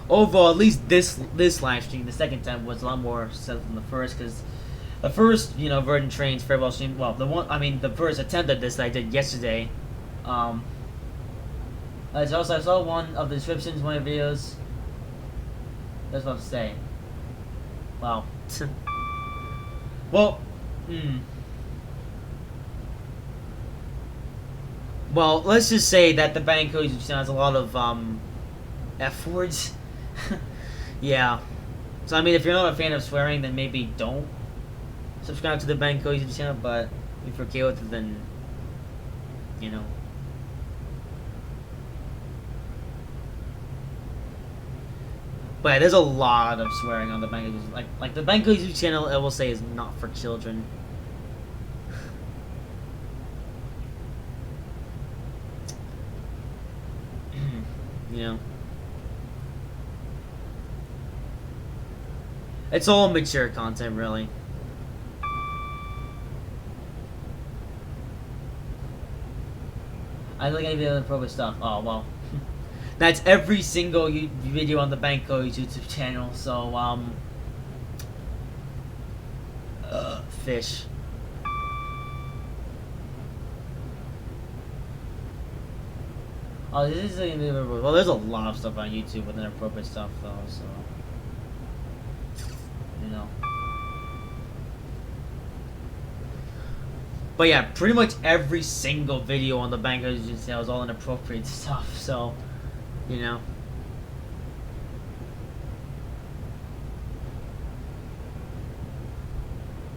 Overall, at least this live stream, the second time was a lot more set than the first, because the first, Virgin Trains very well streamed. Well, the first attempt at this that I did yesterday, I saw one of the descriptions, one of the videos. That's what I'm saying. Wow. Well, Well, let's just say that the Bank YouTube channel has a lot of F words. Yeah. So I mean, if you're not a fan of swearing, then maybe don't subscribe to the Bank YouTube channel. But if you're okay with it, then But there's a lot of swearing on the Bank like the Bank YouTube channel. I will say is not for children. It's all mature content, really. I look at the inappropriate stuff. Oh well. That's every single video on the Banco YouTube channel. So fish. Oh, this is well. There's a lot of stuff on YouTube with inappropriate stuff, though. So But yeah, pretty much every single video on the Banco YouTube channel is all inappropriate stuff. So And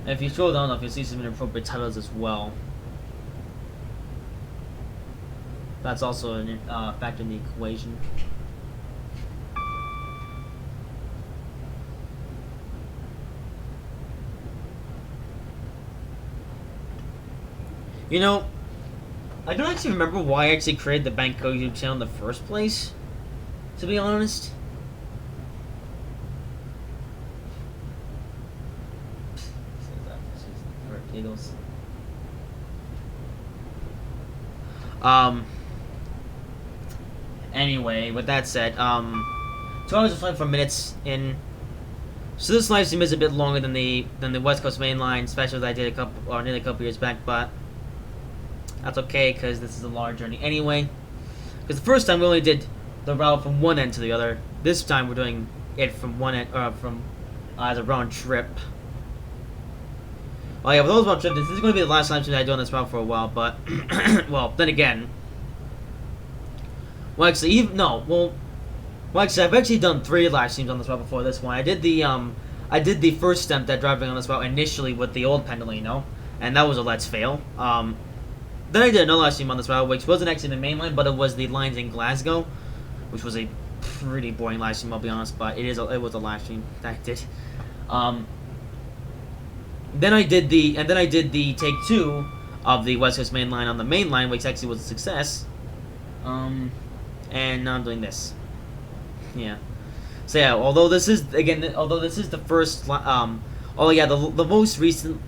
if you scroll down enough, you'll see some inappropriate titles as well. That's also a factor in the equation. I don't actually remember why I actually created the Banco YouTube channel in the first place, to be honest. Anyway, with that said, 2 hours and 24 minutes in. So this live stream is a bit longer than the West Coast Main Line special that I did nearly a couple years back, but that's okay because this is a large journey anyway. Because the first time we only did the route from one end to the other. This time we're doing it from one end, as a round trip. Oh yeah, with those round trip, this is going to be the last time I do on this route for a while. But well, then again, actually, I've actually done 3 live streams on this route before this one. I did the first attempt at driving on this route initially with the old Pendolino, and that was a let's fail. Then I did another live stream on this route, which wasn't actually the main line, but it was the lines in Glasgow, which was a pretty boring live stream, I'll be honest, but it was a live stream that I did. Then I did the take 2 of the West Coast Main Line on the main line, which actually was a success. And now I'm doing this. Yeah. So yeah, although this is the first, the most recent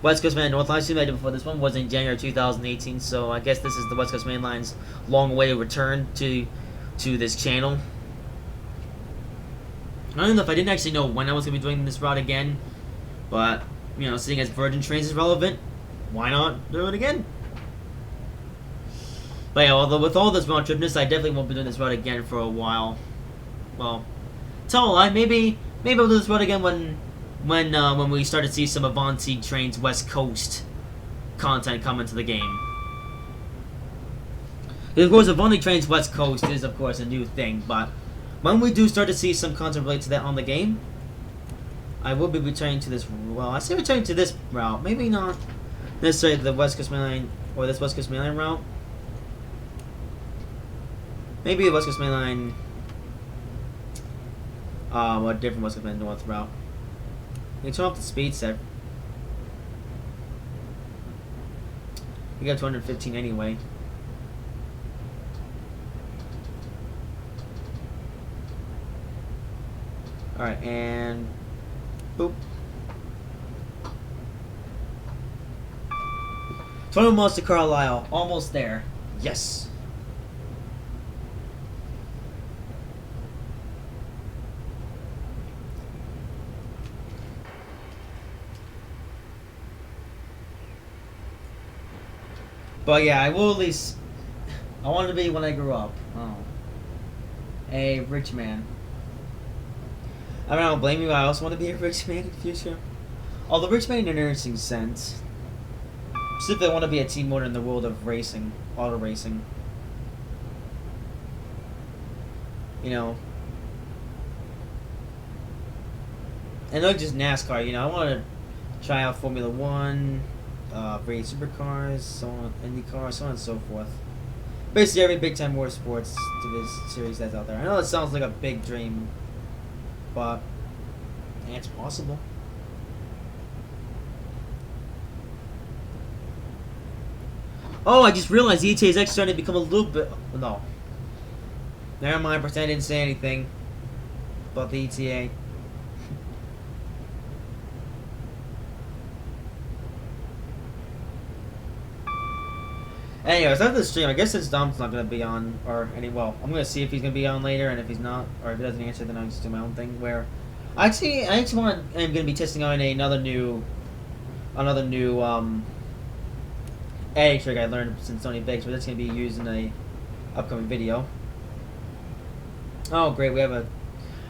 West Coast Main North live stream I did before this one was in January 2018. So I guess this is the West Coast Main Line's long-awaited return to this channel. I don't know if I didn't actually know when I was gonna be doing this route again, but seeing as Virgin Trains is relevant, why not do it again? But yeah, although with all this round tripness, I definitely won't be doing this route again for a while. Well, tell a lie. Maybe I'll do this route again when we start to see some Avanti Trains West Coast content come into the game. Of course, if only trains West Coast is, of course, a new thing, but when we do start to see some content related to that on the game, I will be returning to this. Well, I say returning to this route. Maybe not necessarily the West Coast Main Line or this West Coast Main Line route. Maybe the West Coast Main Line. A different West Coast Main North route. You can turn off the speed set. You got 215 anyway. Alright, and boop. 20 miles to Carlisle. Almost there. Yes. But yeah, I will at least. I wanted to be when I grew up. Oh. A rich man. I don't blame you. I also want to be a rich man in the future. Although rich man in an interesting sense. Specifically, I want to be a team owner in the world of racing, auto racing. You know. And not just NASCAR. You know, I want to try out Formula One, race supercars, so on, IndyCar, so on and so forth. Basically, every big time motorsports series that's out there. I know it sounds like a big dream. But it's possible. Oh, I just realized the ETA is actually starting to become a little bit. No. Never mind, pretend I didn't say anything about the ETA. Anyways, after the stream, I guess since Dom's not going to be on, or well, I'm going to see if he's going to be on later, and if he's not, or if he doesn't answer, then I'll just do my own thing, where I actually I'm going to be testing out another new, editing trick I learned since Sony Bigs, but that's going to be used in a upcoming video. Oh, great, we have a,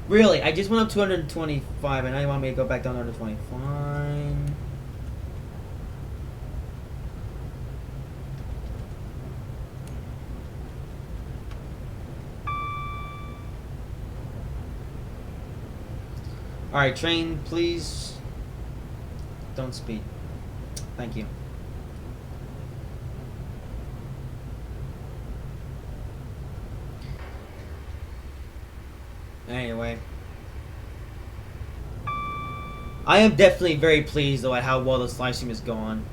really, I just went up to 125, and now you want me to go back down to 125. Alright, train, please don't speed. Thank you. Anyway. I am definitely very pleased, though, at how well this live stream has gone.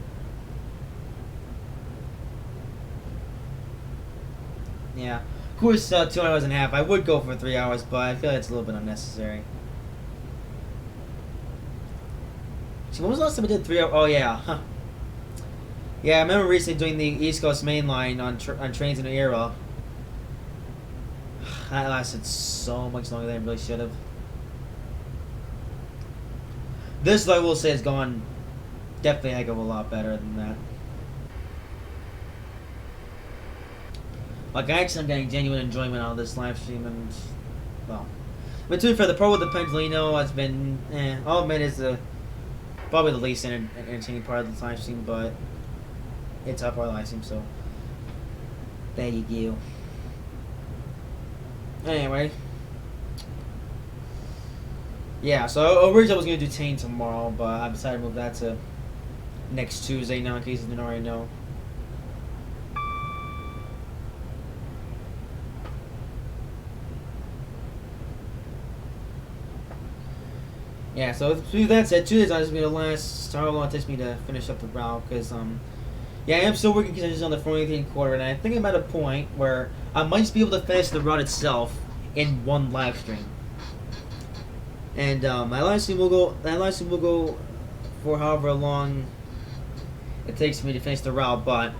Yeah. Of course, 2 hours and a half. I would go for 3 hours, but I feel like it's a little bit unnecessary. See, when was the last time I did 3 hours? Oh, yeah. Huh. Yeah, I remember recently doing the East Coast Main Line on Trains in the Era. That lasted so much longer than it really should have. This, I will say, has gone definitely a heck of a lot better than that. Like, actually, I'm getting genuine enjoyment out of this live stream, and, well. But to be fair, the part with the Pendolino has been, I'll admit it's probably the least entertaining part of the live stream, but it's up our live stream, so there you go. Anyway. Yeah, so originally I was going to do Tane tomorrow, but I decided to move that to next Tuesday now, in case you didn't already know. Yeah, so with that said, 2 days is going to last however long it takes me to finish up the route, because, yeah, I am still working conditions on the 43 quarter, and I think I'm at a point where I might just be able to finish the route itself in one live stream. And my live stream will go for however long it takes me to finish the route, but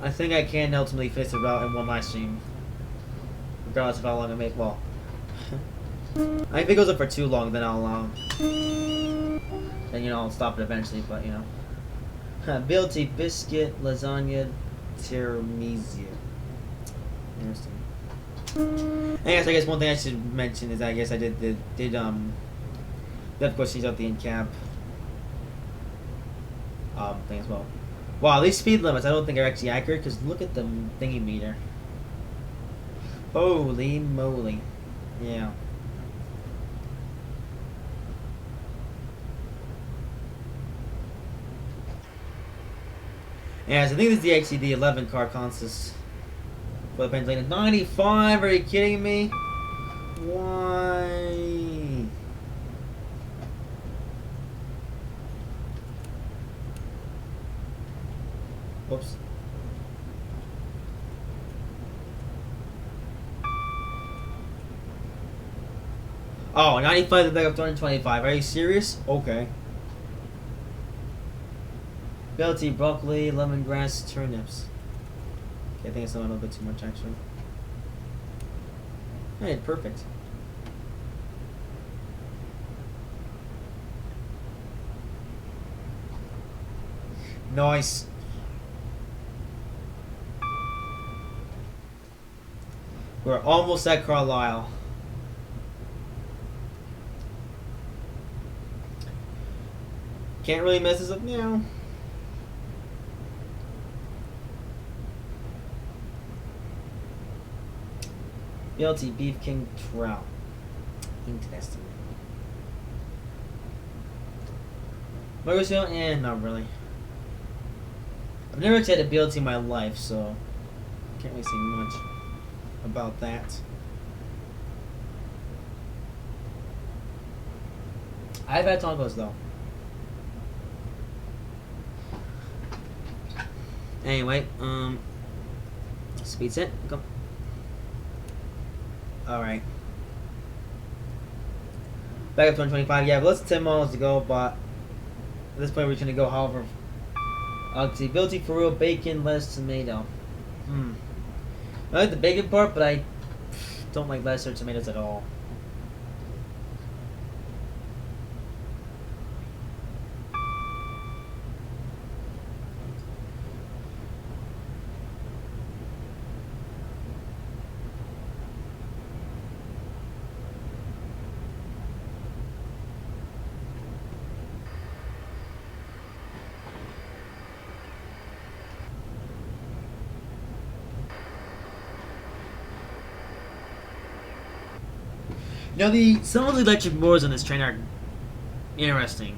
I think I can ultimately finish the route in one live stream, regardless of how long I make. Well, if it goes up for too long, then I'll then I'll stop it eventually. But ability biscuit lasagna tiramisu. Interesting. And I guess one thing I should mention is I guess I did of course change out the in-cab thing as well. Wow, these speed limits I don't think are actually accurate because look at the thingy meter. Holy moly. Yeah. Yeah, so I think this is actually the 11 car consist for the Pennsylvania. 95? Are you kidding me? Why? Oops. Oh, 95 to back up 225. Are you serious? Okay. Belty, broccoli, lemongrass, turnips. Okay, I think it's not a little bit too much actually. Alright, perfect. Nice. We're almost at Carlisle. Can't really mess this up now. BLT Beef King Trout. Interesting. Bakersfield? Eh, not really. I've never had a BLT in my life, so can't really say much about that. I've had tacos though. Anyway, speed set, go. Alright. Back up to 125, yeah, but less than 10 miles to go, but at this point we're just gonna go however. Ability for real, bacon, lettuce, tomato. I like the bacon part, but I don't like lettuce or tomatoes at all. You know, some of the electric motors on this train are interesting.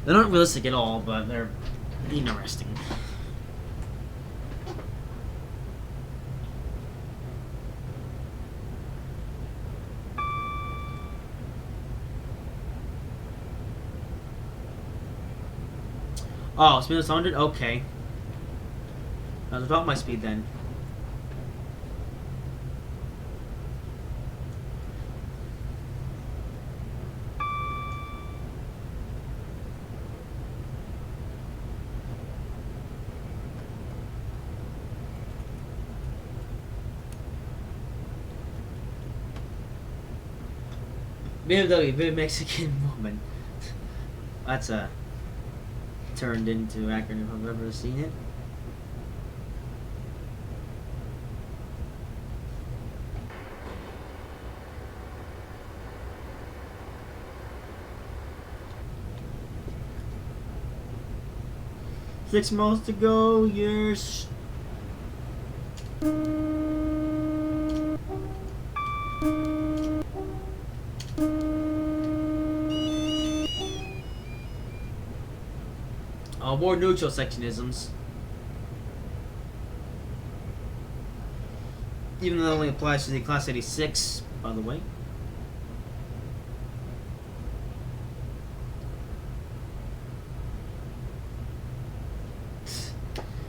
They're not realistic at all, but they're interesting. Oh, speed is 100? Okay. I was about my speed then. BMW, big Mexican woman. That's turned into acronym if I've ever seen it. Six miles to go, yes. More neutral sectionisms. Even though that only applies to the Class 86, by the way.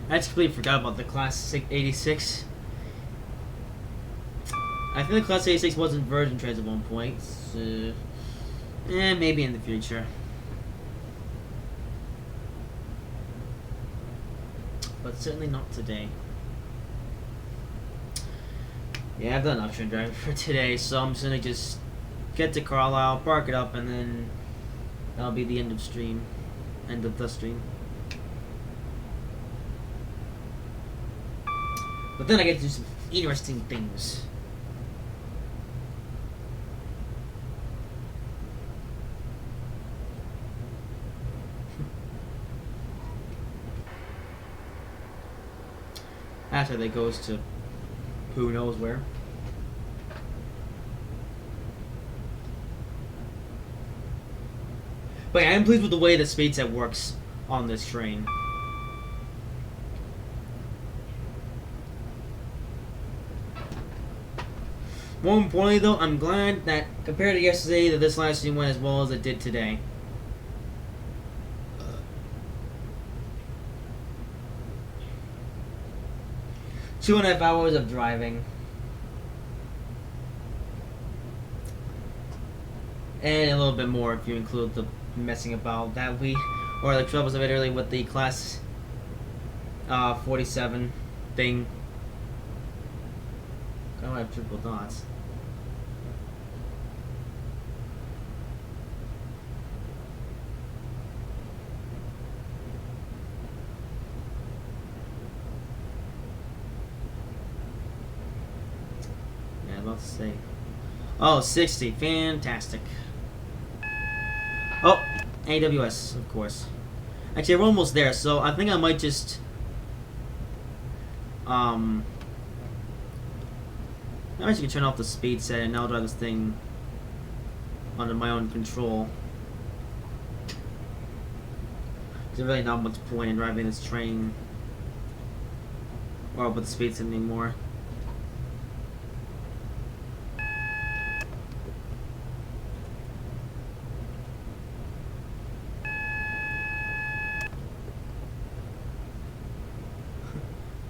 I just completely forgot about the Class 86. I think the Class 86 was in Virgin Trains at one point. So, maybe in the future. But certainly not today. Yeah, I've done option driving for today, so I'm just gonna get to Carlisle, park it up, and then that'll be the end of the stream. But then I get to do some interesting things. After that goes to who knows where. But yeah, I'm pleased with the way the speed set works on this train. More importantly, though, I'm glad that compared to yesterday, that this last stream went as well as it did today. 2.5 hours of driving. And a little bit more if you include the messing about that we, or the troubles of it earlier with the class 47 thing. I don't have triple dots. Yeah, about to say. Oh, 60. Fantastic. Oh, AWS, of course. Actually, we're almost there, so I think I might just... I actually can turn off the speed set and now drive this thing under my own control. There's really not much point in driving this train or with the speed set anymore.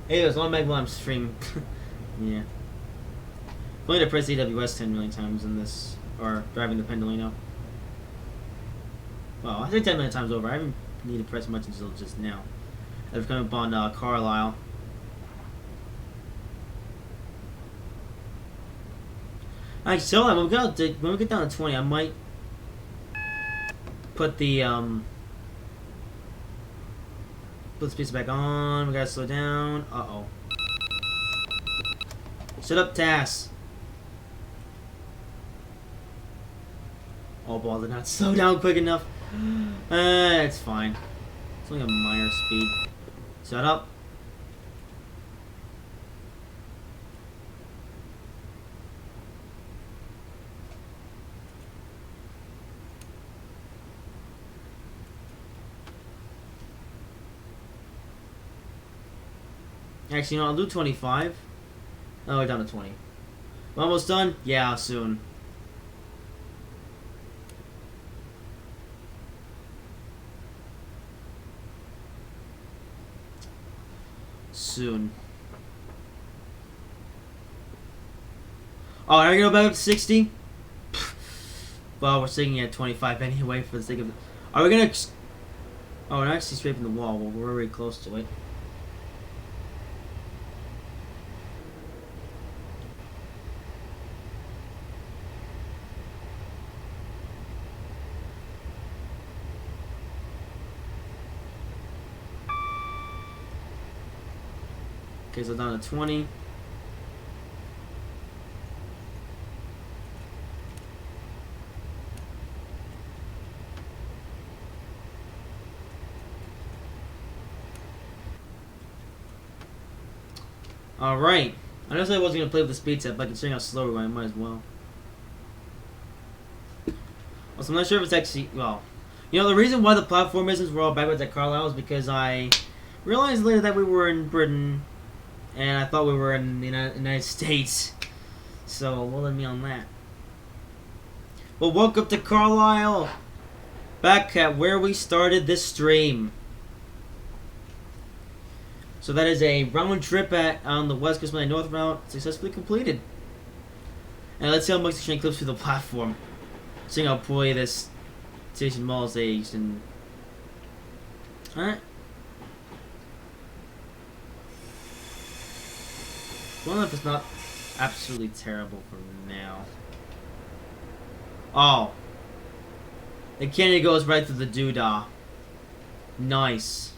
Hey, there's one meg while I'm streaming. Yeah. I'm going to press AWS 10 million times in this, or driving the Pendolino. Well, I think 10 million times over. I haven't needed to press much until just now. I've come upon Carlisle. Actually, so when we get down to 20, I might put the put the speed back on. We gotta slow down. Uh-oh. Shut up, Tass. Oh, ball did not slow down quick enough. It's fine. It's only a minor speed. Shut up. Actually, no, I'll do 25. Oh, we're down to 20. We're almost done? Yeah, soon. Soon. Oh, are we gonna go back up to 60? Well, we're sitting at 25 anyway for the sake of... Are we gonna... Oh, we're actually scraping the wall. Well, we're very close to it. Okay, so down to 20. Alright. I know I wasn't going to play with the speed set, but considering how slow we're going, I might as well. Also, I'm not sure if it's actually... Well, you know, the reason why the platform missions were all backwards at Carlisle is because I realized later that we were in Britain, and I thought we were in the United States. So, well, let me on that. Well, welcome to Carlisle. Back at where we started this stream. So that is a round trip on the West Coast Main North route successfully completed. And let's see how much the train clips through the platform. Seeing how poorly this station mall is aged and... Alright. Well, if it's not absolutely terrible for now. Oh. The candy goes right through the doodah. Nice.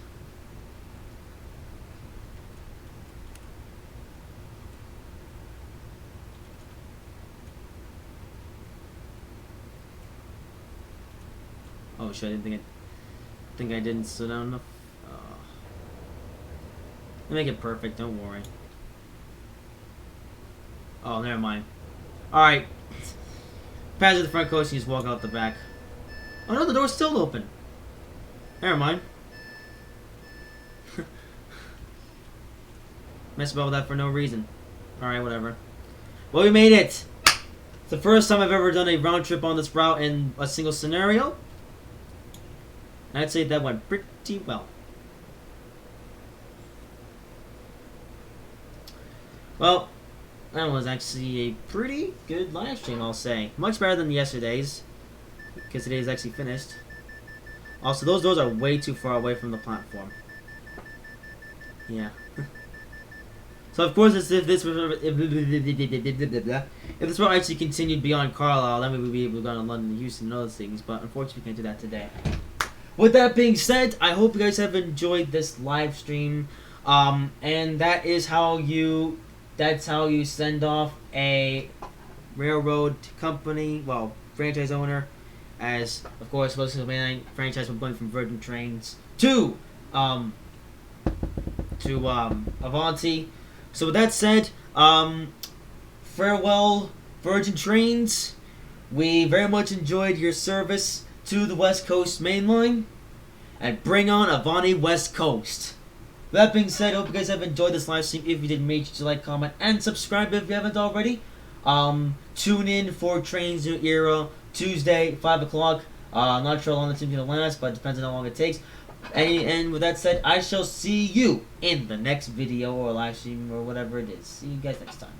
Oh shit, I didn't think I didn't slow down enough. Make it perfect, don't worry. Oh, never mind. Alright. Pass to the front coach and just walk out the back. Oh no, the door's still open. Never mind. Mess about with that for no reason. Alright, whatever. Well, we made it! It's the first time I've ever done a round trip on this route in a single scenario. And I'd say that went pretty well. Well, that was actually a pretty good live stream, I'll say. Much better than yesterday's, because today's actually finished. Also, those doors are way too far away from the platform. Yeah. So of course, if this route actually continued beyond Carlisle, then we would be able to go to London, Houston, and other things. But unfortunately, we can't do that today. With that being said, I hope you guys have enjoyed this live stream. And that's how you send off a railroad company, well, franchise owner, as of course most of the main franchise went from Virgin Trains to Avanti. So with that said, farewell Virgin Trains. We very much enjoyed your service to the West Coast Main Line, and bring on Avanti West Coast. With that being said, I hope you guys have enjoyed this live stream. If you did, make sure to like, comment, and subscribe if you haven't already. Tune in for Trains New Era, Tuesday, 5 o'clock. I'm not sure how long the stream's going to last, but it depends on how long it takes. And with that said, I shall see you in the next video or live stream or whatever it is. See you guys next time.